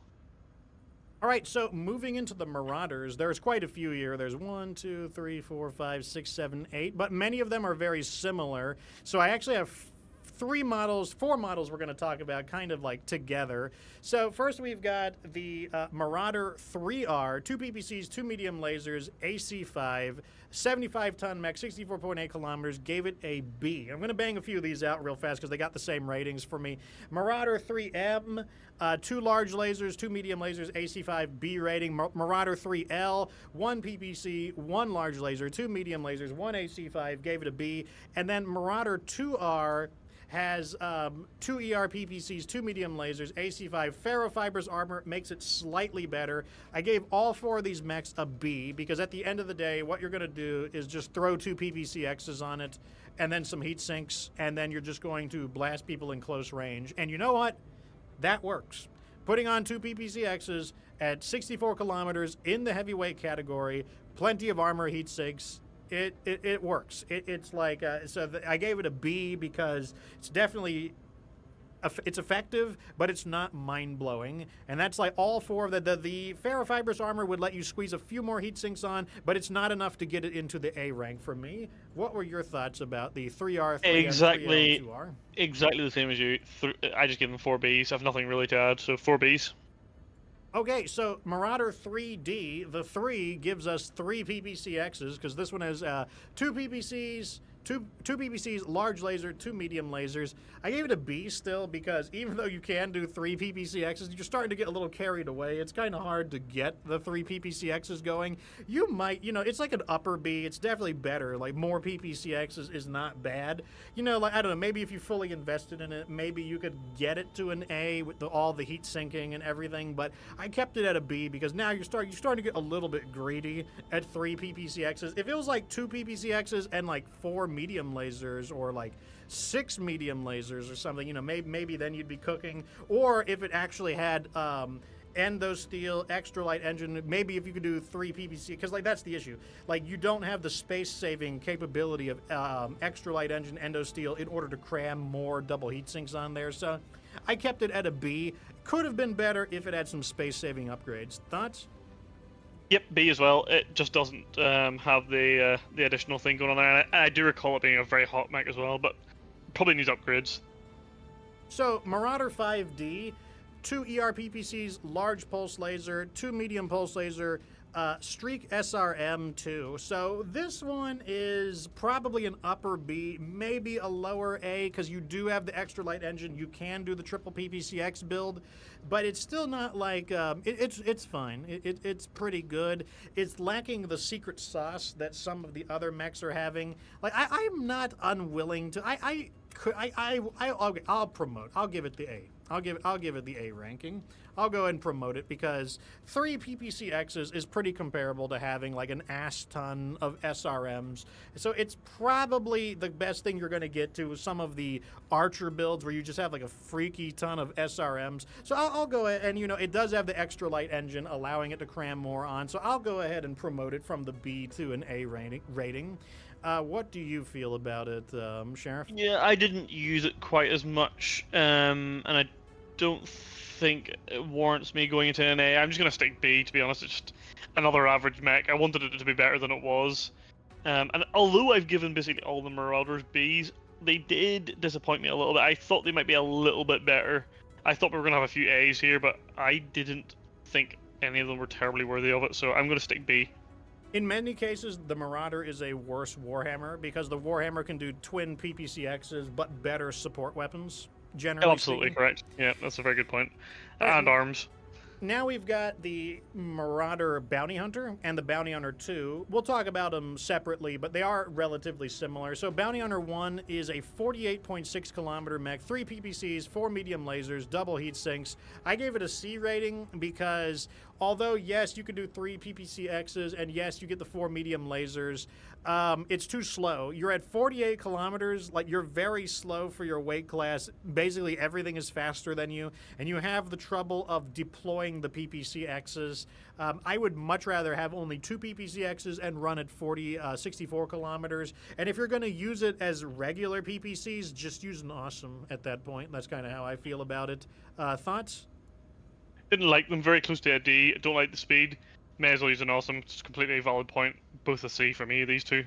All right, so moving into the Marauders, there's quite a few here. There's 1, 2, 3, 4, 5, 6, 7, 8, but many of them are very similar. So I actually have 4 models we're going to talk about kind of like together. So first we've got the Marauder 3R, 2 PPCs, 2 medium lasers, AC5, 75-ton mech, 64.8 kilometers, gave it a B. I'm going to bang a few of these out real fast because they got the same ratings for me. Marauder 3M, 2 large lasers, 2 medium lasers, AC5, B rating. Marauder 3L, 1 PPC, 1 large laser, 2 medium lasers, 1 AC5, gave it a B. And then Marauder 2R has 2 ER PPCs, 2 medium lasers, AC5, ferrofibers armor, makes it slightly better. I gave all 4 of these mechs a B because at the end of the day, what you're going to do is just throw 2 PPCXs on it and then some heat sinks, and then you're just going to blast people in close range. And you know what? That works. Putting on 2 PPCXs at 64 kilometers in the heavyweight category, plenty of armor, heat sinks, it works. It's like, I gave it a B because it's definitely, it's effective, but it's not mind-blowing. And that's like all 4 of the ferrofibrous armor would let you squeeze a few more heat sinks on, but it's not enough to get it into the A rank for me. What were your thoughts about the 3R, 3M, Exactly, 3L, 2R? exactly the same as you. I just gave them 4 Bs. I have nothing really to add, so 4 Bs. Okay, so Marauder 3D, the 3 gives us 3 PPCXs, because this one has 2 PPCs, two PPCs, large laser, 2 medium lasers. I gave it a B still, because even though you can do 3 PPCXs, you're starting to get a little carried away. It's kind of hard to get the 3 PPCXs going. You might, you know, it's like an upper B. It's definitely better. Like, more PPCXs is not bad. You know, like, I don't know, maybe if you fully invested in it, maybe you could get it to an A with all the heat sinking and everything, but I kept it at a B because now you're starting to get a little bit greedy at 3 PPCXs. If it was like 2 PPCXs and like 4 medium lasers or like 6 medium lasers or something, you know, maybe then you'd be cooking. Or if it actually had endo steel, extra light engine, maybe if you could do 3 PPC, because like that's the issue. Like, you don't have the space saving capability of extra light engine, endo steel in order to cram more double heat sinks on there. So I kept it at a B. Could have been better if it had some space saving upgrades. Thoughts? Yep, B as well. It just doesn't have the additional thing going on there. And I do recall it being a very hot mech as well, but probably needs upgrades. So Marauder 5D, 2 ER PPCs, large pulse laser, 2 medium pulse laser, Streak SRM2. So this one is probably an upper B, maybe a lower A, because you do have the extra light engine. You can do the triple PPCX build, but it's still not like it's fine. It's pretty good. It's lacking the secret sauce that some of the other mechs are having. Like I'm not unwilling to. I'll promote. I'll give it the A. I'll give it the A ranking. I'll go ahead and promote it because 3 PPCXs is pretty comparable to having like an ass ton of SRMs. So it's probably the best thing you're going to get to some of the Archer builds where you just have like a freaky ton of SRMs. So I'll go ahead and, it does have the extra light engine allowing it to cram more on. So I'll go ahead and promote it from the B to an A rating. What do you feel about it, Sheriff? Yeah, I didn't use it quite as much, and I don't think it warrants me going into an A. I'm just going to stick B, to be honest. It's just another average mech. I wanted it to be better than it was. And although I've given basically all the Marauders Bs, they did disappoint me a little bit. I thought they might be a little bit better. I thought we were going to have a few A's here, but I didn't think any of them were terribly worthy of it, so I'm going to stick B. In many cases, the Marauder is a worse Warhammer because the Warhammer can do twin PPCXs but better support weapons, generally Absolutely speaking. correct. Yeah, that's a very good point. And arms. Now we've got the Marauder Bounty Hunter and the Bounty Hunter 2. We'll talk about them separately, but they are relatively similar. So Bounty Hunter 1 is a 48.6 kilometer mech, 3 PPCs, 4 medium lasers, double heat sinks. I gave it a C rating because although, yes, you can do 3 PPCXs, and yes, you get the 4 medium lasers, it's too slow. You're at 48 kilometers, like you're very slow for your weight class. Basically, everything is faster than you, and you have the trouble of deploying the PPCXs. I would much rather have only 2 PPCXs and run at 64 kilometers. And if you're going to use it as regular PPCs, just use an awesome at that point. That's kind of how I feel about it. Thoughts? Didn't like them, very close to a D. Don't like the speed. May as well use an awesome. It's completely a valid point. Both a C for me, these two.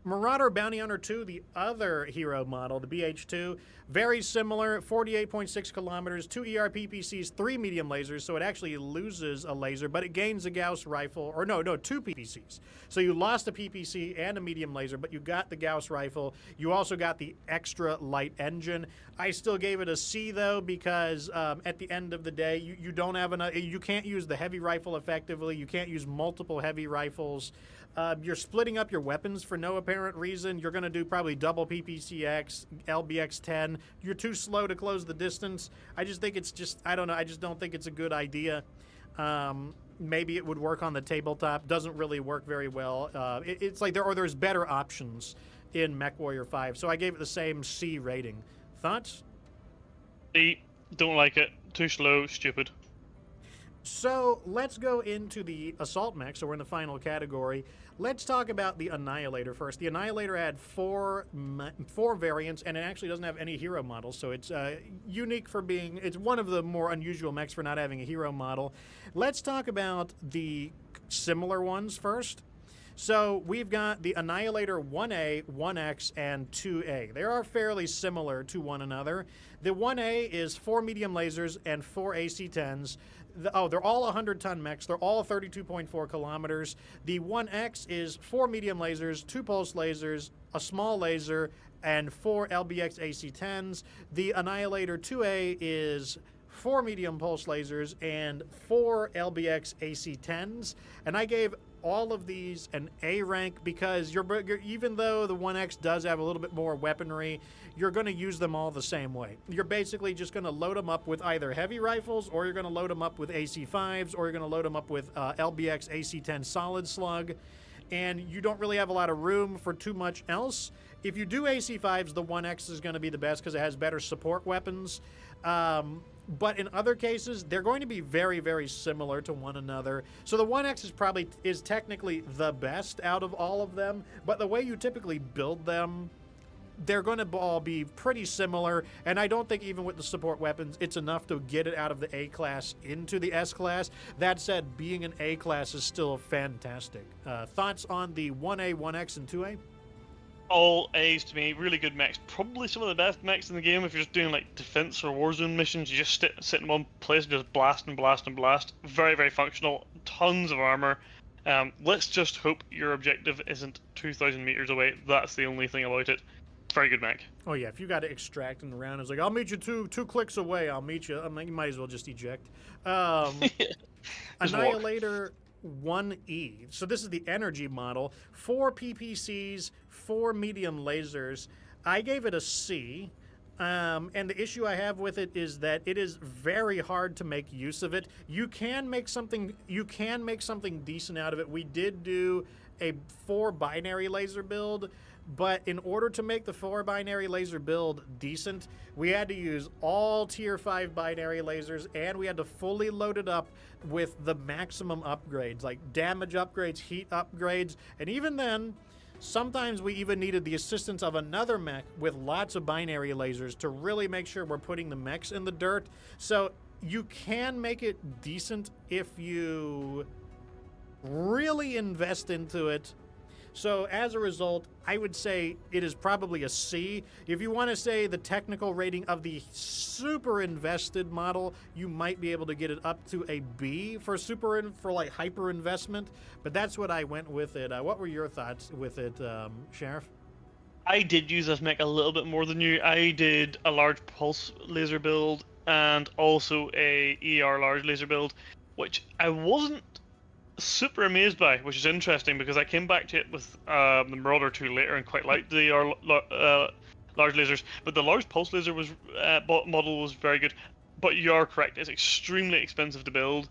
Marauder Bounty Hunter 2, the other hero model, the BH2, very similar, 48.6 kilometers, 2 ERPPCs, 3 medium lasers, so it actually loses a laser, but it gains a Gauss rifle, or no, 2 PPCs. So you lost a PPC and a medium laser, but you got the Gauss rifle. You also got the extra light engine. I still gave it a C, though, because at the end of the day, you don't have enough, you can't use the heavy rifle effectively. You can't use multiple heavy rifles. You're splitting up your weapons for no apparent reason. You're going to do probably double PPCX, LBX-10. You're too slow to close the distance. I just think it's just, I don't know, I just don't think it's a good idea. Maybe it would work on the tabletop. Doesn't really work very well. It's like there's better options in MechWarrior 5. So I gave it the same C rating. Thoughts? C. Don't like it. Too slow. Stupid. So let's go into the assault mech. So we're in the final category. Let's talk about the Annihilator first. The Annihilator had four variants, and it actually doesn't have any hero models. So it's unique for being, it's one of the more unusual mechs for not having a hero model. Let's talk about the similar ones first. So we've got the Annihilator 1A, 1X, and 2A. They are fairly similar to one another. The 1A is 4 medium lasers and 4 AC-10s. They're all 100-ton mechs. They're all 32.4 kilometers. The 1X is 4 medium lasers, 2 pulse lasers, a small laser, and 4 LBX AC-10s. The Annihilator 2A is 4 medium pulse lasers and 4 LBX AC-10s. And I gave all of these an A rank because you're even though the 1X does have a little bit more weaponry, you're going to use them all the same way. You're basically just going to load them up with either heavy rifles, or you're going to load them up with AC-5s, or you're going to load them up with LBX AC-10 solid slug, and you don't really have a lot of room for too much else. If you do AC-5s, the 1X is going to be the best because it has better support weapons. But in other cases, they're going to be very, very similar to one another. So the 1X is technically the best out of all of them, but the way you typically build them, they're going to all be pretty similar, and I don't think even with the support weapons, it's enough to get it out of the A class into the S class. That said, being an A class is still fantastic. Thoughts on the 1A, 1X, and 2A? All A's to me. Really good mechs. Probably some of the best mechs in the game. If you're just doing like defense or warzone missions, you just sit in one place and just blast and blast and blast. Very, very functional. Tons of armor. Let's just hope your objective isn't 2,000 meters away. That's the only thing about it. Very good mech. Oh yeah, if you got to extract in the round, it's like I'll meet you two clicks away. I'll meet you. I'm like, you might as well just eject. Annihilator 1E. So this is the energy model. 4 PPCs, 4 medium lasers. I gave it a C. And the issue I have with it is that it is very hard to make use of it. You can make something decent out of it. We did do a 4 binary laser build, but in order to make the 4 binary laser build decent, we had to use all tier 5 binary lasers, and we had to fully load it up with the maximum upgrades, like damage upgrades, heat upgrades, and even then, sometimes we even needed the assistance of another mech with lots of binary lasers to really make sure we're putting the mechs in the dirt. So you can make it decent if you really invest into it. So as a result, I would say it is probably a C. If you want to say the technical rating of the super invested model, you might be able to get it up to a B for like hyper investment. But that's what I went with it. What were your thoughts with it, Sheriff? I did use this mech a little bit more than you. I did a large pulse laser build and also a ER large laser build, which I wasn't super amazed by, which is interesting because I came back to it with the Marauder 2 later and quite liked the large lasers, but the large pulse laser model was very good. But you are correct, it's extremely expensive to build.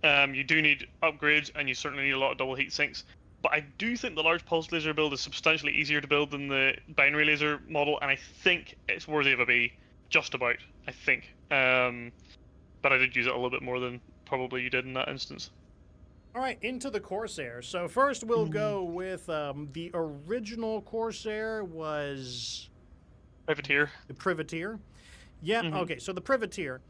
You do need upgrades and you certainly need a lot of double heat sinks. But I do think the large pulse laser build is substantially easier to build than the binary laser model, and I think it's worthy of a B, just about, I think. But I did use it a little bit more than probably you did in that instance. All right, into the Corsair. So first we'll go with the original Corsair was... Privateer. The Privateer. Yeah, okay, so the Privateer.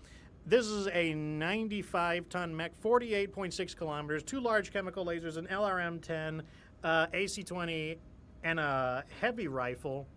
This is a 95-ton mech, 48.6 kilometers, 2 large chemical lasers, an LRM-10, AC-20, and a heavy rifle.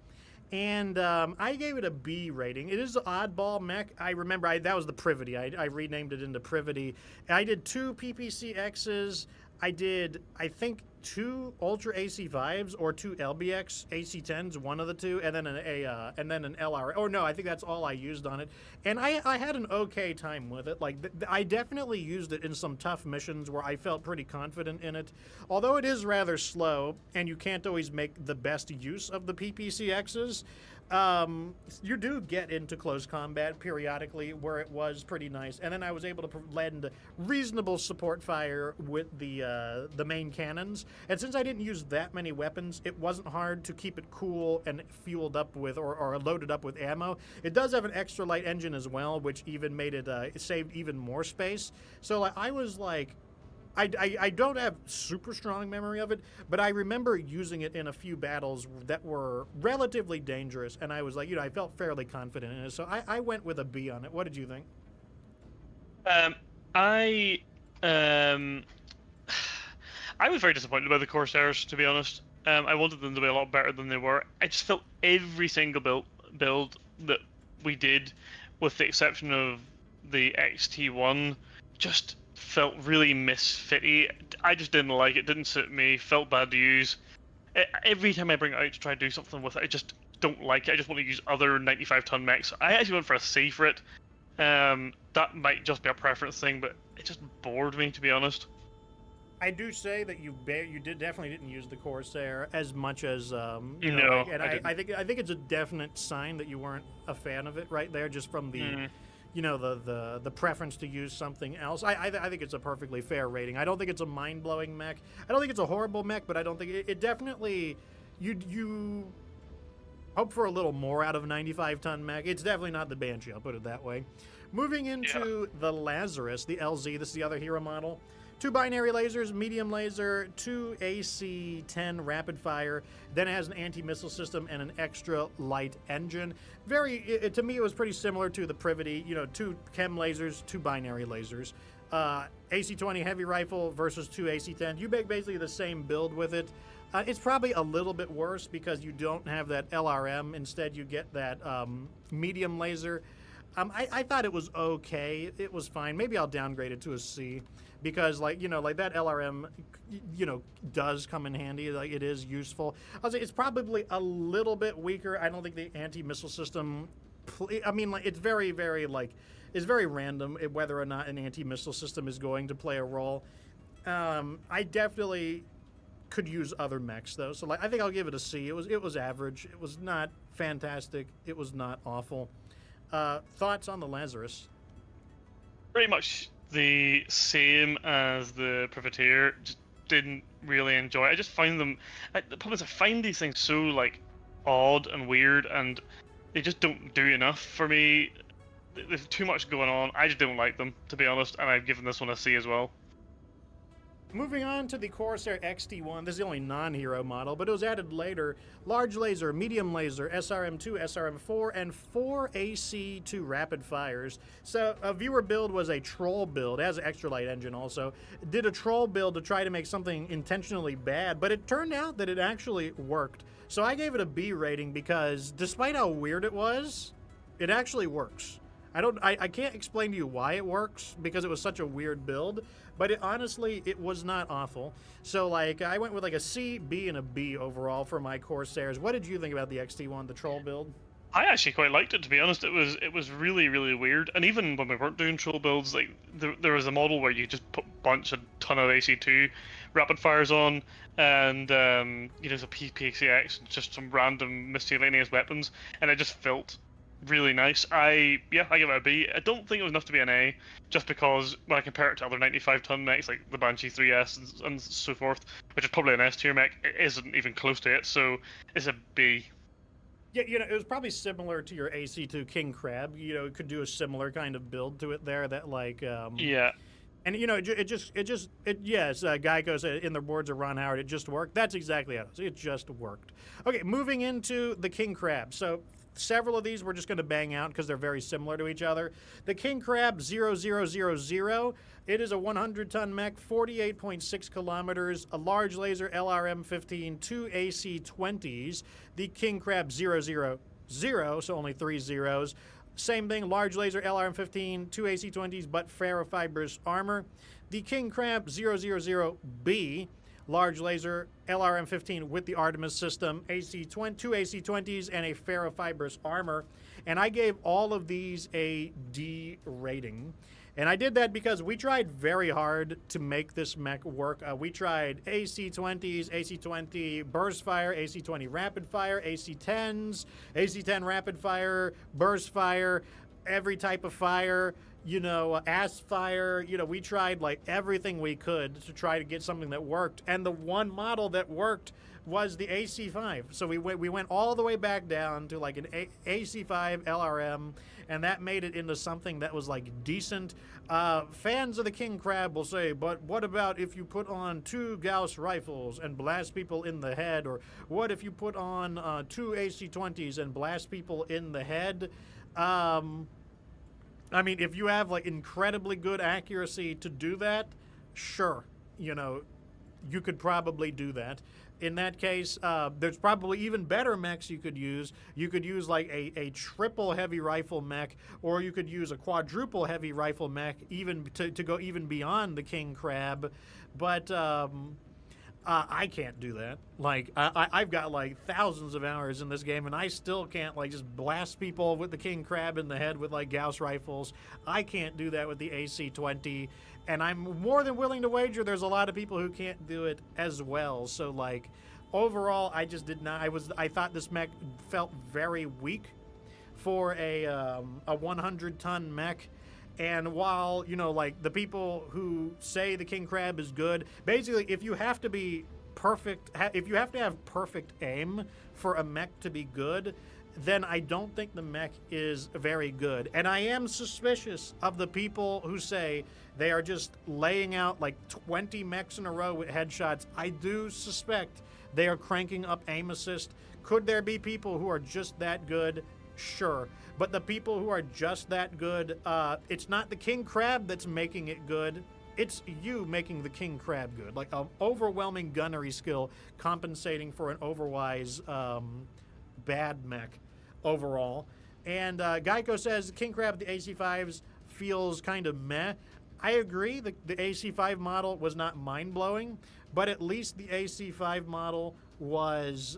And I gave it a B rating. It is an oddball mech. I remember that was the Privity. I renamed it into Privity. I did 2 PPCXs. I did, I think, 2 Ultra AC5s or 2 LBX AC10s, one of the two, and then an LR. Oh no, I think that's all I used on it. And I had an okay time with it. Like I definitely used it in some tough missions where I felt pretty confident in it. Although it is rather slow, and you can't always make the best use of the PPCXs. You do get into close combat periodically where it was pretty nice, and then I was able to lend reasonable support fire with the main cannons. And since I didn't use that many weapons, it wasn't hard to keep it cool and fueled up with or loaded up with ammo. It does have an extra light engine as well, which even made it saved even more space. So like, I was like, I don't have super strong memory of it, but I remember using it in a few battles that were relatively dangerous, and I was like, I felt fairly confident in it, so I went with a B on it. What did you think? I was very disappointed by the Corsairs, to be honest. I wanted them to be a lot better than they were. I just felt every single build that we did, with the exception of the XT1, just felt really misfitty. I just didn't like it, didn't suit me, felt bad to use. Every time I bring it out to try to do something with it, I just don't like it. I just want to use other 95-ton mechs. I actually went for a C for it. That might just be a preference thing, but it just bored me, to be honest. I do say that you definitely didn't use the Corsair as much as you know. And I think it's a definite sign that you weren't a fan of it right there, just from the the preference to use something else. I think it's a perfectly fair rating. I don't think it's a mind-blowing mech. I don't think it's a horrible mech, but I don't think it definitely you hope for a little more out of a 95-ton mech. It's definitely not the Banshee, I'll put it that way. Moving into the Lazarus, the LZ, this is the other hero model. 2 binary lasers, medium laser, 2 AC-10 rapid fire. Then it has an anti-missile system and an extra light engine. To me, it was pretty similar to the Privity. 2 chem lasers, 2 binary lasers. AC-20 heavy rifle versus 2 AC-10. You make basically the same build with it. It's probably a little bit worse because you don't have that LRM. Instead, you get that medium laser. I thought it was okay. It was fine. Maybe I'll downgrade it to a C because, like, like that LRM, does come in handy. Like, it is useful. I'll say it's probably a little bit weaker. I don't think the anti-missile system. I mean, like, it's very, very it's very random whether or not an anti-missile system is going to play a role. I definitely could use other mechs though, so I think I'll give it a C. It was average. It was not fantastic. It was not awful. Thoughts on the Lazarus? Pretty much the same as the Privateer. Just didn't really enjoy it. I just find them. The problem is I find these things so odd and weird, and they just don't do enough for me. There's too much going on. I just don't like them, to be honest, and I've given this one a C as well. Moving on to the Corsair XT1, this is the only non-hero model, but it was added later. Large laser, medium laser, SRM2, SRM4, and 4 AC2 rapid fires. So a viewer build was a troll build. It has an extra light engine also. Did a troll build to try to make something intentionally bad, but it turned out that it actually worked. So I gave it a B rating because despite how weird it was, it actually works. I can't explain to you why it works because it was such a weird build, but honestly, it was not awful. So I went with a C, B, and a B overall for my Corsairs. What did you think about the XT1, the troll build? I actually quite liked it, to be honest. It was really, really weird. And even when we weren't doing troll builds, there was a model where you just put a ton of AC2 rapid fires on, and there's a PPCX, just some random miscellaneous weapons, and it just felt really nice. I give it a B. I don't think it was enough to be an A, just because when I compare it to other 95-ton mechs like the Banshee 3S and so forth, which is probably an S tier mech, it isn't even close to it, so it's a B. Yeah, it was probably similar to your AC2 King Crab. It could do a similar kind of build to it there. That yeah. And yes, Geico said in the words of Ron Howard, it just worked. That's exactly how it is. It just worked. Okay, moving into the King Crab. So several of these we're just going to bang out because they're very similar to each other. The King Crab 0000, it is a 100-ton mech, 48.6 kilometers, a large laser LRM-15, 2 AC-20s. The King Crab 000, so only 3 zeros. Same thing, large laser LRM-15, 2 AC-20s, but ferrofibrous armor. The King Crab 000B, large laser LRM-15 with the Artemis system, 2 AC-20s, and a ferrofibrous armor. And I gave all of these a D rating. And I did that because we tried very hard to make this mech work. We tried AC-20s, AC-20 burst fire, AC-20 rapid fire, AC-10s, AC-10 rapid fire, burst fire, every type of fire, ass fire. We tried everything we could to try to get something that worked. And the one model that worked was the AC-5. So we went all the way back down to an AC-5 LRM, and that made it into something that was decent. Fans of the King Crab will say, but what about if you put on 2 Gauss rifles and blast people in the head? Or what if you put on 2 AC-20s and blast people in the head? I mean, if you have incredibly good accuracy to do that, sure, you could probably do that. In that case, there's probably even better mechs you could use. You could use a triple heavy rifle mech, or you could use a quadruple heavy rifle mech, even to go even beyond the King Crab. But I can't do that. I've got thousands of hours in this game, and I still can't just blast people with the King Crab in the head with Gauss rifles. I can't do that with the AC-20. And I'm more than willing to wager there's a lot of people who can't do it as well. So, overall, I just did not. I thought this mech felt very weak for a 100-ton mech. And while, the people who say the King Crab is good, basically, if you have to be perfect, if you have to have perfect aim for a mech to be good, then I don't think the mech is very good. And I am suspicious of the people who say they are just laying out 20 mechs in a row with headshots. I do suspect they are cranking up aim assist. Could there be people who are just that good? Sure. But the people who are just that good, it's not the King Crab that's making it good. it's you making the king crab good, like an overwhelming gunnery skill compensating for an overwise bad mech overall. And Geico says king crab the AC5s feels kind of meh. I agree, the AC5 model was not mind-blowing, but at least the AC5 model was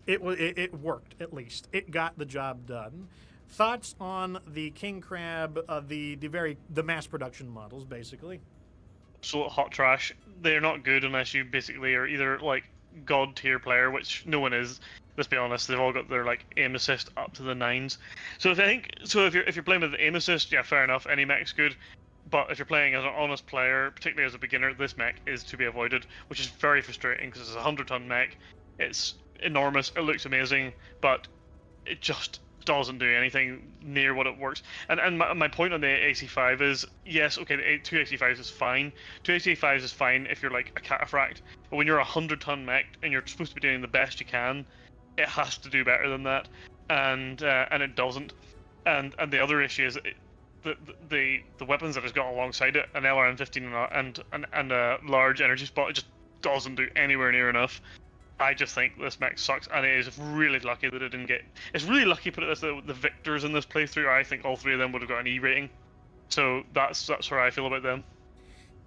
it worked. At least it got the job done. Thoughts on the king crab, the mass production models, basically? Absolute hot trash. They're not good unless you basically are either like god tier player, which no one is. Let's be honest, they've all got their like aim assist up to the nines. So if you're playing with aim assist, yeah, fair enough, any mech's good. But if you're playing as an honest player, particularly as a beginner, this mech is to be avoided, which is very frustrating because it's a 100-ton mech. It's enormous, it looks amazing, but it just doesn't do anything near what it works. And my point on the AC5 is, yes, okay, the 2 AC5s is fine. 2 AC5s is fine if you're like a cataphract, but when you're a 100-ton mech and you're supposed to be doing the best you can, it has to do better than that, and it doesn't. And the other issue is the weapons that it's got alongside it, an LRM-15 and a large energy spot, it just doesn't do anywhere near enough. I just think this mech sucks, and it is really lucky that it didn't get. It's really lucky, put it this way, the victors in this playthrough. I think all 3 of them would have got an E rating, so that's where I feel about them.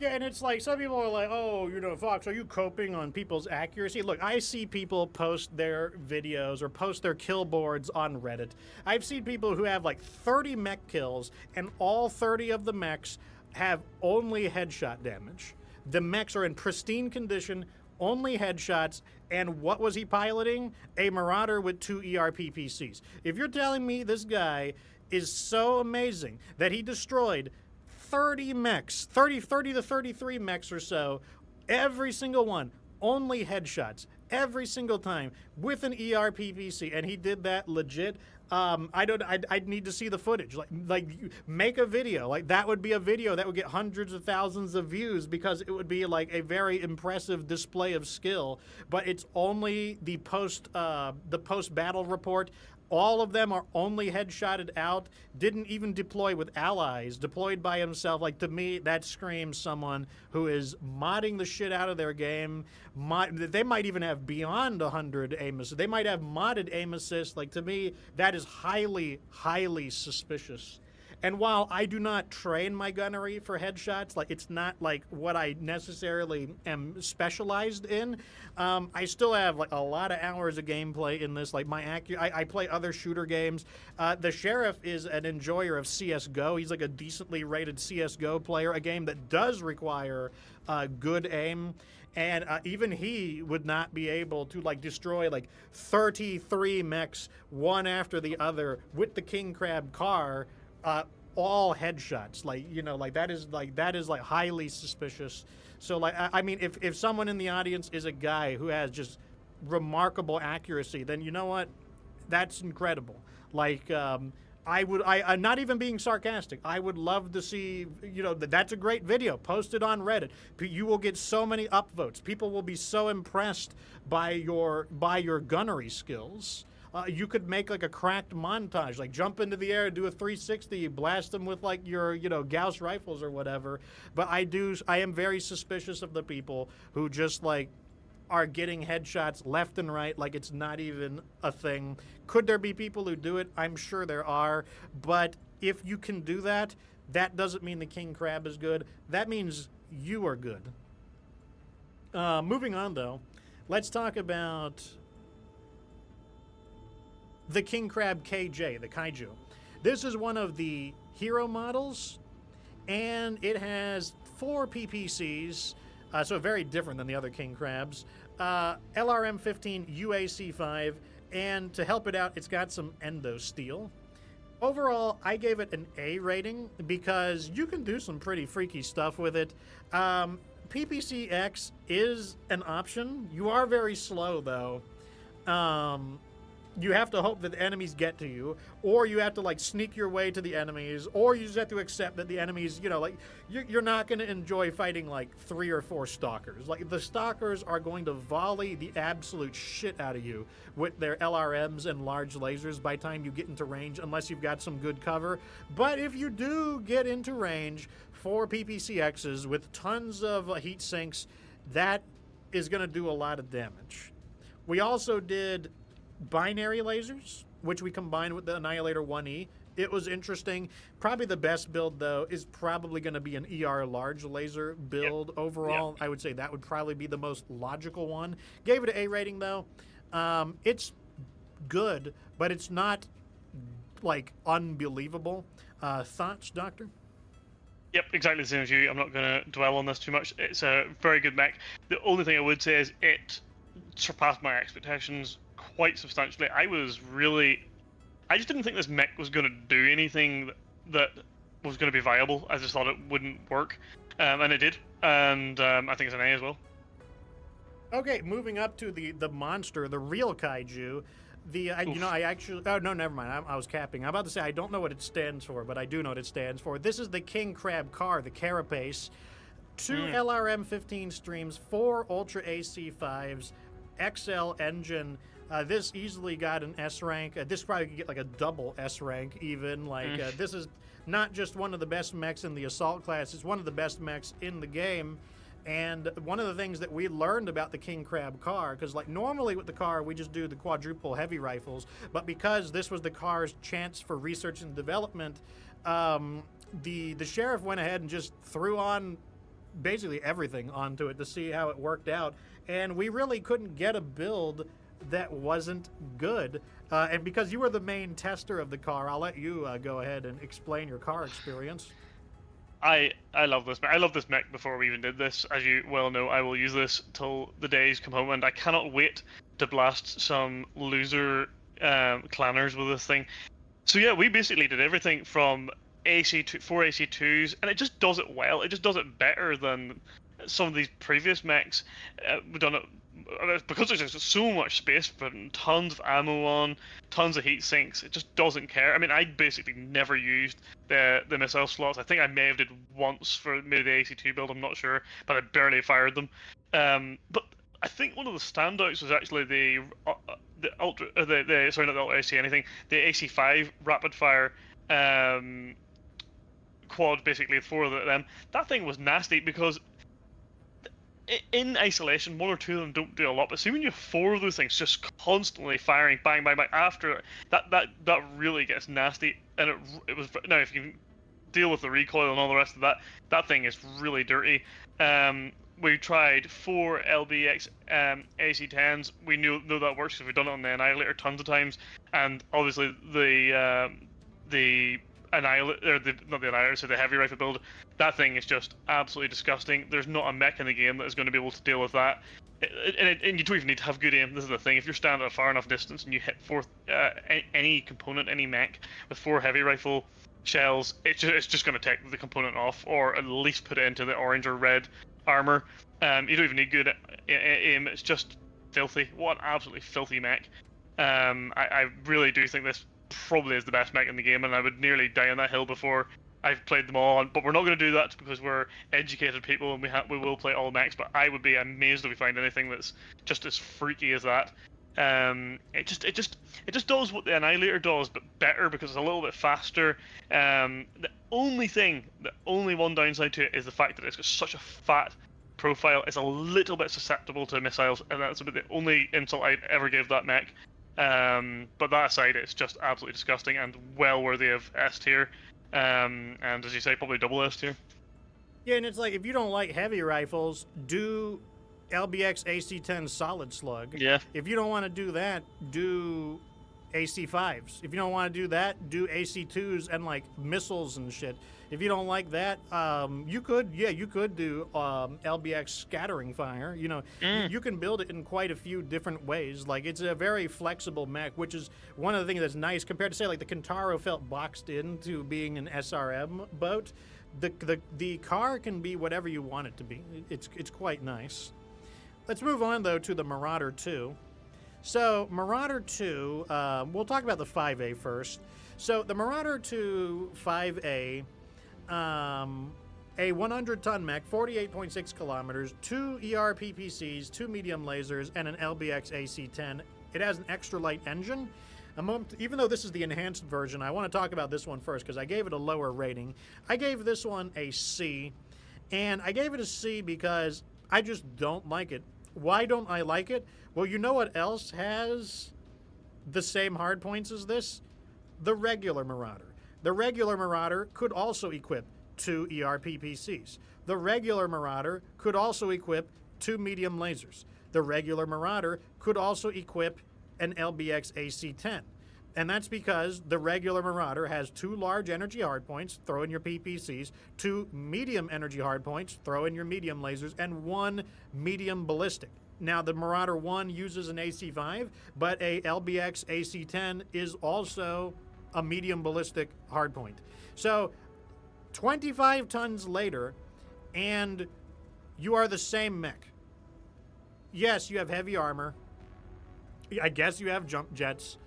Yeah, and it's like some people are like, oh, you know, Fox, are you coping on people's accuracy? Look, I see people post their videos or post their kill boards on Reddit. I've seen people who have like 30 mech kills, and all 30 of the mechs have only headshot damage. The mechs are in pristine condition, only headshots, and what was he piloting? A Marauder with 2 ERPPCs. If you're telling me this guy is so amazing that he destroyed 30 mechs, 30 to 33 mechs or so, every single one, only headshots, every single time, with an ERPPC, and he did that legit, I'd need to see the footage. Like, make a video. Like, that would be a video that would get hundreds of thousands of views because it would be like a very impressive display of skill. But it's only the post battle report. All of them are only headshotted out, didn't even deploy with allies, deployed by himself. Like, to me, that screams someone who is modding the shit out of their game. They might even have beyond 100 aim assist. They might have modded aim assist. Like, to me, that is highly, highly suspicious. And while I do not train my gunnery for headshots, like it's not like what I necessarily am specialized in, I still have like a lot of hours of gameplay in this. Like I play other shooter games. The Sheriff is an enjoyer of CS:GO. He's like a decently rated CS:GO player, a game that does require good aim. And even he would not be able to like destroy like 33 mechs one after the other with the King Crab car. All headshots, like, you know, like that is like highly suspicious. So like I mean, if someone in the audience is a guy who has just remarkable accuracy, then you know what, that's incredible. Like I'm not even being sarcastic. I would love to see, you know, that's a great video. Post it on Reddit. You will get so many upvotes. People will be so impressed by your gunnery skills. You could make like a cracked montage, like jump into the air, do a 360, blast them with like your, you know, Gauss rifles or whatever. But I am very suspicious of the people who just like are getting headshots left and right like it's not even a thing. Could there be people who do it? I'm sure there are. But if you can do that, that doesn't mean the King Crab is good. That means you are good. Moving on though, let's talk about the King Crab KJ, the Kaiju. This is one of the hero models, and it has 4 PPCs, so very different than the other King Crabs. LRM-15 UAC-5, and to help it out, it's got some endo steel. Overall, I gave it an A rating because you can do some pretty freaky stuff with it. PPCX is an option. You are very slow, though. you have to hope that the enemies get to you, or you have to like sneak your way to the enemies, or you just have to accept that the enemies, you know, like you're not going to enjoy fighting like 3 or 4 stalkers. Like the stalkers are going to volley the absolute shit out of you with their LRMs and large lasers by the time you get into range, unless you've got some good cover. But if you do get into range, 4 PPCXs with tons of heat sinks, that is going to do a lot of damage. We also did binary lasers, which we combined with the Annihilator 1E. It was interesting. Probably the best build, though, is probably going to be an ER large laser build overall. Yep. I would say that would probably be the most logical one. Gave it an A rating, though. It's good, but it's not, like, unbelievable. Thoughts, Doctor? Yep, exactly the same as you. I'm not going to dwell on this too much. It's a very good mech. The only thing I would say is it surpassed my expectations quite substantially. I just didn't think this mech was going to do anything that was going to be viable. I just thought it wouldn't work, and it did. And I think it's an A as well. Okay, moving up to the monster, the real kaiju. Oh, no, never mind. I was capping. I'm about to say I don't know what it stands for, but I do know what it stands for. This is the King Crab car, the Carapace. 2 LRM-15 streams, 4 Ultra AC-5s, XL engine. This easily got an S rank. This probably could get like a double S rank even. Like this is not just one of the best mechs in the assault class. It's one of the best mechs in the game. And one of the things that we learned about the King Crab car, because like normally with the car we just do the quadruple heavy rifles, but because this was the car's chance for research and development, the sheriff went ahead and just threw on basically everything onto it to see how it worked out, and we really couldn't get a build that wasn't good. And because you were the main tester of the car, I'll let you go ahead and explain your car experience. I love this mech. I love this mech before we even did this. As you well know, I will use this till the days come home, and I cannot wait to blast some loser clanners with this thing. So yeah, we basically did everything from 4 AC2s, and it just does it well. It just does it better than some of these previous mechs. We've done it because there's just so much space, putting tons of ammo on, tons of heat sinks. It just doesn't care. I mean, I basically never used the missile slots. I think I may have did once for maybe the AC2 build. I'm not sure, but I barely fired them. But I think one of the standouts was actually the ultra, sorry, not the ultra AC anything, the AC5 rapid fire quad. Basically, 4 of them. That thing was nasty because in isolation, 1 or 2 of them don't do a lot, but see when you have 4 of those things just constantly firing, bang, bang, bang, after that really gets nasty. And it was, now if you can deal with the recoil and all the rest of that thing is really dirty. We tried 4 LBX AC10s. We know that works because we've done it on the Annihilator tons of times, and obviously the Annihilator, not the Annihilator, so the heavy rifle build, that thing is just absolutely disgusting. There's not a mech in the game that is going to be able to deal with that. And you don't even need to have good aim. This is the thing. If you're standing at a far enough distance and you hit any component, any mech, with 4 heavy rifle shells, it's just going to take the component off, or at least put it into the orange or red armor. You don't even need good aim. It's just filthy. What an absolutely filthy mech. I really do think this probably is the best mech in the game, and I would nearly die on that hill before I've played them all. But we're not going to do that because we're educated people, and we will play all mechs. But I would be amazed if we find anything that's just as freaky as that. It just does what the Annihilator does, but better because it's a little bit faster. The only one downside to it is the fact that it's got such a fat profile. It's a little bit susceptible to missiles, and that's about the only insult I'd ever give that mech. But that aside, it's just absolutely disgusting and well worthy of S tier. And as you say, probably double S tier. Yeah, and it's like, if you don't like heavy rifles, do LBX AC-10 solid slug. Yeah. If you don't want to do that, do AC-5s. If you don't want to do that, do AC-2s and like missiles and shit. If you don't like that, you could do LBX scattering fire. You know, you can build it in quite a few different ways. Like, it's a very flexible mech, which is one of the things that's nice compared to, say, like the Kintaro felt boxed into being an SRM boat. The car can be whatever you want it to be. It's quite nice. Let's move on though to the Marauder 2. So, Marauder 2, we'll talk about the 5A first. So, the Marauder 2 5A, a 100-ton mech, 48.6 kilometers, 2 ER PPCs, 2 medium lasers, and an LBX AC-10. It has an extra light engine. Even though this is the enhanced version, I want to talk about this one first because I gave it a lower rating. I gave this one a C, and I gave it a C because I just don't like it. Why don't I like it? Well, you know what else has the same hard points as this? The regular Marauder. The regular Marauder could also equip 2 ER PPCs. The regular Marauder could also equip 2 medium lasers. The regular Marauder could also equip an LBX AC-10. And that's because the regular Marauder has 2 large energy hardpoints, throw in your PPCs, 2 medium energy hardpoints, throw in your medium lasers, and 1 medium ballistic. Now, the Marauder 1 uses an AC-5, but a LBX AC-10 is also a medium ballistic hardpoint. So, 25 tons later, and you are the same mech. Yes, you have heavy armor. I guess you have jump jets.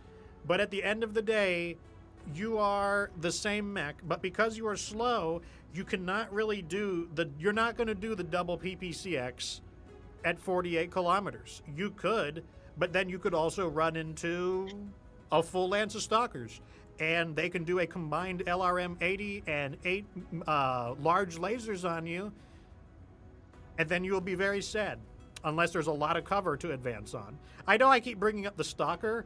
But at the end of the day, you are the same mech. But because you are slow, you cannot really do you're not going to do the double PPCX at 48 kilometers. You could, but then you could also run into a full lance of stalkers. And they can do a combined LRM 80 and 8 large lasers on you. And then you'll be very sad. Unless there's a lot of cover to advance on. I know I keep bringing up the Stalker.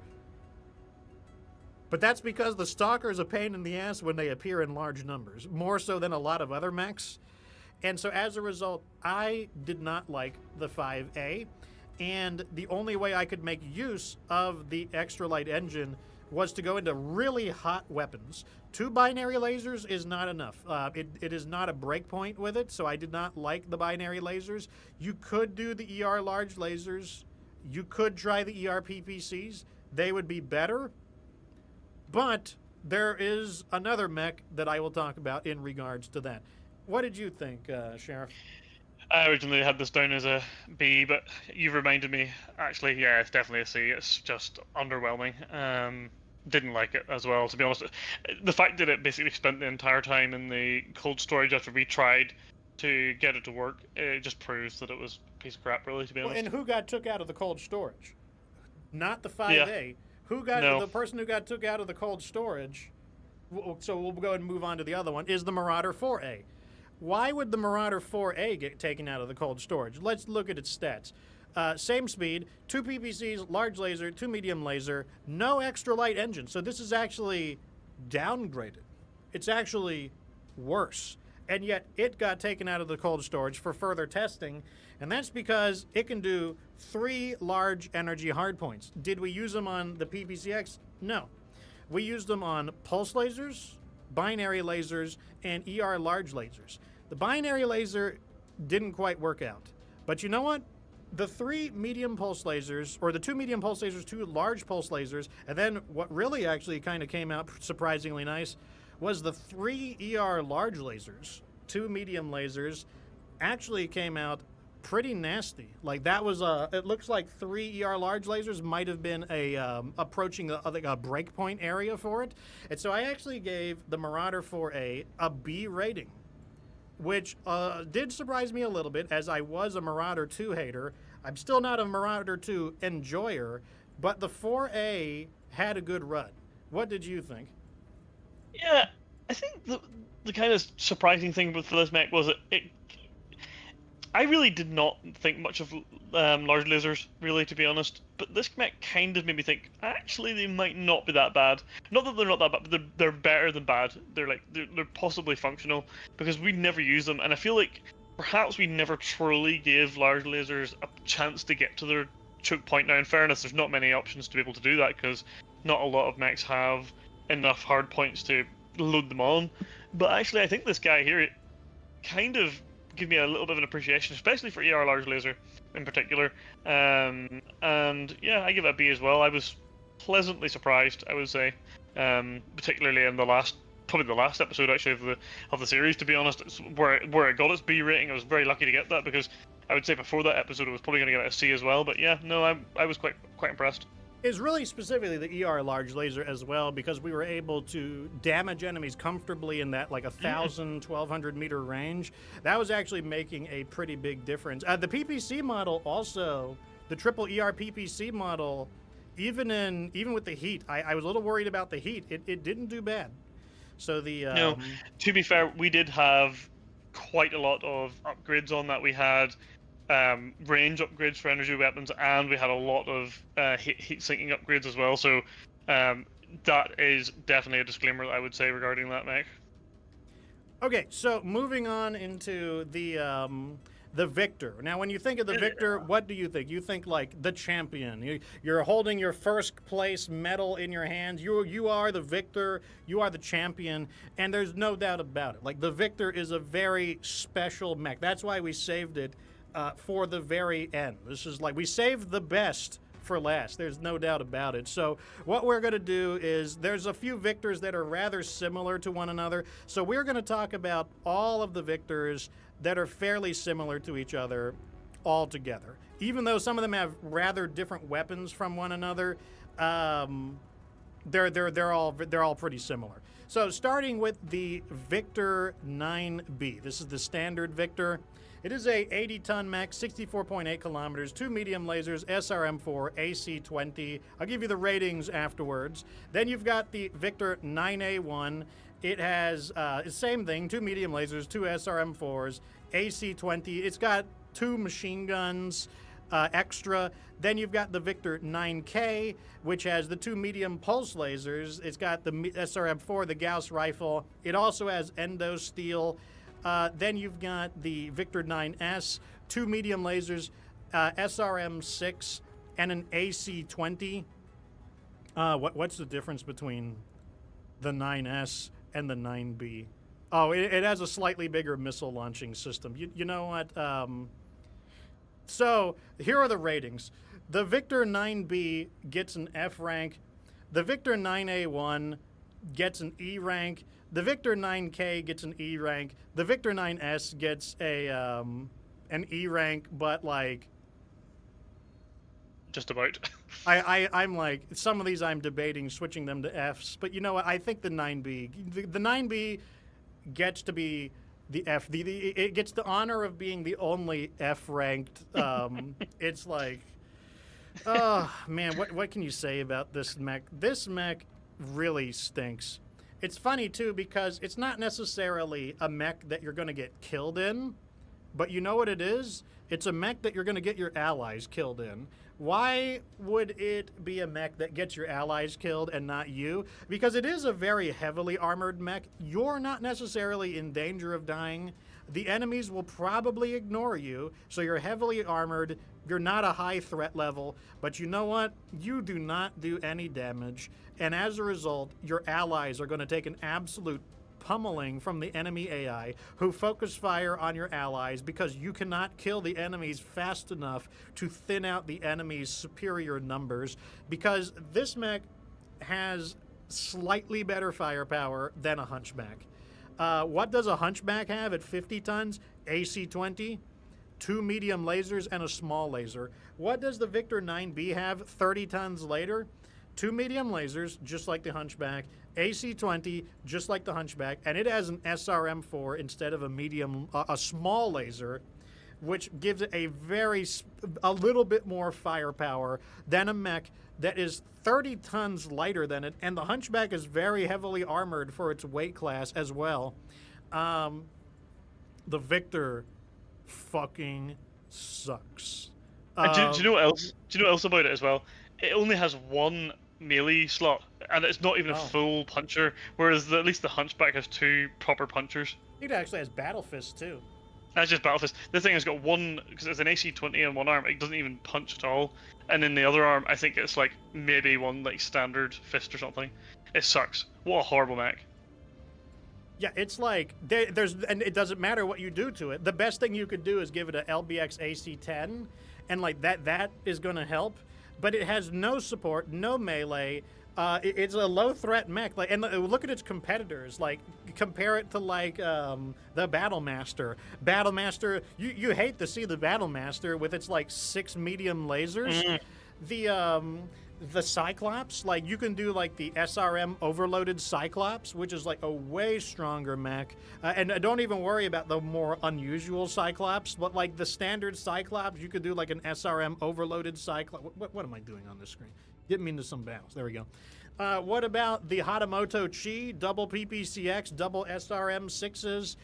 But that's because the Stalker is a pain in the ass when they appear in large numbers. More so than a lot of other mechs. And so as a result, I did not like the 5A. And the only way I could make use of the extra light engine was to go into really hot weapons. 2 binary lasers is not enough. It is not a breakpoint with it, so I did not like the binary lasers. You could do the ER large lasers. You could try the ER PPCs. They would be better. But there is another mech that I will talk about in regards to that. What did you think, Sheriff? I originally had this down as a B, but you've reminded me, actually, yeah, it's definitely a C. It's just underwhelming. Didn't like it as well, to be honest. The fact that it basically spent the entire time in the cold storage after we tried to get it to work, it just proves that it was a piece of crap, really, to be honest. And who got took out of the cold storage? Not the 5A. Yeah. Who got the person who got took out of the cold storage? So we'll go and move on to the other one. Is the Marauder 4A? Why would the Marauder 4A get taken out of the cold storage? Let's look at its stats. Same speed, 2 PPCs, large laser, 2 medium laser, no extra light engine. So this is actually downgraded. It's actually worse. And yet it got taken out of the cold storage for further testing. And that's because it can do 3 large energy hardpoints. Did we use them on the PPCX? No. We used them on pulse lasers, binary lasers, and ER large lasers. The binary laser didn't quite work out. But you know what? The 3 medium pulse lasers, or the 2 medium pulse lasers, 2 large pulse lasers, and then what really actually kind of came out surprisingly nice was the 3 ER large lasers, 2 medium lasers, actually came out pretty nasty. Like that was it looks like 3 ER large lasers might have been approaching a breakpoint area for it. And so I actually gave the Marauder 4A a B rating, which did surprise me a little bit, as I was a Marauder 2 hater. I'm still not a Marauder 2 enjoyer, but the 4A had a good run. What did you think? Yeah, I think the kind of surprising thing with this mech was I really did not think much of large lasers, really, to be honest. But this mech kind of made me think, actually, they might not be that bad. Not that they're not that bad, but they're better than bad. They're possibly functional, because we never use them. And I feel like perhaps we never truly gave large lasers a chance to get to their choke point. Now, in fairness, there's not many options to be able to do that, because not a lot of mechs have enough hard points to load them on. But actually, I think this guy here kind of give me a little bit of an appreciation, especially for ER large laser in particular. And yeah, I give it a B as well. I was pleasantly surprised, I would say, particularly in probably the last episode actually of the series. To be honest, it's where it got its B rating. I was very lucky to get that, because I would say before that episode it was probably going to get a C as well. But yeah, no, I was quite impressed. is really specifically the ER large laser as well, because we were able to damage enemies comfortably in that like 1,000, 1,200 meter range. That was actually making a pretty big difference. The PPC model also, the triple ER PPC model, even with the heat, I was a little worried about the heat. It didn't do bad. So the No, to be fair, we did have quite a lot of upgrades on that. We had range upgrades for energy weapons, and we had a lot of heat sinking upgrades as well. So that is definitely a disclaimer that I would say regarding that mech. Okay, so moving on into the Victor. Now, when you think of the Victor, what do you think? You think like the champion. You're holding your first place medal in your hands. You are the Victor. You are the champion, and there's no doubt about it. Like, the Victor is a very special mech. That's why we saved it for the very end. This is like, we saved the best for last. There's no doubt about it. So what we're going to do is, there's a few Victors that are rather similar to one another. So we're going to talk about all of the Victors that are fairly similar to each other all together. Even though some of them have rather different weapons from one another, they're all pretty similar. So starting with the Victor 9B. This is the standard Victor. It is a 80-ton mech, 64.8 kilometers, 2 medium lasers, SRM4, AC-20. I'll give you the ratings afterwards. Then you've got the Victor 9A1. It has same thing, 2 medium lasers, 2 SRM4s, AC-20. It's got 2 machine guns extra. Then you've got the Victor 9K, which has the 2 medium pulse lasers. It's got the SRM4, the Gauss rifle. It also has endo steel. Then you've got the Victor 9S, 2 medium lasers, SRM6, and an AC-20. What's the difference between the 9S and the 9B? Oh, it has a slightly bigger missile launching system. You know what? So here are the ratings. The Victor 9B gets an F rank. The Victor 9A1 gets an E rank. The Victor 9K gets an E rank. The Victor 9S gets an E rank, but like, just about. I'm like, some of these I'm debating switching them to Fs, but you know what? I think the 9B, the 9B gets to be the F. It gets the honor of being the only F ranked. It's like, oh man, what can you say about this mech? This mech really stinks. It's funny, too, because it's not necessarily a mech that you're going to get killed in, but you know what it is? It's a mech that you're going to get your allies killed in. Why would it be a mech that gets your allies killed and not you? Because it is a very heavily armored mech. You're not necessarily in danger of dying. The enemies will probably ignore you, so you're heavily armored. You're not a high threat level, but you know what? You do not do any damage, and as a result, your allies are going to take an absolute pummeling from the enemy AI, who focus fire on your allies because you cannot kill the enemies fast enough to thin out the enemy's superior numbers, because this mech has slightly better firepower than a Hunchback. What does a Hunchback have at 50 tons? AC-20, 2 medium lasers, and a small laser. What does the Victor 9B have 30 tons later? 2 medium lasers, just like the Hunchback, AC-20, just like the Hunchback, and it has an SRM4 instead of a small laser, which gives it a little bit more firepower than a mech that is 30 tons lighter than it, and the Hunchback is very heavily armored for its weight class as well. The Victor fucking sucks. And do you know what else? Do you know what else about it as well? It only has 1 melee slot, and it's not even a full puncher, whereas at least the Hunchback has 2 proper punchers. It actually has Battle Fist too. That's just Battle Fist. This thing has got 1, because it's an AC-20 on 1 arm, it doesn't even punch at all. And in the other arm, I think it's like maybe 1 like standard fist or something. It sucks. What a horrible mech. Yeah, it's like, and it doesn't matter what you do to it. The best thing you could do is give it a LBX AC-10, and like that is going to help. But it has no support, no melee. It's a low threat mech. Like, and look at its competitors. Like, compare it to like the Battlemaster. Battlemaster, you hate to see the Battlemaster with its like 6 medium lasers. the Cyclops, like you can do like the SRM overloaded Cyclops, which is like a way stronger mech. And don't even worry about the more unusual Cyclops, but like the standard Cyclops, you could do like an SRM overloaded Cyclops. What am I doing on this screen? Get me into some battles. There we go. What about the Hatamoto Chi, double PPCX, double SRM 6s?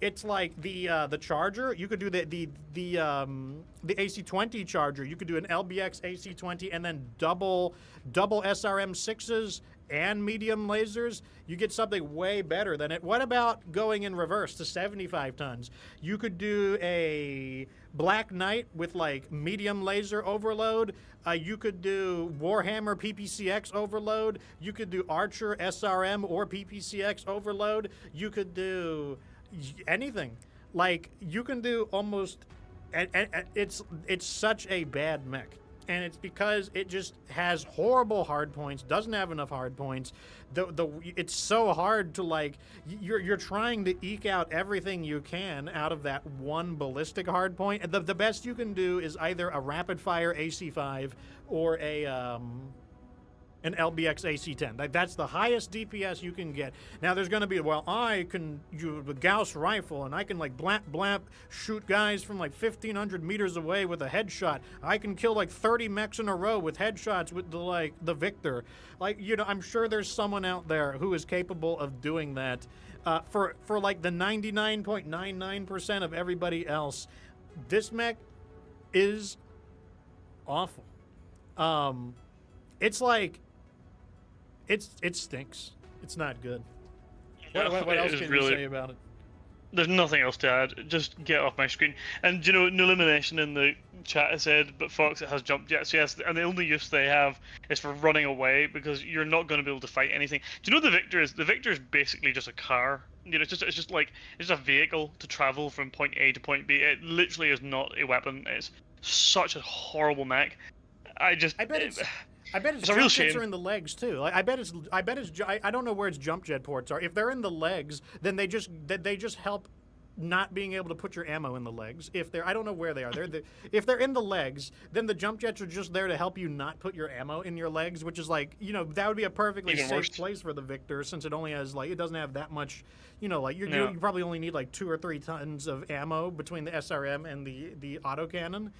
It's like the Charger. You could do the AC-20 Charger. You could do an LBX AC-20 and then double SRM 6s and medium lasers. You get something way better than it. What about going in reverse to 75 tons? You could do a Black Knight with like medium laser overload. You could do Warhammer PPCX overload. You could do Archer SRM or PPCX overload. You could do anything. Like you can do almost, and it's such a bad mech. And it's because it just has horrible hard points, doesn't have enough hard points. It's so hard to like, you're trying to eke out everything you can out of that one ballistic hard point. And the best you can do is either a rapid fire AC5 or an LBX AC-10. That's the highest DPS you can get. Now there's going to be, well, I can use the Gauss rifle and I can like blamp shoot guys from like 1,500 meters away with a headshot. I can kill like 30 mechs in a row with headshots with the Victor. Like, you know, I'm sure there's someone out there who is capable of doing that. For like the 99.99% of everybody else, this mech is awful. It's like, it stinks. It's not good. What else can you say about it? There's nothing else to add. Just get off my screen. And you know, Illumination in the chat has said, but Fox, it has jump jets. Yes, and the only use they have is for running away because you're not going to be able to fight anything. Do you know what the Victor is? The Victor is basically just a car. You know, it's just a vehicle to travel from point A to point B. It literally is not a weapon. It's such a horrible mech. I bet it's a real shame. Are in the legs too. Like, I bet it's. I don't know where its jump jet ports are. If they're in the legs, then they just help not being able to put your ammo in the legs. If they're, I don't know where they are. If they're in the legs, then the jump jets are just there to help you not put your ammo in your legs, which is like, you know, that would be a perfectly safe place for the Victor since it only has like, it doesn't have that much, you know, like you probably only need like 2 or 3 tons of ammo between the SRM and the autocannon.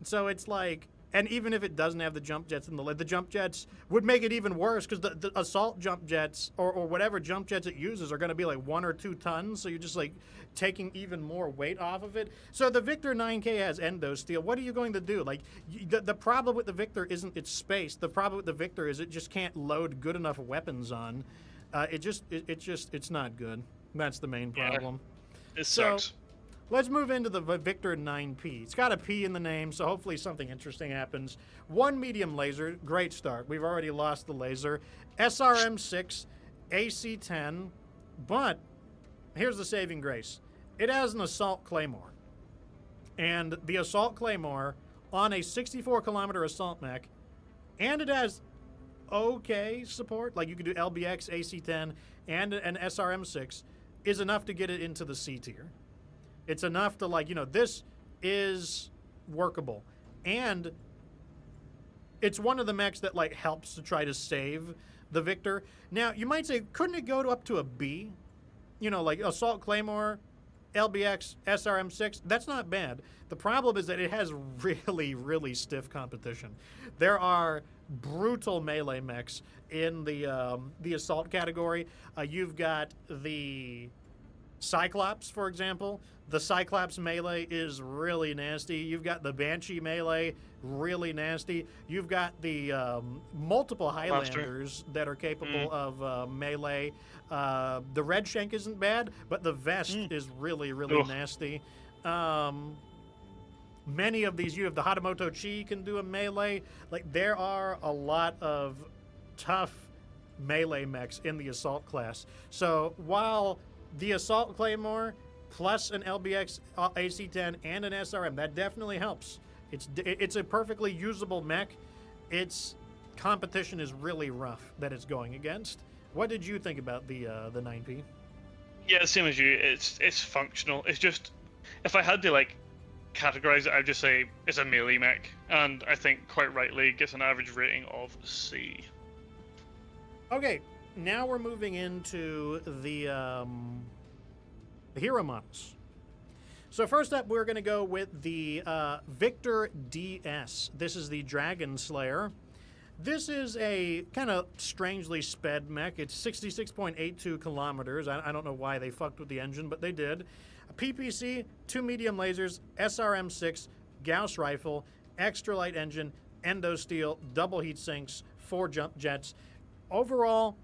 So it's like. And even if it doesn't have the jump jets in the jump jets would make it even worse because the assault jump jets or whatever jump jets it uses are going to be like 1 or 2 tons. So you're just like taking even more weight off of it. So the Victor 9K has endo steel. What are you going to do? Like the problem with the Victor isn't its space. The problem with the Victor is it just can't load good enough weapons on. It's not good. That's the main problem. Yeah, it sucks. Let's move into the Victor 9P. It's got a P in the name, so hopefully something interesting happens. 1 medium laser, great start. We've already lost the laser. SRM 6, AC-10, but here's the saving grace. It has an assault claymore. And the assault claymore on a 64-kilometer assault mech, and it has okay support, like you could do LBX, AC-10, and an SRM 6, is enough to get it into the C tier. It's enough to, like, you know, this is workable. And it's one of the mechs that, like, helps to try to save the Victor. Now, you might say, couldn't it go up to a B? You know, like Assault Claymore, LBX, SRM6. That's not bad. The problem is that it has really, really stiff competition. There are brutal melee mechs in the Assault category. You've got the Cyclops, for example. The Cyclops melee is really nasty. You've got the Banshee melee, really nasty. You've got the multiple Highlanders that are capable of melee. The Red Shank isn't bad, but the Vest is really, really nasty. Many of these, you have the Hatamoto Chi can do a melee. Like, there are a lot of tough melee mechs in the Assault class. So while the Assault Claymore plus an LBX AC-10 and an SRM, that definitely helps. It's a perfectly usable mech. Its competition is really rough that it's going against. What did you think about the 9P? Yeah, same as you. It's functional. It's just, if I had to like categorize it, I'd just say it's a melee mech, and I think quite rightly gets an average rating of C. Okay, now we're moving into the hero models. So first up, we're going to go with the Victor DS. This is the Dragon Slayer. This is a kind of strangely sped mech. It's 66.82 kilometers. I don't know why they fucked with the engine, but they did. A PPC, 2 medium lasers, SRM-6, Gauss rifle, extra light engine, endo steel, double heat sinks, 4 jump jets. Overall,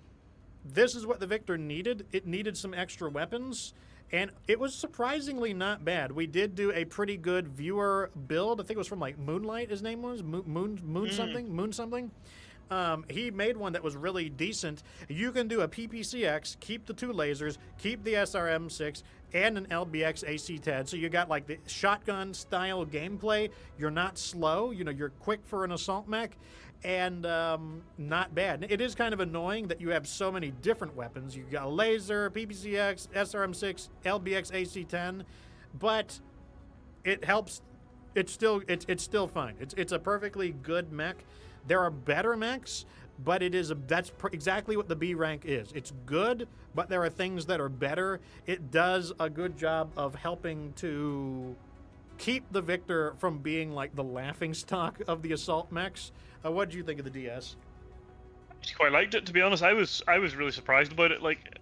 this is what the Victor needed. It needed some extra weapons, and it was surprisingly not bad. We did do a pretty good viewer build. I think it was from like Moonlight, his name was? Moon something? He made one that was really decent. You can do a PPCX, keep the 2 lasers, keep the SRM-6, and an LBX AC-10. So you got like the shotgun style gameplay. You're not slow. You know, you're quick for an assault mech. And not bad. It is kind of annoying that you have so many different weapons. You got a laser, PPCX, SRM-6, LBX AC-10, but it helps. It's still fine. It's a perfectly good mech. There are better mechs, but that's exactly what the B rank is. It's good, but there are things that are better. It does a good job of helping to keep the Victor from being like the laughingstock of the assault mechs. What did you think of the DS? I quite liked it, to be honest. I was really surprised about it. Like,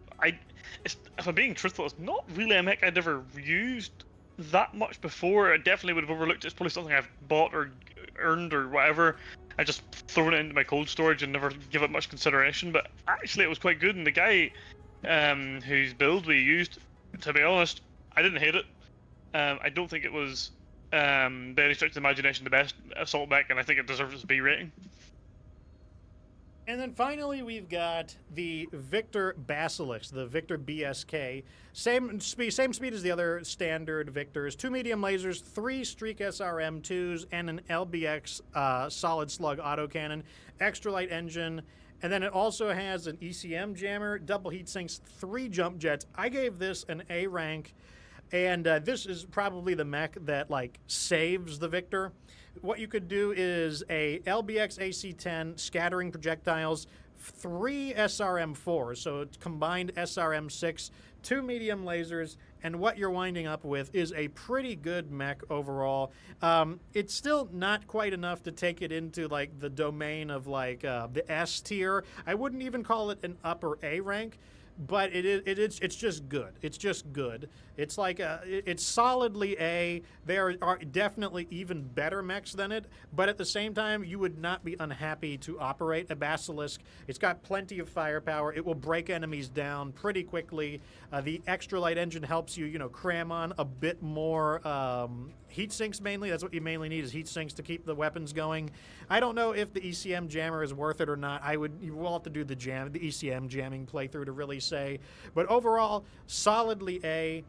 if I'm being truthful, it's not really a mech I'd ever used that much before. I definitely would have overlooked it. It's probably something I've bought or earned or whatever. I just thrown it into my cold storage and never give it much consideration. But actually, it was quite good. And the guy whose build we used, to be honest, I didn't hate it. I don't think it was, by any stretch of the imagination, the best assault mech, and I think it deserves its B rating. And then finally, we've got the Victor Basilisk, the Victor BSK. Same speed as the other standard Victors. 2 medium lasers, 3 Streak SRM-2s, and an LBX solid slug autocannon. Extra light engine. And then it also has an ECM jammer, double heat sinks, 3 jump jets. I gave this an A rank. And this is probably the mech that like saves the Victor. What you could do is a LBX AC-10 scattering projectiles, 3 SRM-4s, so it's combined SRM-6, 2 medium lasers, and what you're winding up with is a pretty good mech overall. It's still not quite enough to take it into like the domain of like the S tier. I wouldn't even call it an upper A rank. But it's just good. It's just good. It's like it's solidly A. There are definitely even better mechs than it, but at the same time, you would not be unhappy to operate a Basilisk. It's got plenty of firepower. It will break enemies down pretty quickly. The extra light engine helps you, cram on a bit more heat sinks mainly. That's what you mainly need is heat sinks to keep the weapons going. I don't know if the ECM jammer is worth it or not. You will have to do the ECM jamming playthrough to really say. But overall, solidly A.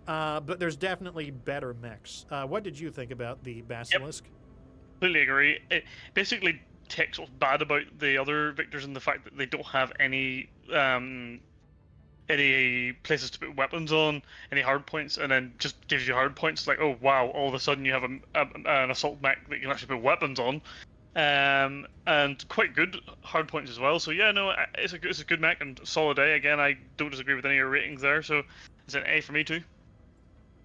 But there's definitely better mechs. What did you think about the Basilisk? Yep. Completely agree. It basically takes what's bad about the other Victors and the fact that they don't have any places to put weapons on, any hard points, and then just gives you hard points. Like, oh wow, all of a sudden you have an assault mech that you can actually put weapons on, and quite good hard points as well. So yeah, no, it's a good mech and solid A. Again, I don't disagree with any of your ratings there. So it's an A for me too.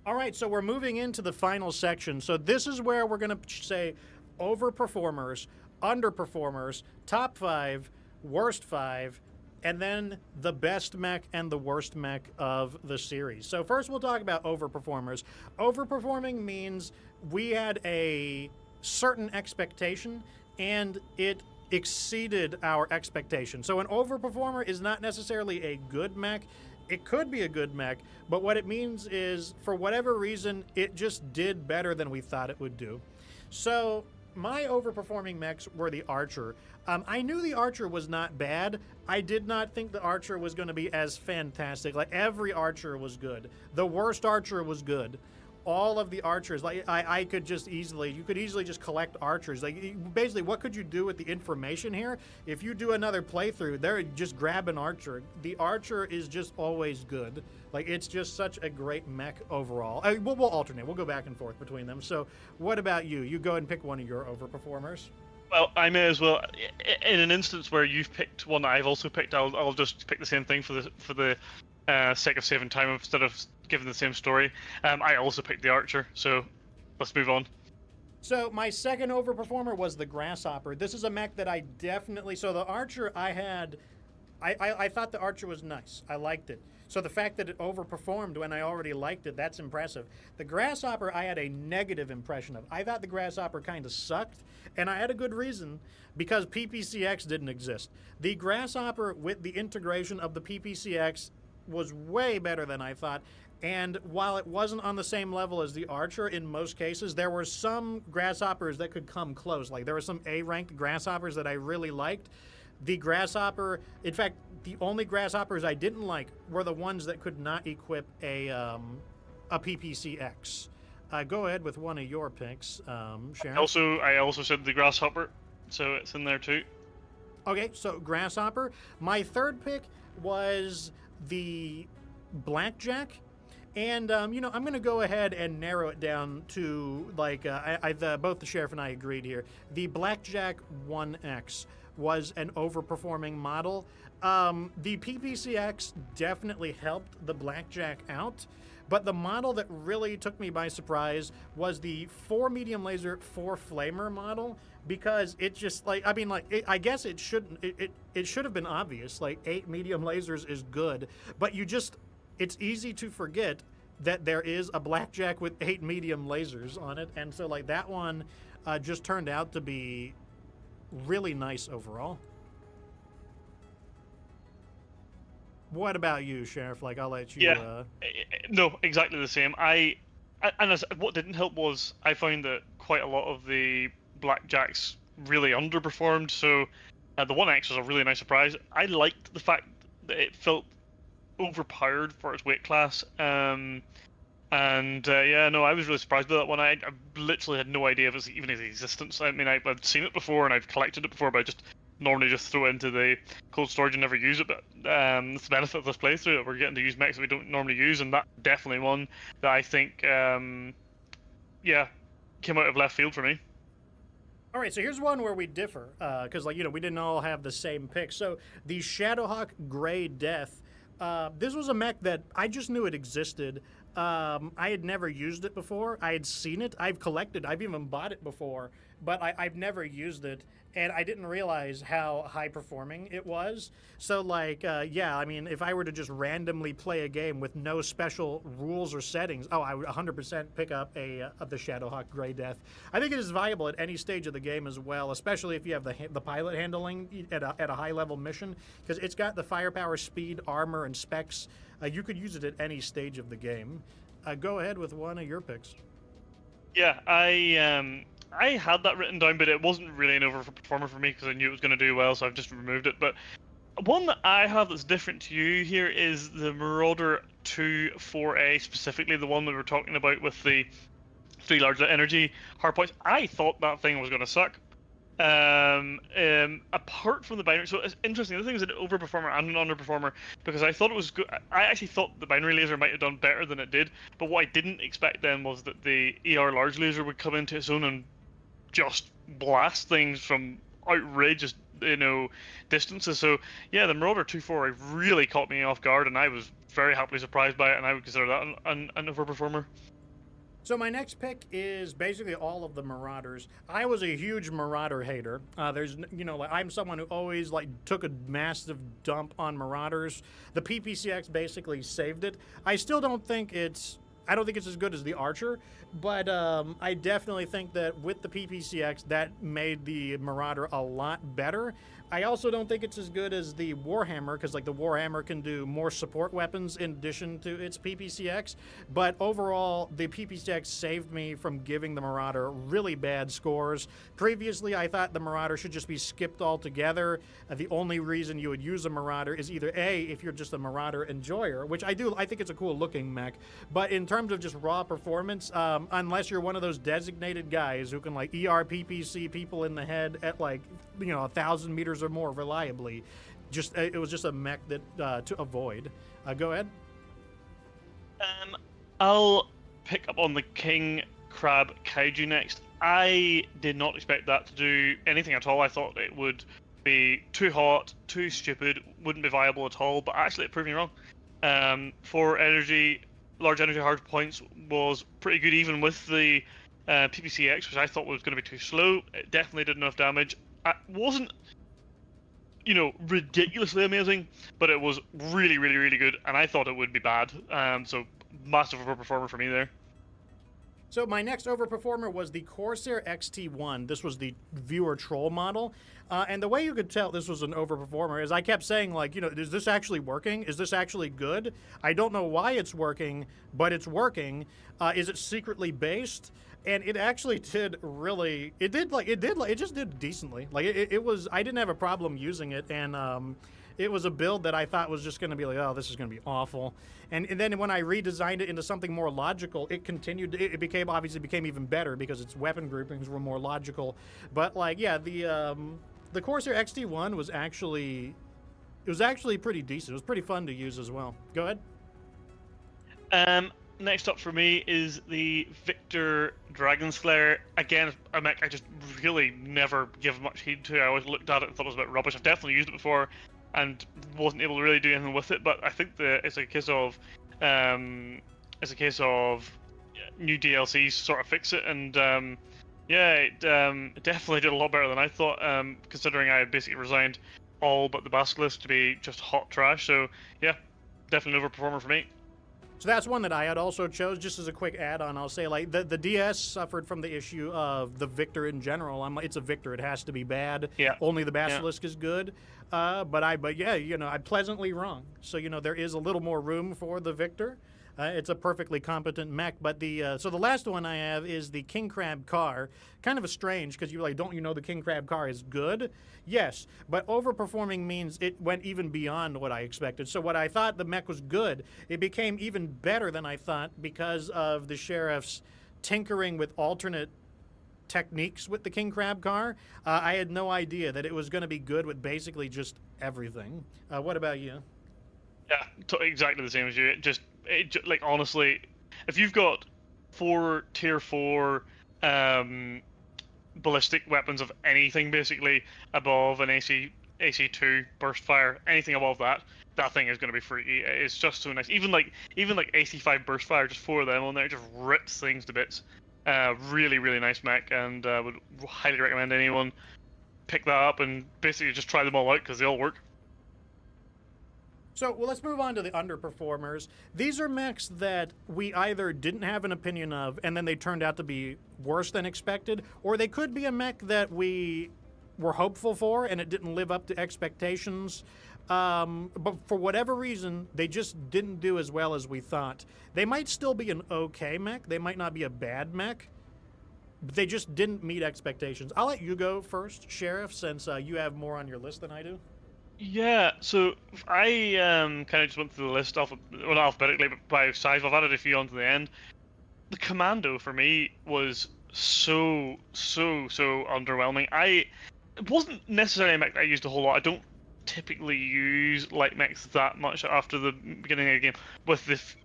All right, so we're moving into the final section. So this is where we're going to say overperformers, underperformers, top 5, worst 5, and then the best mech and the worst mech of the series. So first we'll talk about overperformers. Overperforming means we had a certain expectation and it exceeded our expectation. So an overperformer is not necessarily a good mech. It could be a good mech, but what it means is, for whatever reason, it just did better than we thought it would do. So my overperforming mechs were the Archer. I knew the Archer was not bad. I did not think the Archer was going to be as fantastic. Like, every Archer was good. The worst Archer was good. all of the archers. Like I could just easily, you could easily just collect archers. Like basically, what could you do with the information here? If you do another playthrough, they're just grab an archer. The archer is just always good. Like it's just such a great mech overall. We'll alternate. We'll go back and forth between them. So what about you? You go ahead and pick one of your overperformers. Well, I may as well. In an instance where you've picked one that I've also picked, I'll just pick the same thing for the sake of saving time instead of giving the same story. I also picked the archer, so let's move on. So my second overperformer was the grasshopper. This is a mech that I definitely. So the archer I had, I thought the archer was nice. I liked it. So the fact that it overperformed when I already liked it, that's impressive. The grasshopper I had a negative impression of. I thought the grasshopper kind of sucked, and I had a good reason, because PPCX didn't exist. The grasshopper with the integration of the PPCX was way better than I thought. And while it wasn't on the same level as the archer in most cases, there were some grasshoppers that could come close. Like there were some A-ranked grasshoppers that I really liked. The grasshopper, in fact, the only grasshoppers I didn't like were the ones that could not equip a PPCX. Go ahead with one of your picks, Sharon. I also said the grasshopper, so it's in there too. Okay, so grasshopper. My third pick was the Blackjack. And, you know, I'm going to go ahead and narrow it down to, like, both the sheriff and I agreed here. The Blackjack 1X was an overperforming model. The PPCX definitely helped the Blackjack out, but the model that really took me by surprise was the 4 medium laser 4 flamer model, because it just like, I mean, like, I guess it shouldn't, it should have been obvious, like 8 medium lasers is good, but it's easy to forget that there is a Blackjack with 8 medium lasers on it, and so like that one just turned out to be really nice overall. What about you, Sheriff? Like, I'll let you. Yeah, no, exactly the same. What didn't help was I found that quite a lot of the Blackjacks really underperformed. So the 1X was a really nice surprise. I liked the fact that it felt overpowered for its weight class. Yeah, no, I was really surprised by that one. I literally had no idea of its even its existence. I mean, I've seen it before and I've collected it before, but I just normally just throw it into the cold storage and never use it. But it's the benefit of this playthrough that we're getting to use mechs that we don't normally use, and that definitely one that I think, yeah, came out of left field for me. All right, so here's one where we differ, because, like, you know, we didn't all have the same pick. So the Shadowhawk Grey Death, this was a mech that I just knew it existed. I had never used it before. I had seen it. I've collected. I've even bought it before, but I've never used it, and I didn't realize how high-performing it was. So, like, yeah, I mean, if I were to just randomly play a game with no special rules or settings, I would 100% pick up the Shadowhawk Grey Death. I think it is viable at any stage of the game as well, especially if you have the pilot handling at a high-level mission, because it's got the firepower, speed, armor, and specs. You could use it at any stage of the game. Go ahead with one of your picks. Yeah, I had that written down, but it wasn't really an overperformer for me because I knew it was going to do well, so I've just removed it. But one that I have that's different to you here is the Marauder 2-4A, specifically the one that we were talking about with the 3 large energy hardpoints. I thought that thing was going to suck. Apart from the binary, so it's interesting. The thing is an overperformer and an underperformer because I thought it was good. I actually thought the binary laser might have done better than it did, but what I didn't expect then was that the ER large laser would come into its own and just blast things from outrageous, you know, distances. So yeah, the Marauder 2-4 really caught me off guard, and I was very happily surprised by it, and I would consider that an overperformer. So my next pick is basically all of the Marauders. I was a huge Marauder hater. There's, you know, like, I'm someone who always like took a massive dump on Marauders. The PPCX basically saved it. I still don't think it's as good as the Archer, but I definitely think that with the PPCX, that made the Marauder a lot better. I also don't think it's as good as the Warhammer, because like the Warhammer can do more support weapons in addition to its PPCX, but overall the PPCX saved me from giving the Marauder really bad scores. Previously I thought the Marauder should just be skipped altogether. The only reason you would use a Marauder is either A, if you're just a Marauder enjoyer, which I think it's a cool looking mech, but in terms terms of just raw performance, unless you're one of those designated guys who can like ERPPC people in the head at like 1,000 meters or more reliably, it was just a mech that to avoid. Go ahead. I'll pick up on the King Crab Kaiju next. I did not expect that to do anything at all. I thought it would be too hot, too stupid, wouldn't be viable at all, but actually it proved me wrong. For energy, large energy hard points was pretty good even with the PPCX, which I thought was going to be too slow. It definitely did enough damage. It wasn't, ridiculously amazing, but it was really, really, really good, and I thought it would be bad. So massive overperformer for me there. So my next overperformer was the Corsair XT1. This was the viewer troll model. And the way you could tell this was an overperformer is I kept saying, like, is this actually working? Is this actually good? I don't know why it's working, but it's working. Is it secretly based? And it actually did really, it just did decently. Like, it was, I didn't have a problem using it. And it was a build that I thought was just going to be like, oh, this is going to be awful. And then when I redesigned it into something more logical, it continued. It became even better because its weapon groupings were more logical. But like, yeah, the Corsair XT1 was actually pretty decent. It was pretty fun to use as well. Go ahead. Next up for me is the Victor Dragon Slayer. Again, a mech I just really never give much heed to. I always looked at it and thought it was a bit rubbish. I've definitely used it before and wasn't able to really do anything with it, but I think it's a case of new DLCs sort of fix it, and it definitely did a lot better than I thought, considering I had basically resigned all but the Basilisk to be just hot trash. So yeah, definitely an overperformer for me. So that's one that I had also chose. Just as a quick add-on, I'll say, like, the DS suffered from the issue of the Victor in general. It's a Victor. It has to be bad. Yeah. Only the Basilisk is good. I'm pleasantly wrong. So, there is a little more room for the Victor. It's a perfectly competent mech. But so the last one I have is the King Crab car. Kind of a strange, because you're like, don't you know the King Crab car is good? Yes, but overperforming means it went even beyond what I expected. So what I thought the mech was good, it became even better than I thought because of the sheriff's tinkering with alternate techniques with the King Crab car. I had no idea that it was going to be good with basically just everything. What about you? Yeah, exactly the same as you. Like, honestly, if you've got 4 tier 4 ballistic weapons of anything basically above an AC2 burst fire, anything above that thing is going to be freaky. It's just so nice. Even like AC5 burst fire, just 4 of them on there, just rips things to bits. Really, really nice mech, and would highly recommend anyone pick that up and basically just try them all out because they all work. So, let's move on to the underperformers. These are mechs that we either didn't have an opinion of and then they turned out to be worse than expected, or they could be a mech that we were hopeful for and it didn't live up to expectations. But for whatever reason, they just didn't do as well as we thought. They might still be an okay mech. They might not be a bad mech. But they just didn't meet expectations. I'll let you go first, Sheriff, since you have more on your list than I do. Yeah, so I kind of just went through the list not alphabetically, but by size. I've added a few onto the end. The Commando for me was so underwhelming. It wasn't necessarily a mech that I used a whole lot. I don't typically use light mechs that much after the beginning of the game. With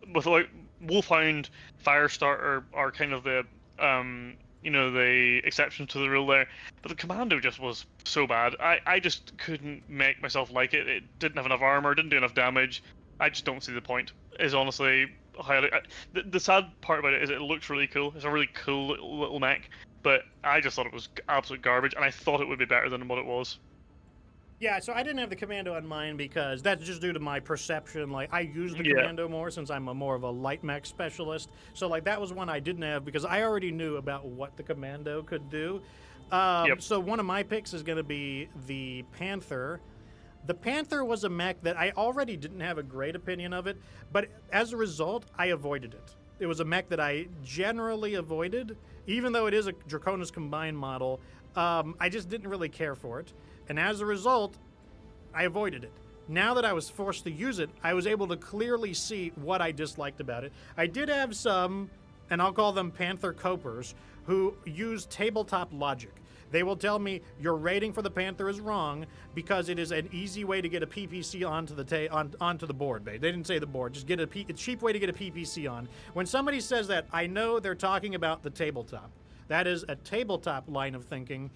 Wolfhound, Firestarter are kind of the the exception to the rule there, but the Commando just was so bad. I just couldn't make myself like it. It didn't have enough armor, didn't do enough damage. I just don't see the point. Is honestly highly. The sad part about it is it looks really cool. It's a really cool little mech, but I just thought it was absolute garbage, and I thought it would be better than what it was. Yeah, so I didn't have the Commando on mine because that's just due to my perception. Like, I use the Commando more since I'm more of a light mech specialist. So, like, that was one I didn't have because I already knew about what the Commando could do. So one of my picks is going to be the Panther. The Panther was a mech that I already didn't have a great opinion of it, but as a result, I avoided it. It was a mech that I generally avoided, even though it is a Draconis Combined model. I just didn't really care for it. And as a result, I avoided it. now that I was forced to use it, I was able to clearly see what I disliked about it. I did have some, and I'll call them Panther copers, who use tabletop logic. They will tell me your rating for the Panther is wrong because it is an easy way to get a PPC onto the board. They didn't say the board, just get a cheap way to get a PPC on. When somebody says that, I know they're talking about the tabletop. That is a tabletop line of thinking.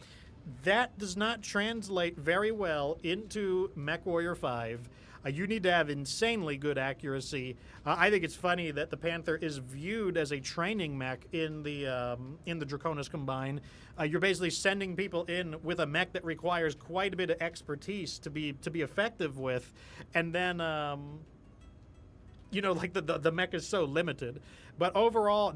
That does not translate very well into MechWarrior 5. You need to have insanely good accuracy. I think it's funny that the Panther is viewed as a training mech in the Draconis Combine. You're basically sending people in with a mech that requires quite a bit of expertise to be effective with, and then like the mech is so limited. But overall,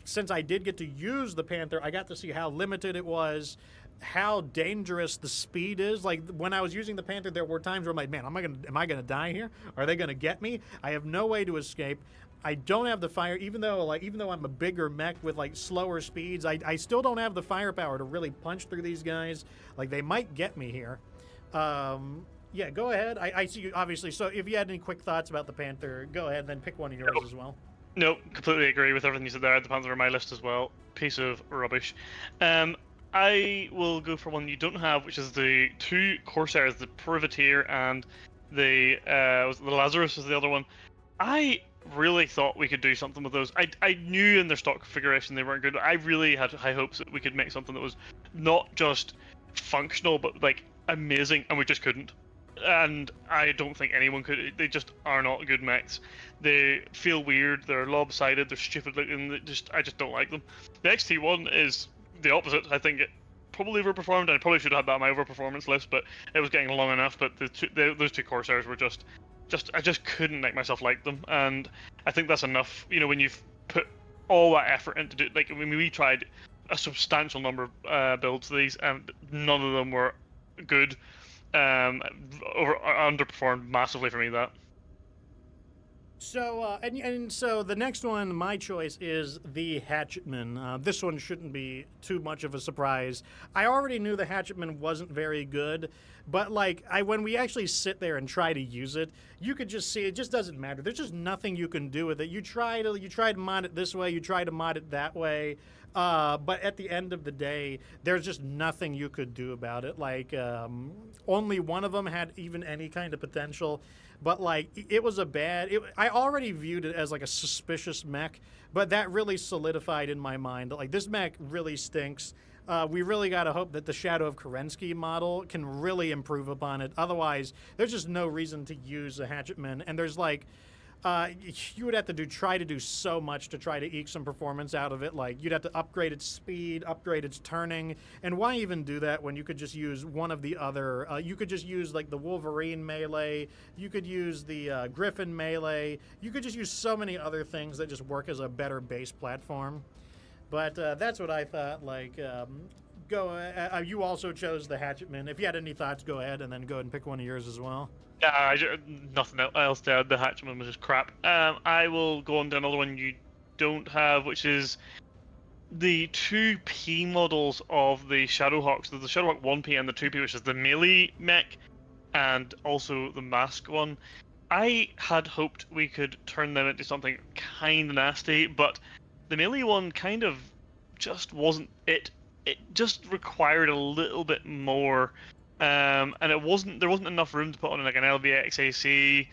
since I did get to use the Panther, I got to see how limited it was, how dangerous the speed is. Like when I was using the Panther, there were times where I'm like, man, am I gonna die here? Are they gonna get me? I have no way to escape. I don't have the fire, even though I'm a bigger mech with like slower speeds, I still don't have the firepower to really punch through these guys. Like they might get me here. Yeah, go ahead. I see you, obviously. So if you had any quick thoughts about the Panther, go ahead and then pick one of yours as well. No, completely agree with everything you said there. The Panther on my list as well. Piece of rubbish. I will go for one you don't have, which is the 2 Corsairs, the Privateer and the Lazarus was the other one. I really thought we could do something with those. I knew in their stock configuration they weren't good, but I really had high hopes that we could make something that was not just functional, but like amazing, and we just couldn't. And I don't think anyone could. They just are not good mechs. They feel weird, they're lopsided, they're stupid looking, I just don't like them. The XT1 is the opposite. I think it probably overperformed, and I probably should have had that on my overperformance list, but it was getting long enough. But those 2 Corsairs were just I just couldn't make myself like them, and I think that's enough. When you've put all that effort into it, like we tried a substantial number of builds of these, and none of them were good. Underperformed massively for me, that. So, and so the next one, my choice is the Hatchetman. This one shouldn't be too much of a surprise. I already knew the Hatchetman wasn't very good, but like when we actually sit there and try to use it, you could just see it just doesn't matter. There's just nothing you can do with it. You try to mod it this way, you try to mod it that way, but at the end of the day, there's just nothing you could do about it. Like only one of them had even any kind of potential. But like it was I already viewed it as like a suspicious mech, but that really solidified in my mind that like this mech really stinks. We really got to hope that the Shadow of Kerensky model can really improve upon it. Otherwise, there's just no reason to use a Hatchetman. And there's like, you would have to try to do so much to try to eke some performance out of it. Like you'd have to upgrade its speed, upgrade its turning, and why even do that when you could just use one of the other? You could just use like the Wolverine melee. You could use the Griffin melee. You could just use so many other things that just work as a better base platform. But that's what I thought. Like, you also chose the Hatchetman. If you had any thoughts, go ahead and then go ahead and pick one of yours as well. Yeah, nothing else there. The Hatchetman was just crap. I will go on to another one you don't have, which is the 2P models of the Shadowhawks. There's the Shadowhawk 1P and the 2P, which is the melee mech, and also the mask one. I had hoped we could turn them into something kind of nasty, but the melee one kind of just wasn't it. It just required a little bit more. And there wasn't enough room to put on like an LVX AC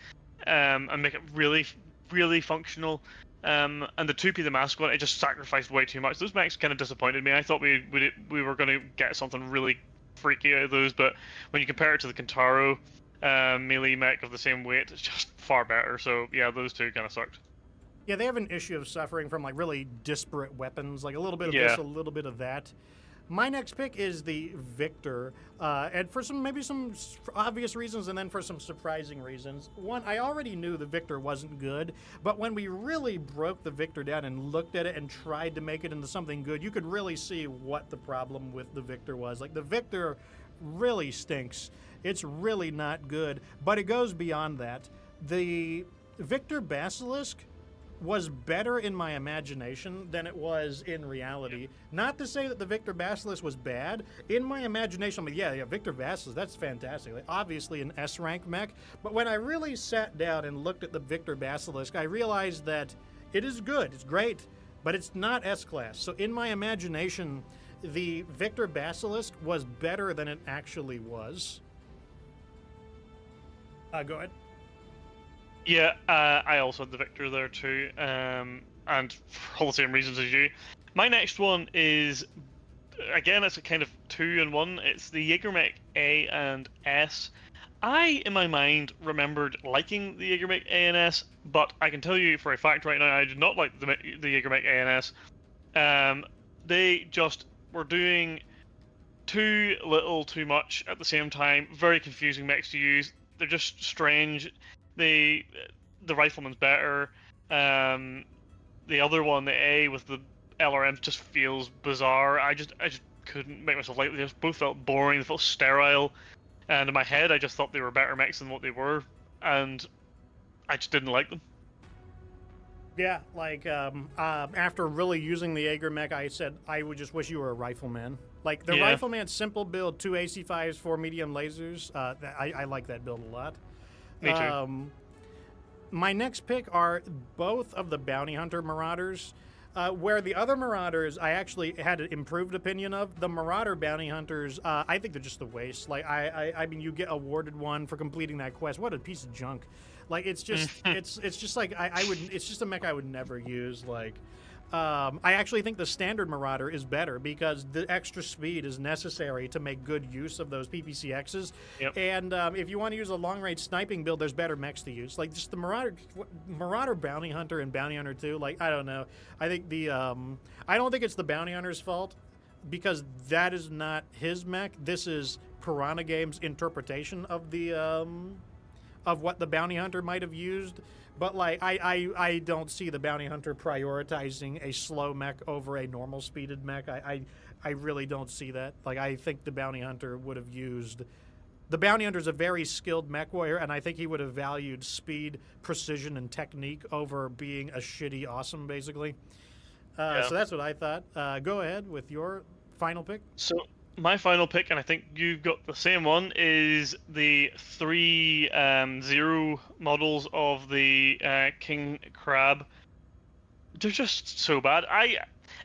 and make it really, really functional. And the 2P, the mask one, it just sacrificed way too much. Those mechs kind of disappointed me. I thought we were going to get something really freaky out of those, but when you compare it to the Kintaro melee mech of the same weight, it's just far better. So yeah, those 2 kind of sucked. Yeah, they have an issue of suffering from like really disparate weapons, like a little bit of this, a little bit of that. My next pick is the Victor, and for maybe some obvious reasons and then for some surprising reasons. One, I already knew the Victor wasn't good, but when we really broke the Victor down and looked at it and tried to make it into something good, you could really see what the problem with the Victor was. Like, the Victor really stinks. It's really not good, but it goes beyond that. The Victor Basilisk was better in my imagination than it was in reality. Not to say that the Victor Basilisk was bad. In my imagination, I'm like, yeah, Victor Basilisk, that's fantastic. Like, obviously an S-rank mech. But when I really sat down and looked at the Victor Basilisk, I realized that it is good, it's great, but it's not S-class. So in my imagination, the Victor Basilisk was better than it actually was. Go ahead. Yeah, I also had the Victor there too, and for all the same reasons as you. My next one is, again, it's a kind of 2-in-1. It's the Jaggermech A and S. I, in my mind, remembered liking the Jaggermech A and S, but I can tell you for a fact right now, I did not like the Jaggermech A and S. They just were doing too little, too much at the same time. Very confusing mechs to use. They're just strange. The rifleman's better. The other one, the A with the LRM, just feels bizarre. I just couldn't make myself like. They just both felt boring. They felt sterile. And in my head, I just thought they were better mechs than what they were, and I just didn't like them. Yeah, like after really using the Jaggermech, I said I would just wish you were a rifleman. Like the rifleman simple build, 2 AC5s, 4 medium lasers. I like that build a lot. Me too. My next pick are both of the Bounty Hunter Marauders. Where the other Marauders, I actually had an improved opinion of. The Marauder Bounty Hunters, I think they're just a waste. Like, I mean, you get awarded one for completing that quest. What a piece of junk. Like, it's just, it's just like, it's just a mech I would never use. Like, I actually think the standard Marauder is better because the extra speed is necessary to make good use of those PPCXs. Yep. And if you want to use a long-range sniping build, there's better mechs to use. Like just the Marauder Bounty Hunter and Bounty Hunter 2, like, I don't know. I think I don't think it's the Bounty Hunter's fault because that is not his mech. This is Piranha Games' interpretation of the of what the Bounty Hunter might have used. But, like, I don't see the Bounty Hunter prioritizing a slow mech over a normal speeded mech. I really don't see that. Like, I think the Bounty Hunter would have used... The Bounty Hunter's a very skilled MechWarrior, and I think he would have valued speed, precision, and technique over being a shitty awesome, basically. So that's what I thought. Go ahead with your final pick. So my final pick, and I think you've got the same one, is the 3 Zero models of the King Crab. They're just so bad.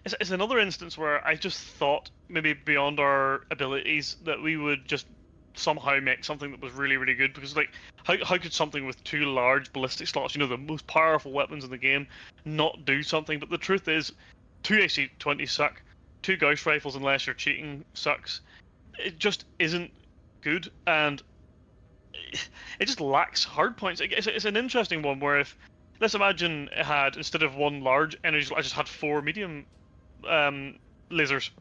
It's another instance where I just thought, maybe beyond our abilities, that we would just somehow make something that was really, really good. Because, like, how could something with 2 large ballistic slots, you know, the most powerful weapons in the game, not do something? But the truth is, 2 AC-20s suck. 2 Gauss rifles, unless you're cheating, sucks. It just isn't good, and it just lacks hard points. It's an interesting one where if, let's imagine it had, instead of 1 large energy, I just had 4 medium lasers.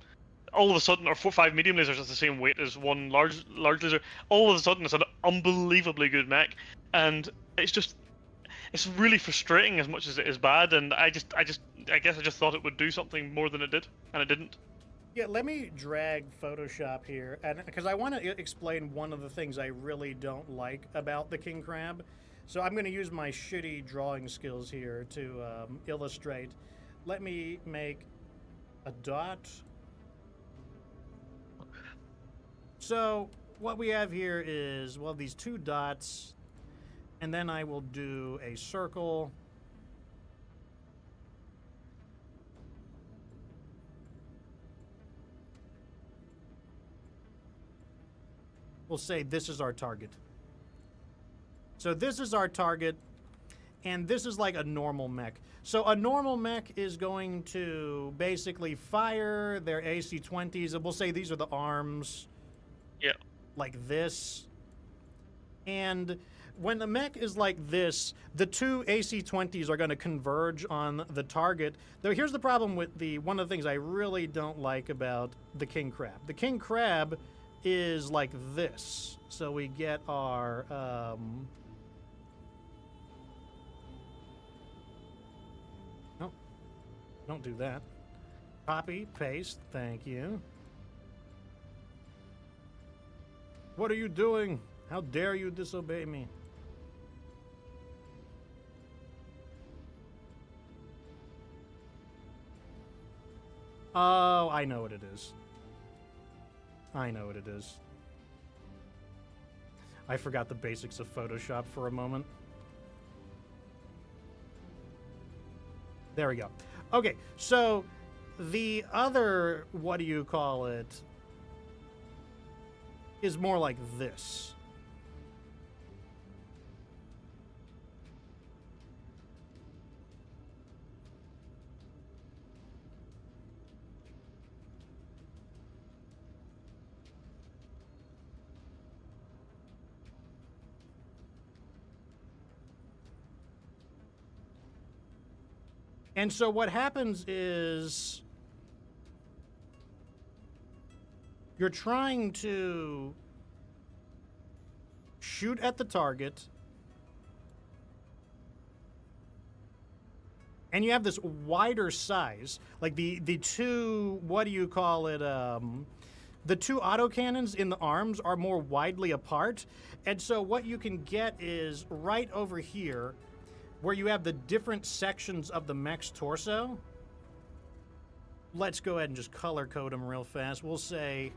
All of a sudden, or 5 medium lasers that's the same weight as 1 large laser. All of a sudden, it's an unbelievably good mech, and it's really frustrating as much as it is bad. And I guess I just thought it would do something more than it did, and it didn't. Yeah, let me drag Photoshop here, and because I want to explain one of the things I really don't like about the King Crab. So I'm going to use my shitty drawing skills here to illustrate. Let me make a dot. So what we have here is, well, these 2 dots, and then I will do a circle. We'll say this is our target. So this is our target, and this is like a normal mech. So a normal mech is going to basically fire their AC-20s, and we'll say these are the arms. Yeah. Like this. And when the mech is like this, the 2 AC-20s are going to converge on the target. Though here's the problem with one of the things I really don't like about the King Crab. The King Crab is like this. So we get our no, don't do that. Copy, paste, thank you. What are you doing? How dare you disobey me? Oh, I know what it is. I know what it is. I forgot the basics of Photoshop for a moment. There we go. Okay, so the other, what do you call it, is more like this. And so what happens is you're trying to shoot at the target, and you have this wider size, like the two, what do you call it, the two autocannons in the arms are more widely apart, and so what you can get is right over here, where you have the different sections of the mech's torso. Let's go ahead and just color code them real fast. We'll say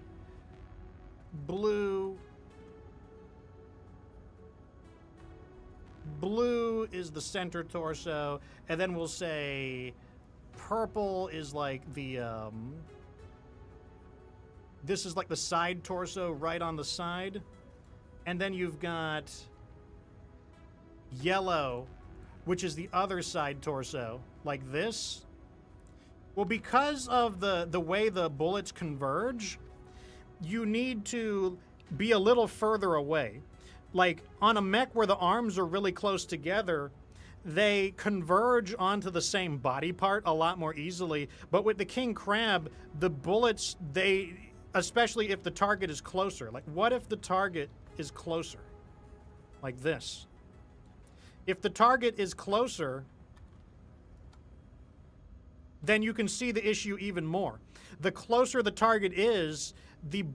blue. Blue is the center torso, and then we'll say purple is like the, this is like the side torso right on the side. And then you've got yellow, which is the other side torso, like this. Well, because of the way the bullets converge, you need to be a little further away. Like, on a mech where the arms are really close together, they converge onto the same body part a lot more easily. But with the King Crab, the bullets, they, especially if the target is closer. Like, what if the target is closer? Like this. If the target is closer, then you can see the issue even more. The closer the target is, the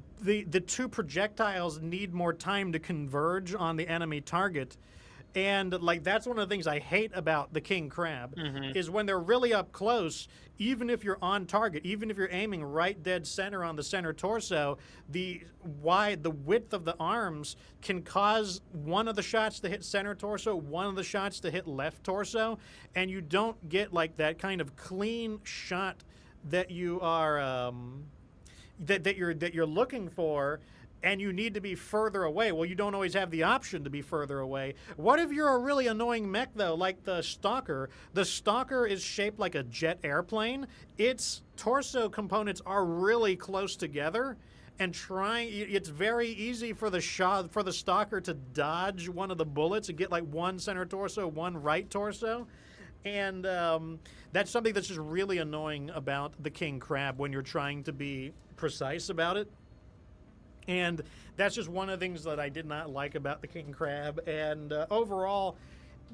two projectiles need more time to converge on the enemy target. And like, that's one of the things I hate about the King Crab, is when they're really up close, even if you're on target, even if you're aiming right dead center on the center torso, the width of the arms can cause one of the shots to hit center torso, one of the shots to hit left torso, and you don't get like that kind of clean shot that you are that you're looking for. And you need to be further away. Well, you don't always have the option to be further away. What if you're a really annoying mech, though, like the Stalker? The Stalker is shaped like a jet airplane. Its torso components are really close together, and it's very easy for the Stalker to dodge one of the bullets and get like one center torso, one right torso. And that's something that's just really annoying about the King Crab when you're trying to be precise about it. And that's just one of the things that I did not like about the King Crab. And overall,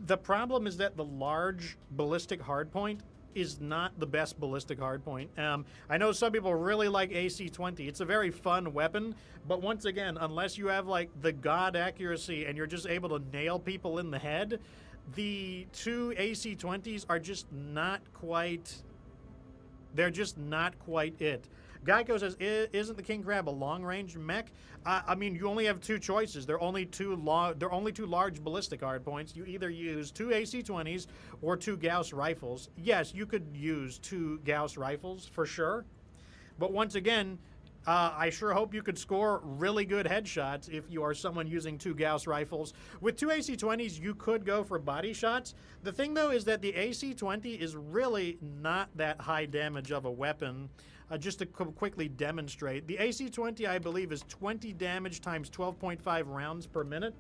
the problem is that the large ballistic hardpoint is not the best ballistic hardpoint. I know some people really like AC-20. It's a very fun weapon, but once again, unless you have like the god accuracy and you're just able to nail people in the head, the two AC-20s are just not quite, they're just not quite it. Geico says, isn't the King Crab a long-range mech? I mean, you only have two choices. They're only two large ballistic hardpoints. You either use two AC-20s or two Gauss rifles. Yes, you could use two Gauss rifles for sure. But once again, I sure hope you could score really good headshots if you are someone using two Gauss rifles. With two AC-20s, you could go for body shots. The thing, though, is that the AC-20 is really not that high damage of a weapon. Just to quickly demonstrate, the AC-20, I believe, is 20 damage times 12.5 rounds per minute.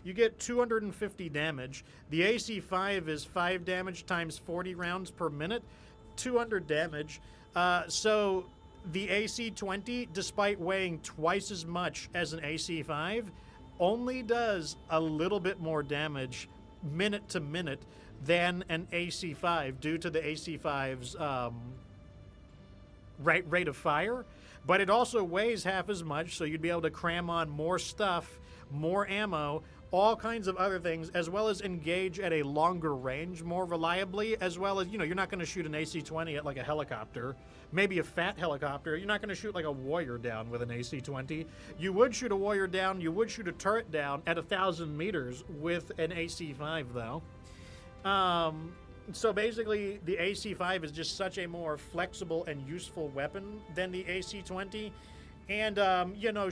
You get 250 damage. The AC-5 is 5 damage times 40 rounds per minute, 200 damage. So the AC-20, despite weighing twice as much as an AC-5, only does a little bit more damage minute to minute than an AC-5 due to the AC-5's rate of fire, but it also weighs half as much, so you'd be able to cram on more stuff, more ammo, all kinds of other things, as well as engage at a longer range more reliably, as well as, you're not going to shoot an AC-20 at like a helicopter, maybe a fat helicopter. You're not going to shoot like a warrior down with an AC-20. You would shoot a warrior down, you would shoot a turret down at 1,000 meters with an AC-5 though. So basically the AC-5 is just such a more flexible and useful weapon than the AC-20. And,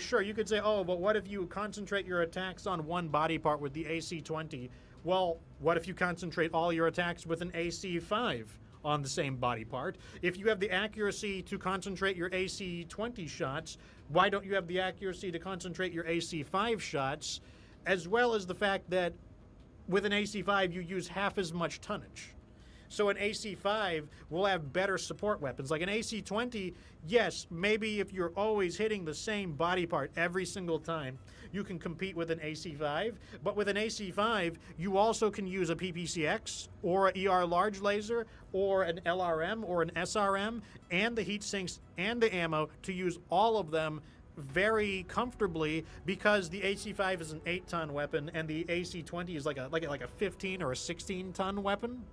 sure, you could say, oh, but what if you concentrate your attacks on one body part with the AC-20? Well, what if you concentrate all your attacks with an AC-5 on the same body part? If you have the accuracy to concentrate your AC-20 shots, why don't you have the accuracy to concentrate your AC-5 shots, as well as the fact that with an AC-5 you use half as much tonnage? So an AC-5 will have better support weapons. Like an AC-20, yes, maybe if you're always hitting the same body part every single time, you can compete with an AC-5. But with an AC-5, you also can use a PPCX or an ER large laser or an LRM or an SRM and the heat sinks and the ammo to use all of them very comfortably, because the AC-5 is an 8-ton weapon and the AC-20 is like a 15 or a 16-ton weapon.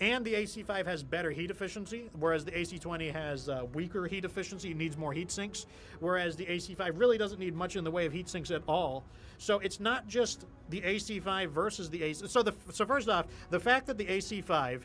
And the AC-5 has better heat efficiency, whereas the AC-20 has weaker heat efficiency. It needs more heat sinks, whereas the AC-5 really doesn't need much in the way of heat sinks at all. So it's not just the AC-5 versus the AC. So first off, the fact that the AC-5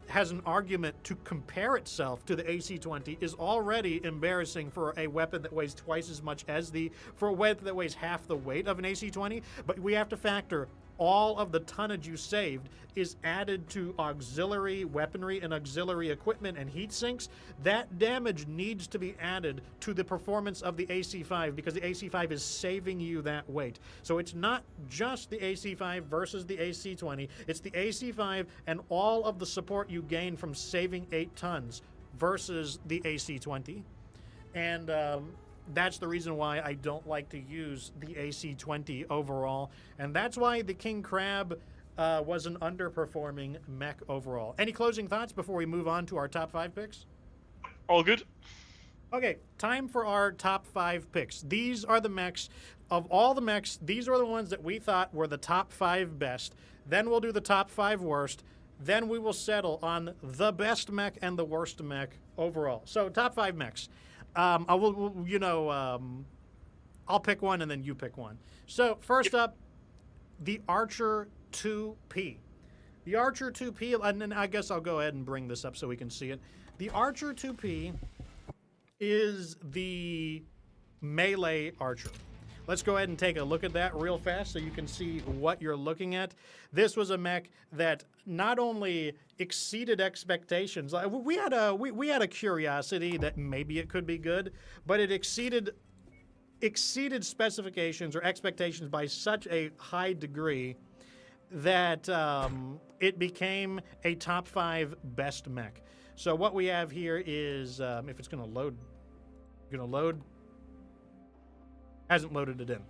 has an argument to compare itself to the AC-20 is already embarrassing for a weapon that weighs twice as much as for a weapon that weighs half the weight of an AC-20. But we have to factor all of the tonnage you saved is added to auxiliary weaponry and auxiliary equipment and heat sinks. That damage needs to be added to the performance of the AC-5, because the AC-5 is saving you that weight. So it's not just the AC-5 versus the AC-20. It's the AC-5 and all of the support you gain from saving 8 tons versus the AC-20. And that's the reason why I don't like to use the AC-20 overall. And that's why the King Crab was an underperforming mech overall. Any closing thoughts before we move on to our top 5 picks? All good. Okay, time for our top 5 picks. These are the mechs. Of all the mechs, these are the ones that we thought were the top 5 best. Then we'll do the top 5 worst. Then we will settle on the best mech and the worst mech overall. So, top 5 mechs. I'll pick one and then you pick one. So first up, the Archer 2P. The Archer 2P, and then I guess I'll go ahead and bring this up so we can see it. The Archer 2P is the melee archer. Let's go ahead and take a look at that real fast so you can see what you're looking at. This was a mech that not only exceeded expectations. We had a curiosity that maybe it could be good, but it exceeded specifications or expectations by such a high degree that it became a top 5 best mech. So what we have here is, if it's going to load. Hasn't loaded it in.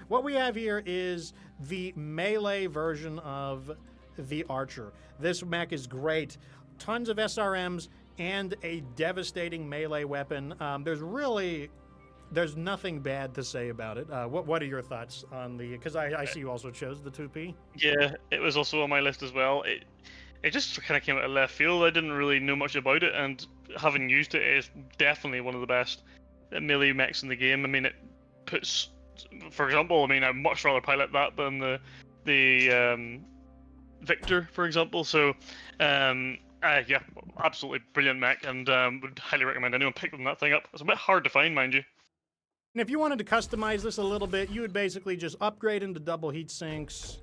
What we have here is the melee version of the Archer. This mech is great. Tons of SRMs and a devastating melee weapon. There's nothing bad to say about it. What are your thoughts on the? Because I see you also chose the 2P. Yeah, it was also on my list as well. It just kind of came out of left field. I didn't really know much about it, and having used it, it's definitely one of the best melee mechs in the game. I mean, it puts, for example, I'd much rather pilot that than the Victor, for example. So, yeah, absolutely brilliant mech, and would highly recommend anyone picking that thing up. It's a bit hard to find, mind you. And if you wanted to customize this a little bit, you would basically just upgrade into double heat sinks,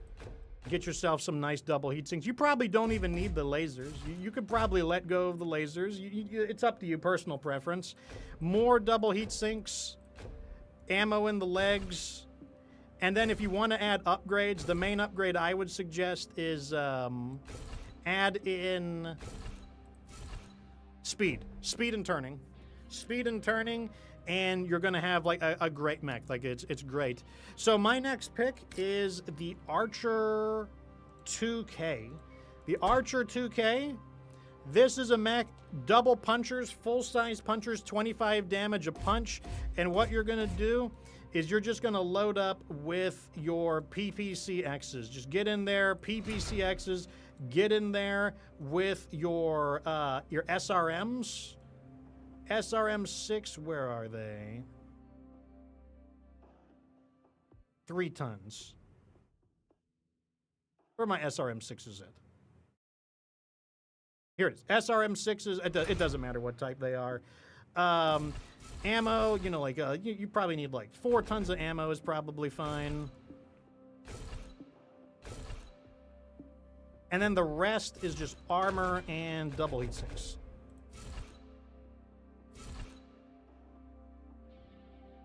get yourself some nice double heat sinks. You probably don't even need the lasers. You could probably let go of the lasers. It's up to you, personal preference. More double heat sinks, ammo in the legs, and then if you want to add upgrades, the main upgrade I would suggest is add in speed and turning. Speed and turning, and you're going to have like a great mech. Like it's great. So my next pick is the Archer 2K. The Archer 2K, this is a mech, double punchers, full-size punchers, 25 damage a punch, and what you're going to do is you're just going to load up with your PPCXs. Just get in there, PPCXs, get in there with your SRMs. SRM6, where are they? 3 tons. Where are my SRM6s at? Here it is. SRM6s, it doesn't matter what type they are. Ammo, you know, like, you probably need like 4 tons of ammo is probably fine. And then the rest is just armor and double heat sinks.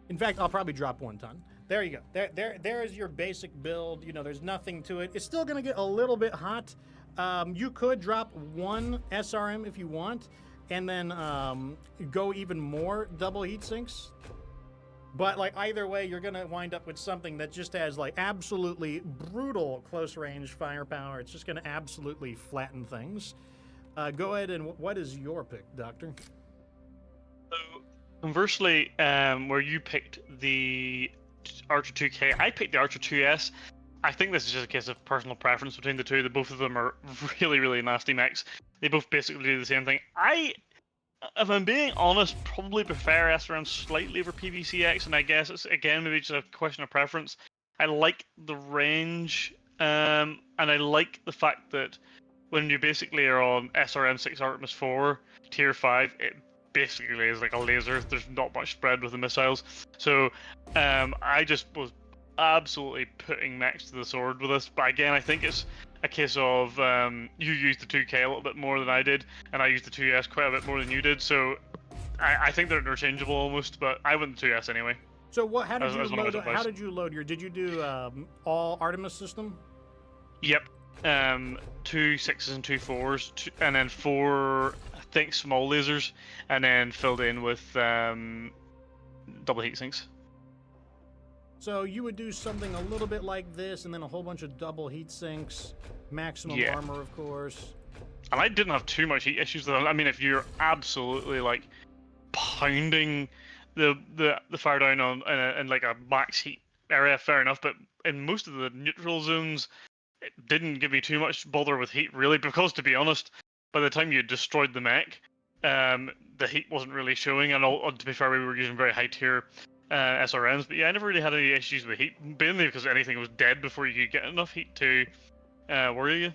In fact, I'll probably drop 1 ton. There you go. There is your basic build. You know, there's nothing to it. It's still going to get a little bit hot. You could drop 1 SRM if you want, and then go even more double heat sinks. But like either way, you're going to wind up with something that just has like absolutely brutal close range firepower. It's just going to absolutely flatten things. Go ahead and what is your pick, Doctor? So conversely, where you picked the Archer 2K, I picked the Archer 2S. I think this is just a case of personal preference between the two. Both of them are really, really nasty mechs. They both basically do the same thing. If I'm being honest, probably prefer SRM slightly over PVCX, and I guess it's, again, maybe just a question of preference. I like the range, and I like the fact that when you basically are on SRM 6 Artemis 4, Tier 5, it basically is like a laser. There's not much spread with the missiles. So I just was absolutely putting mechs to the sword with this. But again, I think it's a case of you used the 2K a little bit more than I did, and I used the 2S quite a bit more than you did. So I think they're interchangeable almost, but I went the 2S anyway. So what? How did you load your? Did you do all Artemis system? Yep. 2 6s and 2 4s, and then 4, I think, small lasers, and then filled in with double heat sinks. So you would do something a little bit like this, and then a whole bunch of double heat sinks, maximum armor, of course. And I didn't have too much heat issues though. I mean, if you're absolutely like pounding the fire down on in like a max heat area, fair enough. But in most of the neutral zones, it didn't give me too much bother with heat, really, because to be honest, by the time you destroyed the mech, the heat wasn't really showing, and to be fair, we were using very high tier SRMs, but yeah, I never really had any issues with heat, mainly because anything was dead before you could get enough heat to worry you.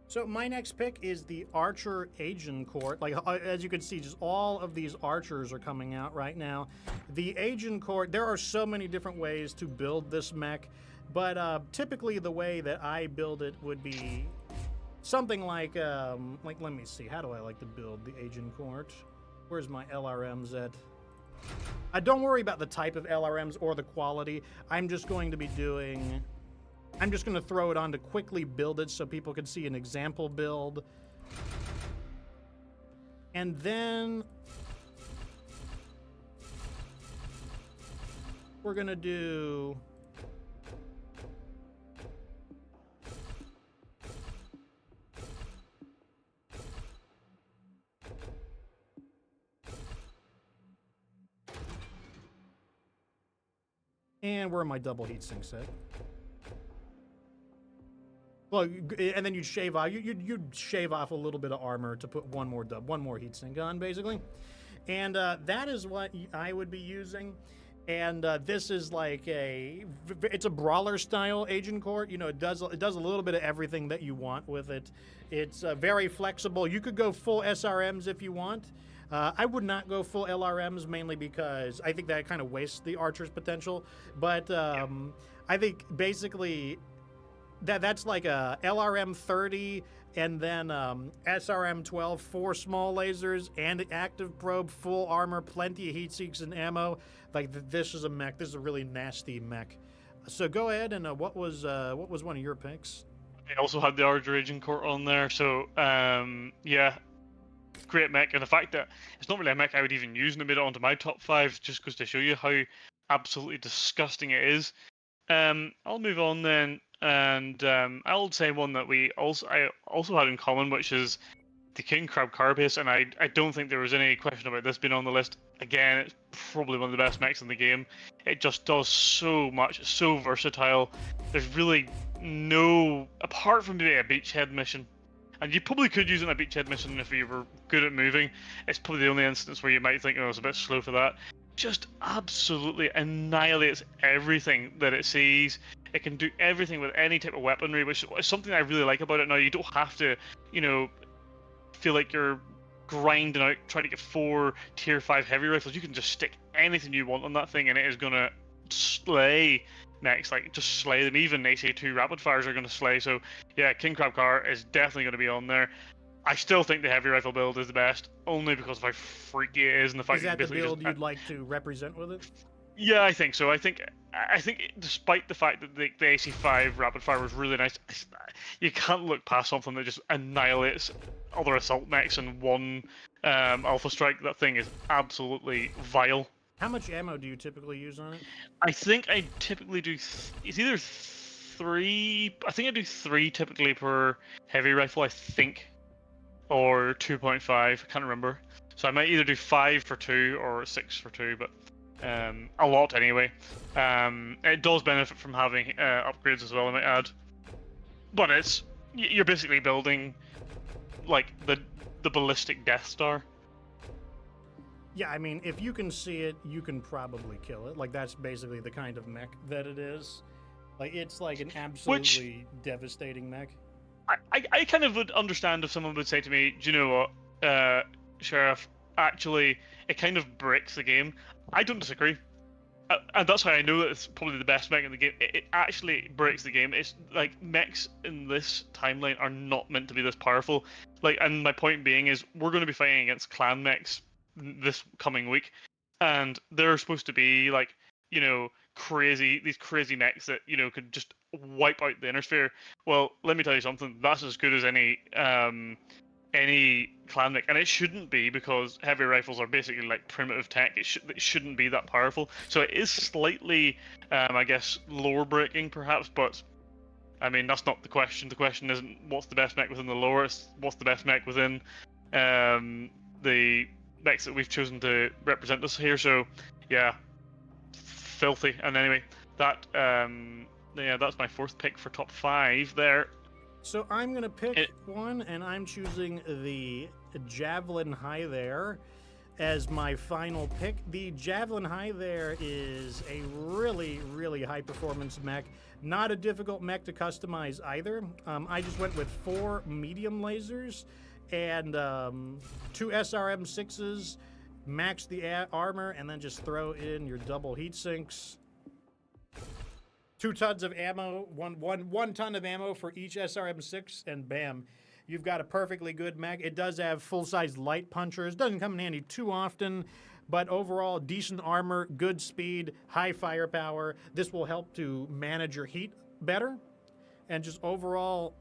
So my next pick is the Archer Agincourt. Like, as you can see, just all of these archers are coming out right now. The Agincourt, there are so many different ways to build this mech, but typically the way that I build it would be something like let me see, how do I like to build the Agincourt? Where's my LRMs at? Don't worry about the type of LRMs or the quality. I'm just going to throw it on to quickly build it so people can see an example build. And then we're going to do and where are my double heat sinks at? Well, and then you'd shave off. You'd shave off a little bit of armor to put one more heatsink on, basically, and that is what I would be using. And this is like it's a brawler style Agincourt. You know, it does a little bit of everything that you want with it. It's very flexible. You could go full SRMs if you want. I would not go full LRMs, mainly because I think that kind of wastes the archer's potential. But I think basically that's like a LRM 30 and then SRM 12, 4 small lasers and active probe, full armor, plenty of heat sinks and ammo. Like this is a mech. This is a really nasty mech. So go ahead and what was one of your picks? I also had the Archer Agincourt on there. So yeah. Great mech, and the fact that it's not really a mech I would even use and I made it onto my top 5 just goes to show you how absolutely disgusting it is. I'll move on then, and I'll say one that I also had in common, which is the King Crab Carapace, and I don't think there was any question about this being on the list. Again, it's probably one of the best mechs in the game. It just does so much, it's so versatile. There's really no, apart from maybe a beachhead mission, and you probably could use it in a beachhead mission if you were good at moving. It's probably the only instance where you might think, oh, it's a bit slow for that. Just absolutely annihilates everything that it sees. It can do everything with any type of weaponry, which is something I really like about it now. You don't have to, you know, feel like you're grinding out trying to get 4 tier 5 heavy rifles. You can just stick anything you want on that thing and it is gonna slay mechs, like just slay them. Even AC2 rapid fires are gonna slay. So yeah, King Crab Car is definitely gonna be on there. I still think the heavy rifle build is the best, only because of how freaky it is and the fact Is that that the build you'd like to represent with it? Yeah, I think so. I think despite the fact that the AC5 rapid fire was really nice, you can't look past something that just annihilates other assault mechs in one alpha strike. That thing is absolutely vile. How much ammo do you typically use on it? I think I typically do. It's either 3. I think I do 3 typically per heavy rifle. I think, or 2.5. I can't remember. So I might either do 5 for 2 or 6 for 2, but. A lot anyway. It does benefit from having upgrades as well, I might add. But you're basically building like the ballistic Death Star. Yeah, I mean, if you can see it, you can probably kill it. Like, that's basically the kind of mech that it is. Like, it's like an absolutely devastating mech. I kind of would understand if someone would say to me, do you know what, Sheriff, actually, it kind of breaks the game. I don't disagree. And that's how I know that it's probably the best mech in the game. It actually breaks the game. It's like mechs in this timeline are not meant to be this powerful. Like, and my point being is we're going to be fighting against clan mechs this coming week, and they're supposed to be like, you know, these crazy mechs that, you know, could just wipe out the inner sphere. Well, let me tell you something. That's as good as any clan mech, and it shouldn't be, because heavy rifles are basically like primitive tech. It shouldn't be that powerful. So it is slightly, I guess, lore breaking perhaps, but I mean that's not the question. The question isn't what's the best mech within the lore. It's what's the best mech within the mechs that we've chosen to represent us here. So yeah, filthy. And anyway, that yeah, that's my 4th pick for top 5 there. So I'm going to pick one, and I'm choosing the Javelin High There as my final pick. The Javelin High There is a really, really high-performance mech. Not a difficult mech to customize either. I just went with 4 medium lasers and 2 SRM6s, max the armor, and then just throw in your double heat sinks. 2 tons of ammo, one ton of ammo for each SRM6, and bam, you've got a perfectly good mech. It does have full-size light punchers. Doesn't come in handy too often, but overall, decent armor, good speed, high firepower. This will help to manage your heat better, and just overall,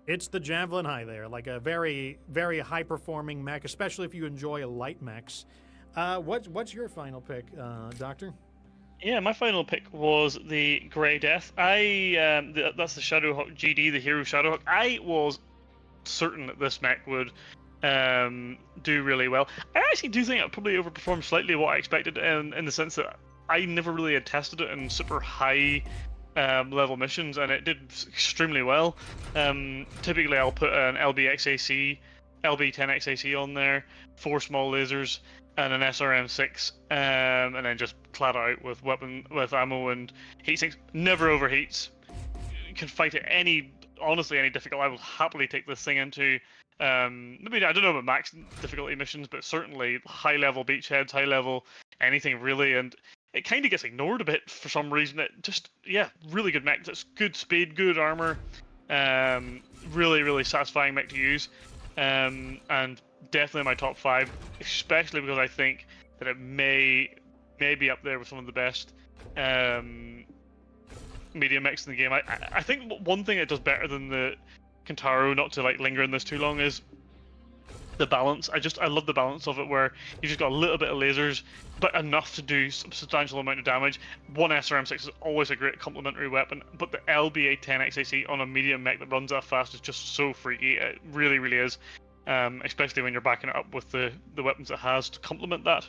it's the Javelin High There, like a very, very high-performing mech, especially if you enjoy light mechs. What's your final pick, Doctor? Yeah, my final pick was the Grey Death. That's the Shadowhawk GD, the hero Shadowhawk. I was certain that this mech would do really well. I actually do think it probably overperformed slightly what I expected, in the sense that I never really had tested it in super high level missions, and it did extremely well. Typically, I'll put an LB10 XAC on there, 4 small lasers, and an SRM6, and then just clad out with ammo and heat sinks. Never overheats. You can fight it honestly any difficult. I will happily take this thing into maybe, I don't know about max difficulty missions, but certainly high level beachheads, high level anything really. And it kind of gets ignored a bit for some reason. It just, yeah, really good mech. It's good speed, good armor, really, really satisfying mech to use, and definitely my top 5, especially because I think that it may be up there with some of the best medium mechs in the game. I think one thing it does better than the Kintaro, not to like linger in this too long, is the balance. I love the balance of it, where you just got a little bit of lasers, but enough to do some substantial amount of damage. One SRM6 is always a great complementary weapon, but the LBA 10 XAC on a medium mech that runs that fast is just so freaky. It really, really is. Especially when you're backing it up with the weapons it has to complement that.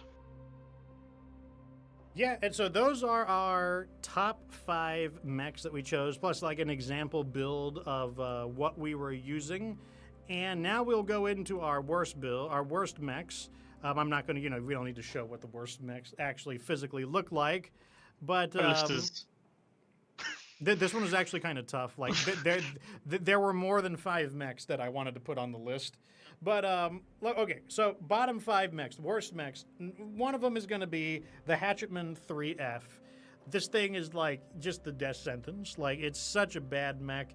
Yeah, and so those are our top 5 mechs that we chose, plus like an example build of what we were using. And now we'll go into our worst build, our worst mechs. I'm not going to, we don't need to show what the worst mechs actually physically look like, but List is... this one was actually kind of tough. Like there were more than 5 mechs that I wanted to put on the list. But, okay, so bottom 5 mechs, worst mechs. One of them is going to be the Hatchetman 3F. This thing is like just the death sentence. Like, it's such a bad mech.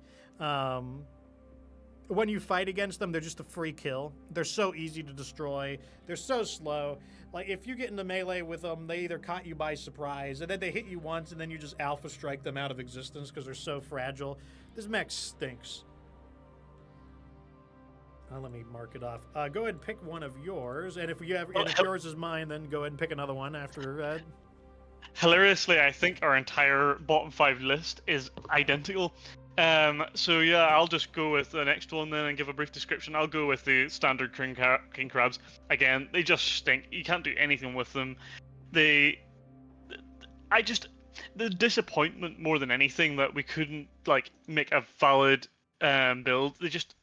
When you fight against them, they're just a free kill. They're so easy to destroy. They're so slow. Like, if you get into melee with them, they either caught you by surprise, and then they hit you once, and then you just alpha strike them out of existence because they're so fragile. This mech stinks. Let me mark it off. Go ahead and pick one of yours, and if yours is mine, then go ahead and pick another one after. Hilariously, I think our entire bottom 5 list is identical. So yeah, I'll just go with the next one then and give a brief description. I'll go with the standard king crabs. Again, they just stink. You can't do anything with them. The disappointment more than anything that we couldn't like make a valid build. They just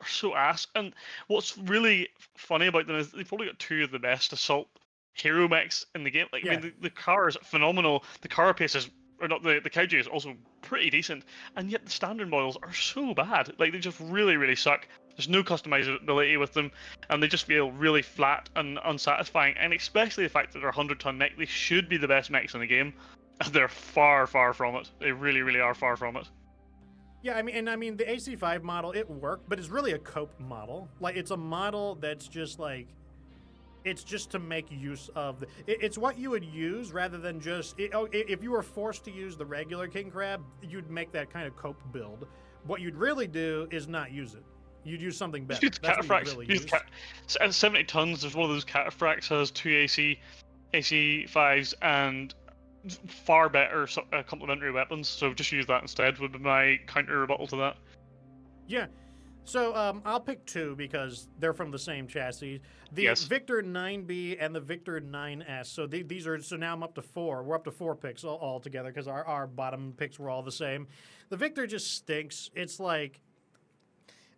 are so ass. And what's really funny about them is they've probably got 2 of the best assault hero mechs in the game. Like, yeah. I mean, the car is phenomenal. The car pace is, or not, the Kaiju is also pretty decent. And yet the standard models are so bad. Like, they just really, really suck. There's no customizability with them, and they just feel really flat and unsatisfying. And especially the fact that they're 100-ton mech, they should be the best mechs in the game. And they're far, far from it. They really, really are far from it. Yeah, I mean, the AC5 model, it worked, but it's really a cope model. Like, it's a model that's just like, it's just to make use of it's what you would use rather than just if you were forced to use the regular king crab, you'd make that kind of cope build. What you'd really do is not use it. You'd use something better. Use cataphracts. Really at 70 tons, there's one of those cataphracts has 2 AC5s and far better complementary weapons. So just use that instead. Would be my counter rebuttal to that. Yeah. So I'll pick 2 because they're from the same chassis. The Victor 9B and the Victor 9S. So these are, so now I'm up to 4. We're up to 4 picks all together because our bottom picks were all the same. The Victor just stinks. It's like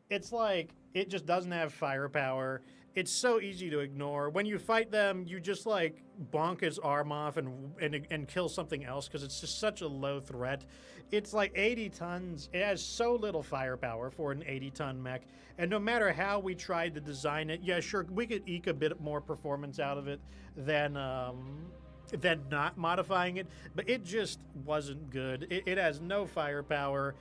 it just doesn't have firepower. It's so easy to ignore. When you fight them, you just like bonk its arm off and kill something else because it's just such a low threat. It's like 80 tons. It has so little firepower for an 80-ton mech. And no matter how we tried to design it, yeah, sure, we could eke a bit more performance out of it than not modifying it. But it just wasn't good. It has no firepower.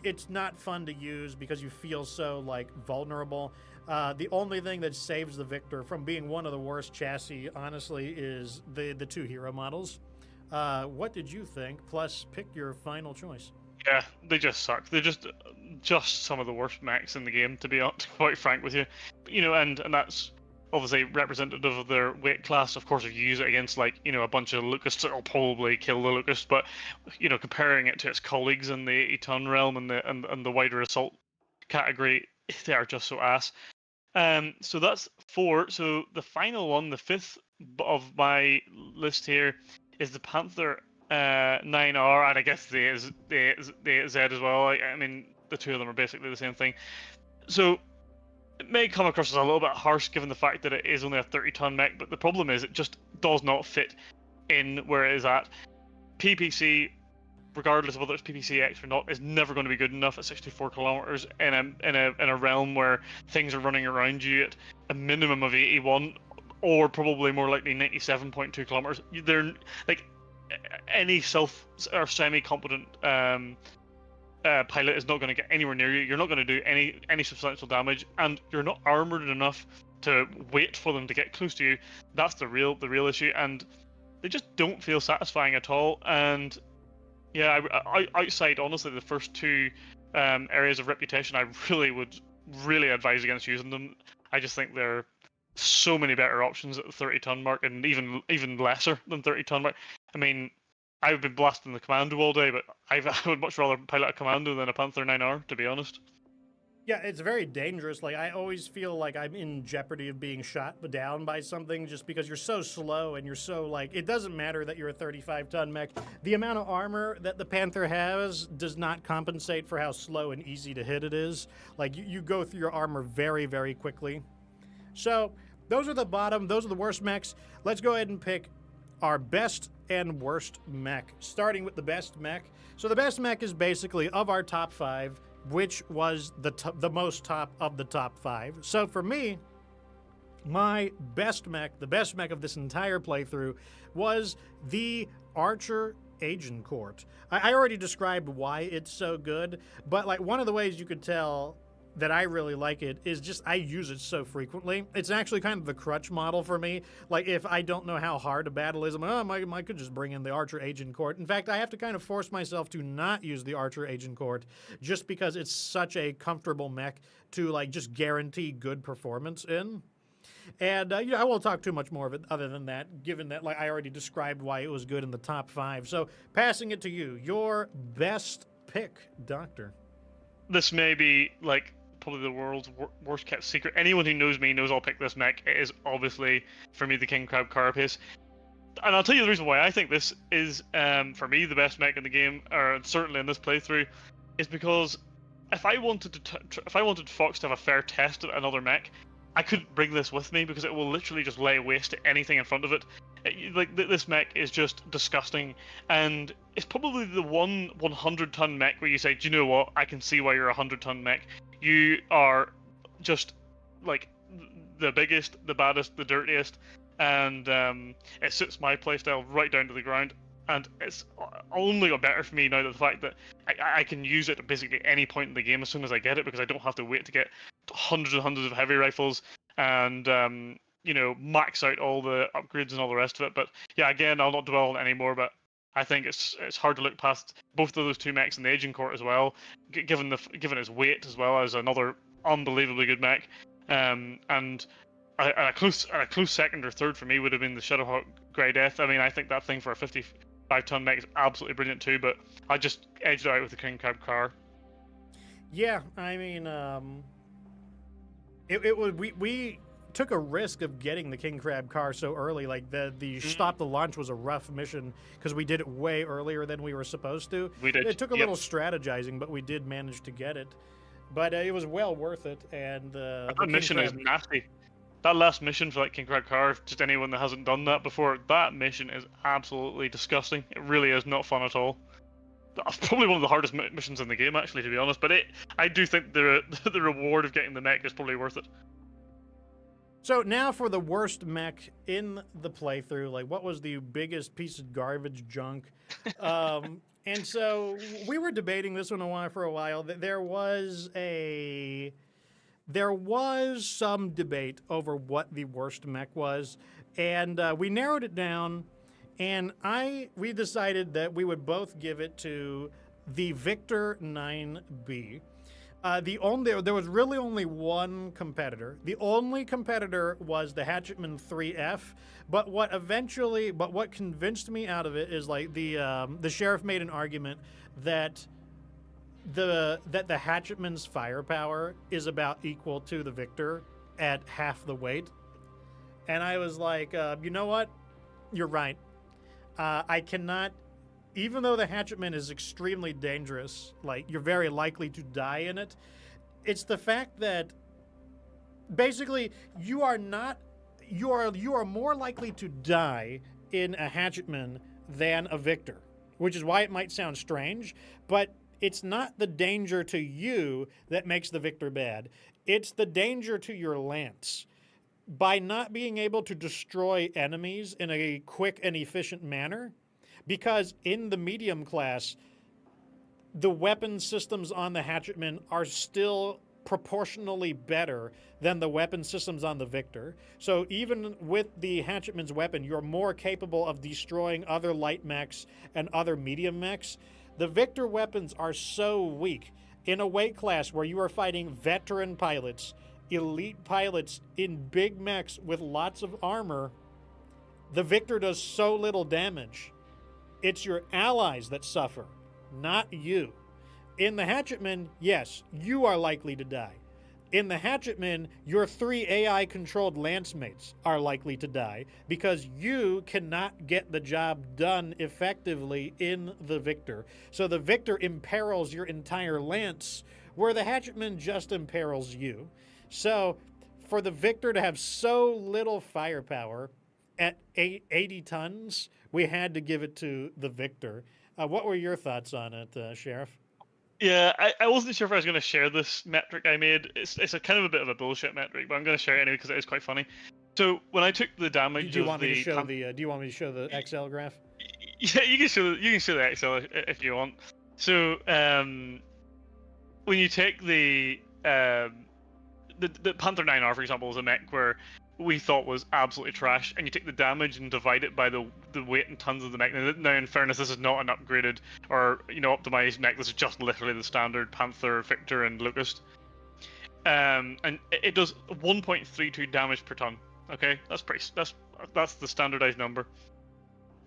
It's not fun to use because you feel so like vulnerable. The only thing that saves the Victor from being one of the worst chassis, honestly, is the 2 hero models. What did you think? Plus, pick your final choice. Yeah, they just suck. They're just some of the worst mechs in the game, to be quite frank with you. You know, and that's obviously representative of their weight class. Of course, if you use it against, like, you know, a bunch of locusts, it'll probably kill the locust. But, you know, comparing it to its colleagues in the 80-ton realm and the wider assault category, they are just so ass. So that's 4. So the final one, the 5th of my list here, is the Panther 9R, and I guess the Z as well. I mean, the 2 of them are basically the same thing. So it may come across as a little bit harsh given the fact that it is only a 30-ton mech, but the problem is it just does not fit in where it is at. PPC, regardless of whether it's PPCX or not, is never going to be good enough at 64 kilometers in a realm where things are running around you at a minimum of 81, or probably more likely 97.2 kilometers. They're like any self or semi-competent pilot is not going to get anywhere near you. You're not going to do any substantial damage, and you're not armored enough to wait for them to get close to you. That's the real issue, and they just don't feel satisfying at all. And yeah, outside honestly the first 2 areas of reputation, I would really advise against using them. I just think there are so many better options at the 30-ton mark, and even lesser than 30-ton mark. I mean, I've been blasting the Commando all day, but I would much rather pilot a Commando than a Panther 9R, to be honest. Yeah, it's very dangerous. Like, I always feel like I'm in jeopardy of being shot down by something just because you're so slow and you're so, like, it doesn't matter that you're a 35-ton mech. The amount of armor that the Panther has does not compensate for how slow and easy to hit it is. Like, you go through your armor very, very quickly. So, those are the worst mechs. Let's go ahead and pick our best and worst mech, starting with the best mech. So the best mech is basically of our top 5, which was the most top of the top 5. So for me, my best mech, the best mech of this entire playthrough, was the Archer Agincourt. I already described why it's so good, but like one of the ways you could tell that I really like it is just I use it so frequently. It's actually kind of the crutch model for me. Like if I don't know how hard a battle is, I'm like, I could just bring in the Archer Agincourt. In fact, I have to kind of force myself to not use the Archer Agincourt just because it's such a comfortable mech to like just guarantee good performance in. And I won't talk too much more of it other than that, given that like I already described why it was good in the top 5. So passing it to you, your best pick, Doctor. This may be like probably the world's worst kept secret. Anyone who knows me knows I'll pick this mech. It is obviously, for me, the King Crab Carapace. And I'll tell you the reason why I think this is, for me, the best mech in the game, or certainly in this playthrough, is because if I wanted Fox to have a fair test at another mech, I couldn't bring this with me because it will literally just lay waste to anything in front of it. This mech is just disgusting, and it's probably the 100-ton mech where you say, do you know what? I can see why you're a 100-ton mech. You are just like the biggest, the baddest, the dirtiest, and it suits my playstyle right down to the ground. And it's only got better for me now that the fact that I can use it at basically any point in the game as soon as I get it, because I don't have to wait to get hundreds and hundreds of heavy rifles and max out all the upgrades and all the rest of it. But yeah, again, I'll not dwell on it anymore, but I think it's hard to look past both of those two mechs in the Agincourt as well, given its weight as well as another unbelievably good mech. And a close second or third for me would have been the Shadowhawk Grey Death. I mean, I think that thing for a 55-ton mech is absolutely brilliant too, but I just edged it out with the King Crab car. Yeah, I mean, we took a risk of getting the King Crab car so early. Like the stop the launch was a rough mission because we did it way earlier than we were supposed to. We did. It took a little strategizing, but we did manage to get it. But it was well worth it. And that mission is nasty. That last mission for King Crab car, just anyone that hasn't done that before, that mission is absolutely disgusting. It really is not fun at all. That's probably one of the hardest missions in the game, actually, to be honest. But I do think the reward of getting the mech is probably worth it. So now for the worst mech in the playthrough, like what was the biggest piece of garbage junk? And so we were debating this one for a while. There was some debate over what the worst mech was, and we narrowed it down, and we decided that we would both give it to the Victor 9B. There was really only one competitor. The only competitor was the Hatchetman 3F. But what convinced me out of it is like the sheriff made an argument that the Hatchetman's firepower is about equal to the Victor at half the weight, and I was like, you know what? You're right. I cannot. Even though the Hatchetman is extremely dangerous, like you're very likely to die in it, it's the fact that basically you are more likely to die in a Hatchetman than a Victor, which is why it might sound strange, but it's not the danger to you that makes the Victor bad. It's the danger to your lance. By not being able to destroy enemies in a quick and efficient manner, because in the medium class, the weapon systems on the Hatchetman are still proportionally better than the weapon systems on the Victor. So even with the Hatchetman's weapon, you're more capable of destroying other light mechs and other medium mechs. The Victor weapons are so weak in a weight class where you are fighting veteran pilots elite pilots in big mechs with lots of armor, the Victor does so little damage. It's your allies that suffer, not you. In the Hatchetman, yes, you are likely to die. In the Hatchetman, your 3 AI-controlled lancemates are likely to die because you cannot get the job done effectively in the Victor. So the Victor imperils your entire lance, where the Hatchetman just imperils you. So for the Victor to have so little firepower at 80 tons, we had to give it to the Victor. What were your thoughts on it, Sheriff? Yeah, I wasn't sure if I was going to share this metric I made. It's a kind of a bit of a bullshit metric, but I'm going to share it anyway because it is quite funny. So when I took the damage Do you of want me to the show the? Do you want me to show the Excel graph? Yeah, you can show the Excel if you want. So when you take the Panther 9R, for example, is a mech where we thought was absolutely trash, and you take the damage and divide it by the weight and tons of the mech. Now, in fairness, this is not an upgraded or optimized mech. This is just literally the standard Panther, Victor, and Locust. And it does 1.32 damage per ton. Okay, that's the standardized number.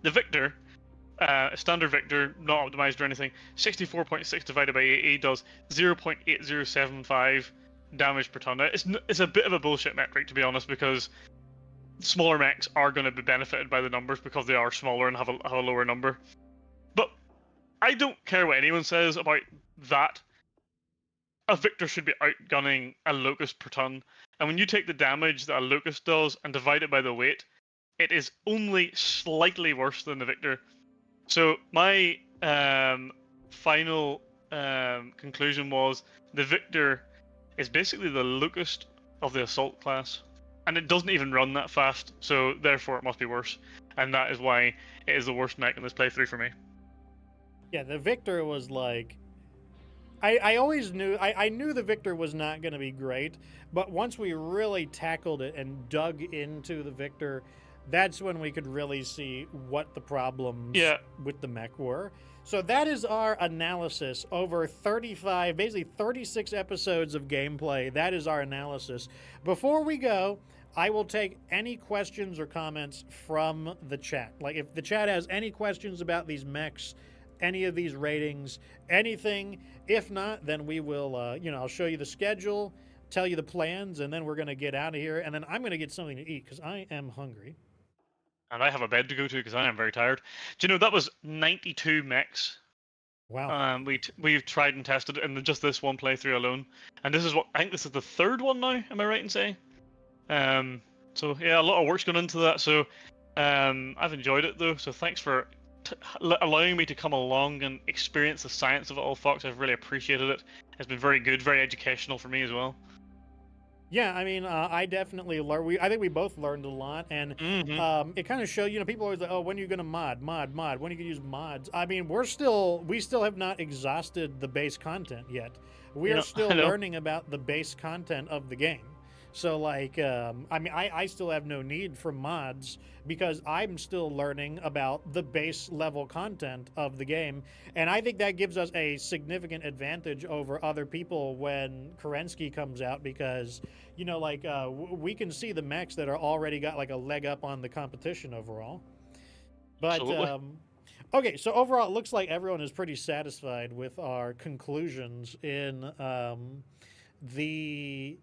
The Victor, standard Victor, not optimized or anything, 64.6 divided by 80 does 0.8075 damage per ton. It's a bit of a bullshit metric, to be honest, because smaller mechs are going to be benefited by the numbers because they are smaller and have a lower number. But I don't care what anyone says about that. A Victor should be outgunning a Locust per ton. And when you take the damage that a Locust does and divide it by the weight, it is only slightly worse than the Victor. So my final conclusion was the Victor is basically the Locust of the assault class, and it doesn't even run that fast, so therefore it must be worse, and that is why it is the worst mech in this playthrough for me. Yeah, the Victor was like, I always knew, I knew the Victor was not going to be great, but once we really tackled it and dug into the Victor, that's when we could really see what the problems with the mech were. So that is our analysis over 35, basically 36 episodes of gameplay. That is our analysis. Before we go, I will take any questions or comments from the chat. Like if the chat has any questions about these mechs, any of these ratings, anything. If not, then we will, I'll show you the schedule, tell you the plans, and then we're going to get out of here. And then I'm going to get something to eat because I am hungry. And I have a bed to go to because I am very tired. Do you know that was 92 mechs? Wow. We've tried and tested it in just this one playthrough alone, and this is I think this is the third one now. Am I right in saying? So yeah, a lot of work's gone into that. So I've enjoyed it though. So thanks for allowing me to come along and experience the science of it all, Fox. I've really appreciated it. It's been very good, very educational for me as well. Yeah, I mean, I definitely learned. I think we both learned a lot, and it kind of showed. People always like, "Oh, when are you going to mod? When are you going to use mods?" I mean, we still have not exhausted the base content yet. We are still learning about the base content of the game. So, I still have no need for mods because I'm still learning about the base level content of the game. And I think that gives us a significant advantage over other people when Kerensky comes out because, we can see the mechs that are already got like a leg up on the competition overall. But, okay, so overall, it looks like everyone is pretty satisfied with our conclusions in the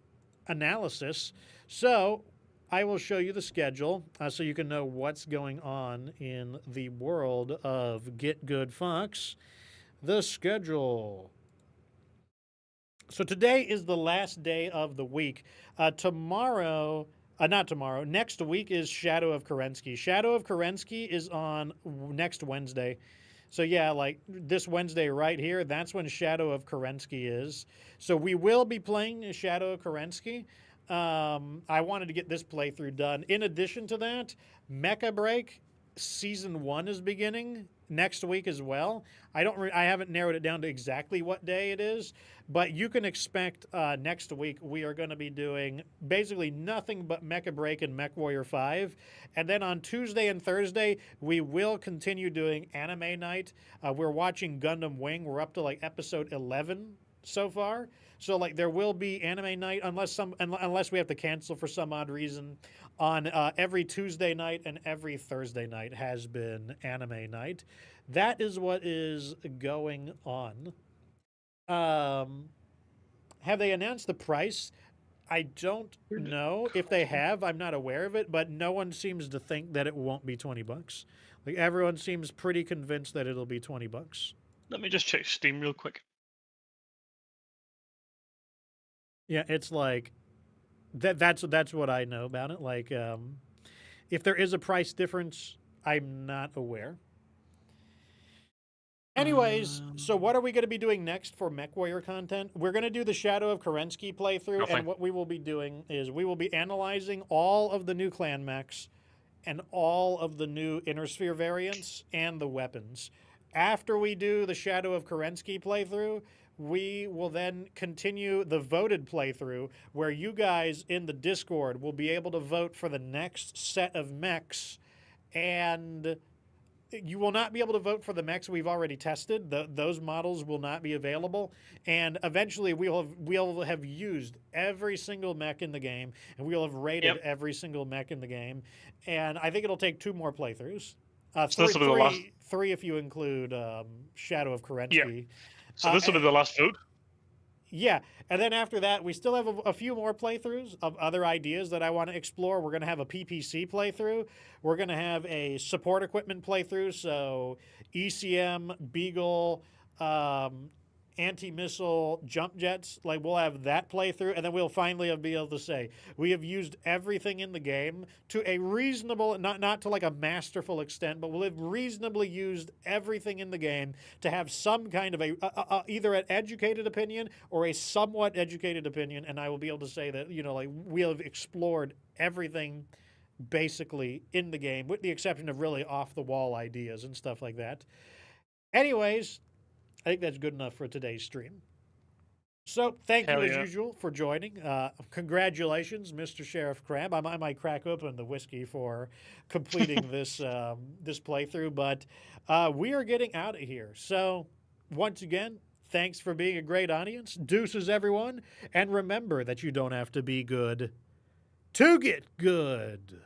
analysis. So I will show you the schedule so you can know what's going on in the world of Get Good Fox. The schedule. So today is the last day of the week. Next week is Shadow of Kerensky. Shadow of Kerensky is on next Wednesday. So yeah, like this Wednesday right here, that's when Shadow of Kerensky is. So we will be playing Shadow of Kerensky. I wanted to get this playthrough done. In addition to that, Mecha Break Season 1 is beginning next week as well. I haven't narrowed it down to exactly what day it is, but you can expect next week we are going to be doing basically nothing but Mecha Break and MechWarrior 5. And then on Tuesday and Thursday, we will continue doing Anime Night. We're watching Gundam Wing. We're up to like episode 11. so far. So like there will be anime night unless we have to cancel for some odd reason. On every Tuesday night and every Thursday night has been anime night. That is what is going on. Have they announced the price? I don't know if they have. I'm not aware of it, but no one seems to think that it won't be $20. Like everyone seems pretty convinced that it'll be $20. Let me just check Steam real quick. Yeah, it's like that's what I know about it. Like, if there is a price difference, I'm not aware. Anyways, so what are we going to be doing next for MechWarrior content? We're going to do the Shadow of Kerensky playthrough, Nothing. and what we will be doing is we will be analyzing all of the new clan mechs and all of the new Inner Sphere variants and the weapons. After we do the Shadow of Kerensky playthrough, we will then continue the voted playthrough where you guys in the Discord will be able to vote for the next set of mechs, and you will not be able to vote for the mechs we've already tested. Those models will not be available, and eventually we'll have used every single mech in the game, and we'll have rated every single mech in the game. And I think it'll take 2 more playthroughs. Three if you include Shadow of Kerensky. Yeah. So this will be the last vote? Yeah, and then after that, we still have a few more playthroughs of other ideas that I want to explore. We're going to have a PPC playthrough. We're going to have a support equipment playthrough, so ECM, Beagle, anti-missile jump jets. Like, we'll have that playthrough, and then we'll finally be able to say, we have used everything in the game to a reasonable, not to like a masterful extent, but we'll have reasonably used everything in the game to have some kind of either an educated opinion or a somewhat educated opinion, and I will be able to say that, like, we have explored everything basically in the game, with the exception of really off-the-wall ideas and stuff like that. Anyways, I think that's good enough for today's stream. So thank you, as usual, for joining. Congratulations, Mr. Sheriff Crab. I might crack open the whiskey for completing this this playthrough, but we are getting out of here. So once again, thanks for being a great audience. Deuces, everyone. And remember that you don't have to be good to get good.